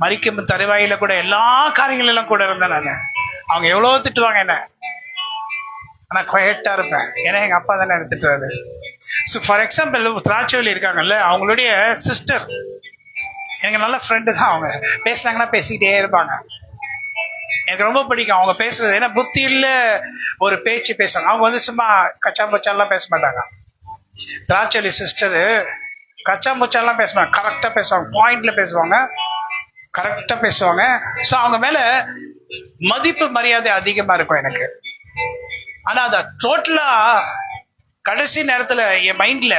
[SPEAKER 2] மரிக்கும் தருவாயில கூட எல்லா காரியங்களெல்லாம் கூட இருந்தேன். நான் அவங்க எவ்வளவு திட்டுவாங்க என்ன, ஆனா குவைட்டா இருப்பேன். ஏன்னா எங்க அப்பா தானே எடுத்துட்டாரு. ஸோ ஃபார் எக்ஸாம்பிள் திராட்சைவலி இருக்காங்கல்ல, அவங்களுடைய சிஸ்டர் எனக்கு நல்ல ஃப்ரெண்டு தான். அவங்க பேசினாங்கன்னா பேசிக்கிட்டே இருப்பாங்க. எனக்கு ரொம்ப பிடிக்கும் அவங்க பேசுறது. ஏன்னா புத்தி இல்ல ஒரு பேச்சு பேசுவாங்க. அவங்க வந்து சும்மா கச்சா பச்சாலாம் பேச மாட்டாங்க. திராட்சைவலி சிஸ்டரு கச்சா பச்சாலாம் பேச மாட்டாங்க. கரெக்டா பேசுவாங்க, பாயிண்ட்ல பேசுவாங்க, கரெக்டா பேசுவாங்க. ஸோ அவங்க மேல மதிப்பு மரியாதை அதிகமா இருக்கும் எனக்கு. ஆனா அத டோட்டலா கடைசி நேரத்துல என் மைண்ட்ல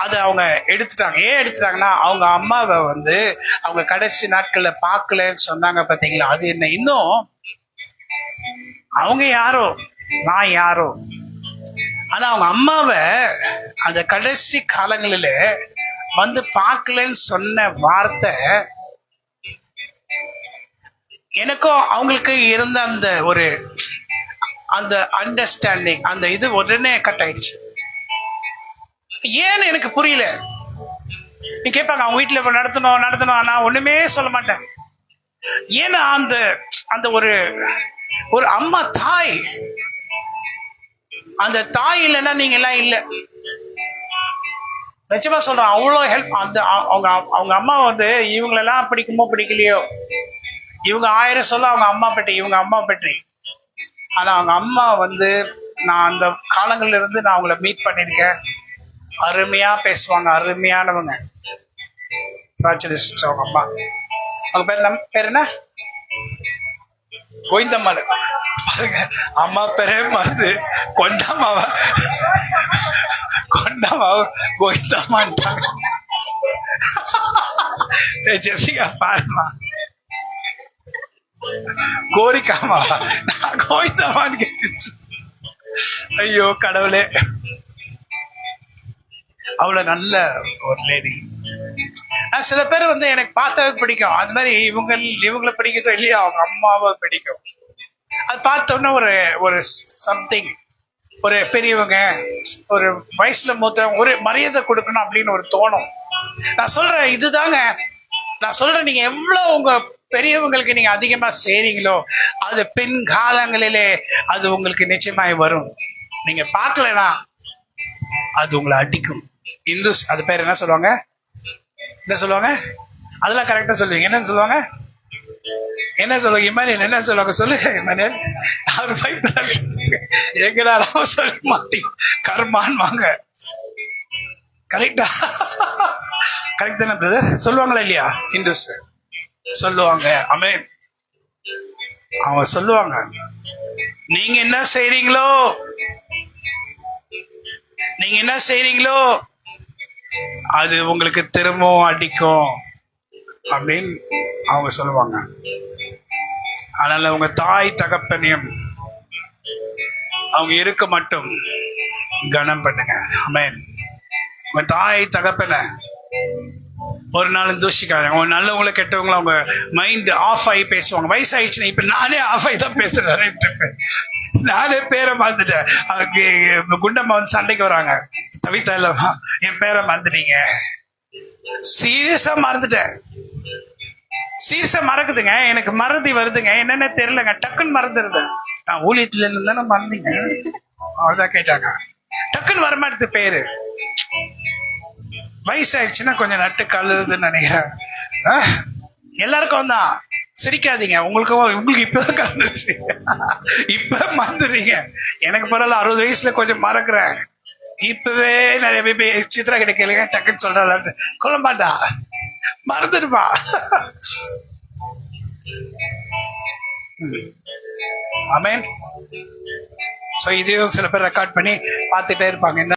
[SPEAKER 2] அது அவங்க எடுத்துட்டாங்க. ஏன் எடுத்துட்டாங்கன்னா, அவங்க அம்மாவை வந்து அவங்க கடைசி நாட்கள்ல பார்க்கலன்னு சொன்னாங்க பாத்தீங்களா. அது என்ன, இன்னும் அவங்க யாரோ நான் யாரோ, ஆனா அவங்க அம்மாவை அந்த கடைசி காலங்களில வந்து பார்க்கலன்னு சொன்ன வார்த்தை எனக்கும் அவங்களுக்கு இருந்த அந்த அண்டர்ஸ்டாண்டிங், அந்த இது உடனே கட் ஆயிடுச்சு. ஏன்னு எனக்கு புரியல. நீ கேட்பாங்க அவங்க வீட்டுல நடத்தணும் நான் ஒண்ணுமே சொல்ல மாட்டேன். ஏன்னா அந்த ஒரு அம்மா தாய், அந்த தாய் இல்லைன்னா நீங்க எல்லாம் இல்ல. நிச்சயமா சொல்றேன், அவ்வளவு ஹெல்ப். அவங்க அம்மா வந்து இவங்களெல்லாம் பிடிக்குமோ பிடிக்கலையோ, இவங்க 1000 சொல்ல அவங்க அம்மா பற்றி, இவங்க அம்மா பற்றி. ஆனா அவங்க அம்மா வந்து நான் அந்த காலங்கள்ல இருந்து நான் அவங்கள மீட் பண்ணிருக்கேன். அருமையா பேசுவாங்க, அருமையானவங்க. அவங்க அம்மா, அவங்க பேர் என்ன, கோவிந்தம்மாள். பாருங்க, அம்மா பேரே மறந்து கொண்டாமாவ கோவிந்தம்மான்ட்டாங்க. ஜெசிகா பாருமா, கோரிக்காமா, நான் கோவிந்தம்மான்னு கேட்டுச்சு. ஐயோ கடவுளே, அவ்வளவு நல்ல ஒரு லேடி. சில பேர் வந்து எனக்கு பார்த்தாவே பிடிக்கும். அது மாதிரி இவங்களை பிடிக்குதோ இல்லையா, அவங்க அம்மாவை பிடிக்கும். அது பார்த்தோன்னா ஒரு சம்திங், ஒரு பெரியவங்க, ஒரு வயசுல மூத்தவங்க, ஒரு மரியாதை கொடுக்கணும் அப்படின்னு ஒரு தோணும். நான் சொல்றேன் இதுதாங்க, நான் சொல்றேன், நீங்க எவ்வளவு உங்க பெரியவங்களுக்கு நீங்க அதிகமா செய்றீங்களோ அது பின் காலங்களிலே அது உங்களுக்கு நிச்சயமாய் வரும். நீங்க பார்க்கலனா அது உங்களை அடிக்கும். இந்துஸ் அது பேர் என்ன சொல்லுவாங்க, அதெல்லாம் கரெக்டா சொல்லுவீங்க. என்னன்னு சொல்லுவாங்க, இமானியல் என்ன சொல்லுவாங்க, சொல்லுங்க இமானியல். அவர் எங்கடா சொல்ல மாட்டீங்க, கர்மான் வாங்க. கரெக்டா, கரெக்ட் தானே பிரதர்? சொல்லுவாங்களா இல்லையா? இந்துஸ் சொல்லுவாங்க. ஆமென். அவங்க சொல்லுவாங்க, நீங்க என்ன செய்றீங்களோ அது உங்களுக்கு திரும்பவும் அடிக்கும் அப்படின்னு அவங்க சொல்லுவாங்க. அதனால உங்க தாய் தகப்பனையும் அவங்க இருக்க மட்டும் கனம் பண்ணுங்க. ஆமென். உங்க தாய் தகப்பனை ஒரு நாள் தூஷிக்காங்க. அவங்க நல்லவங்கள கெட்டவங்கள அவங்க மைண்ட் ஆஃப் ஆகி பேசுவாங்க. வயசாயிடுச்சுன்னா இப்ப நானே ஆஃப் ஆகி தான் பேசுறேன். நானே பேரை மறந்துட்டேன். குண்டம்மா வந்து சண்டைக்கு வராங்க, தவித்தா இல்லமா என் பேரை மறந்துட்டீங்க. சீரியஸா மறந்துட்டேன். சீரியஸா மறக்குதுங்க, எனக்கு மறதி வருதுங்க, என்னன்னு தெரியலங்க, டக்குன்னு மறந்துருது. நான் ஊழியத்துல இருந்து தானே மறந்தீங்க, அவ்வளவுதான் கேட்டாங்க. டக்குன்னு வரமாட்டது பேரு. வயசாயிடுச்சுன்னா கொஞ்சம் நட்டு கல்லுதுன்னு நினைக்கிறேன். எல்லாருக்கும் தான். சிரிக்காதீங்க, உங்களுக்கு இப்பதான் கலந்துச்சு, இப்ப மறந்துடுறீங்க. எனக்கு பரவாயில்ல, 60 வயசுல கொஞ்சம் மறக்கிறேன். இப்பவே நிறைய சித்ரா கிடைக்கல டக்குன்னு சொல்றாள், கொல்ல மாட்டா, மறந்துடுப்பா. ஆமென். சோ இதையும் சில பேர் ரெக்கார்ட் பண்ணி பார்த்துட்டே இருப்பாங்க. என்ன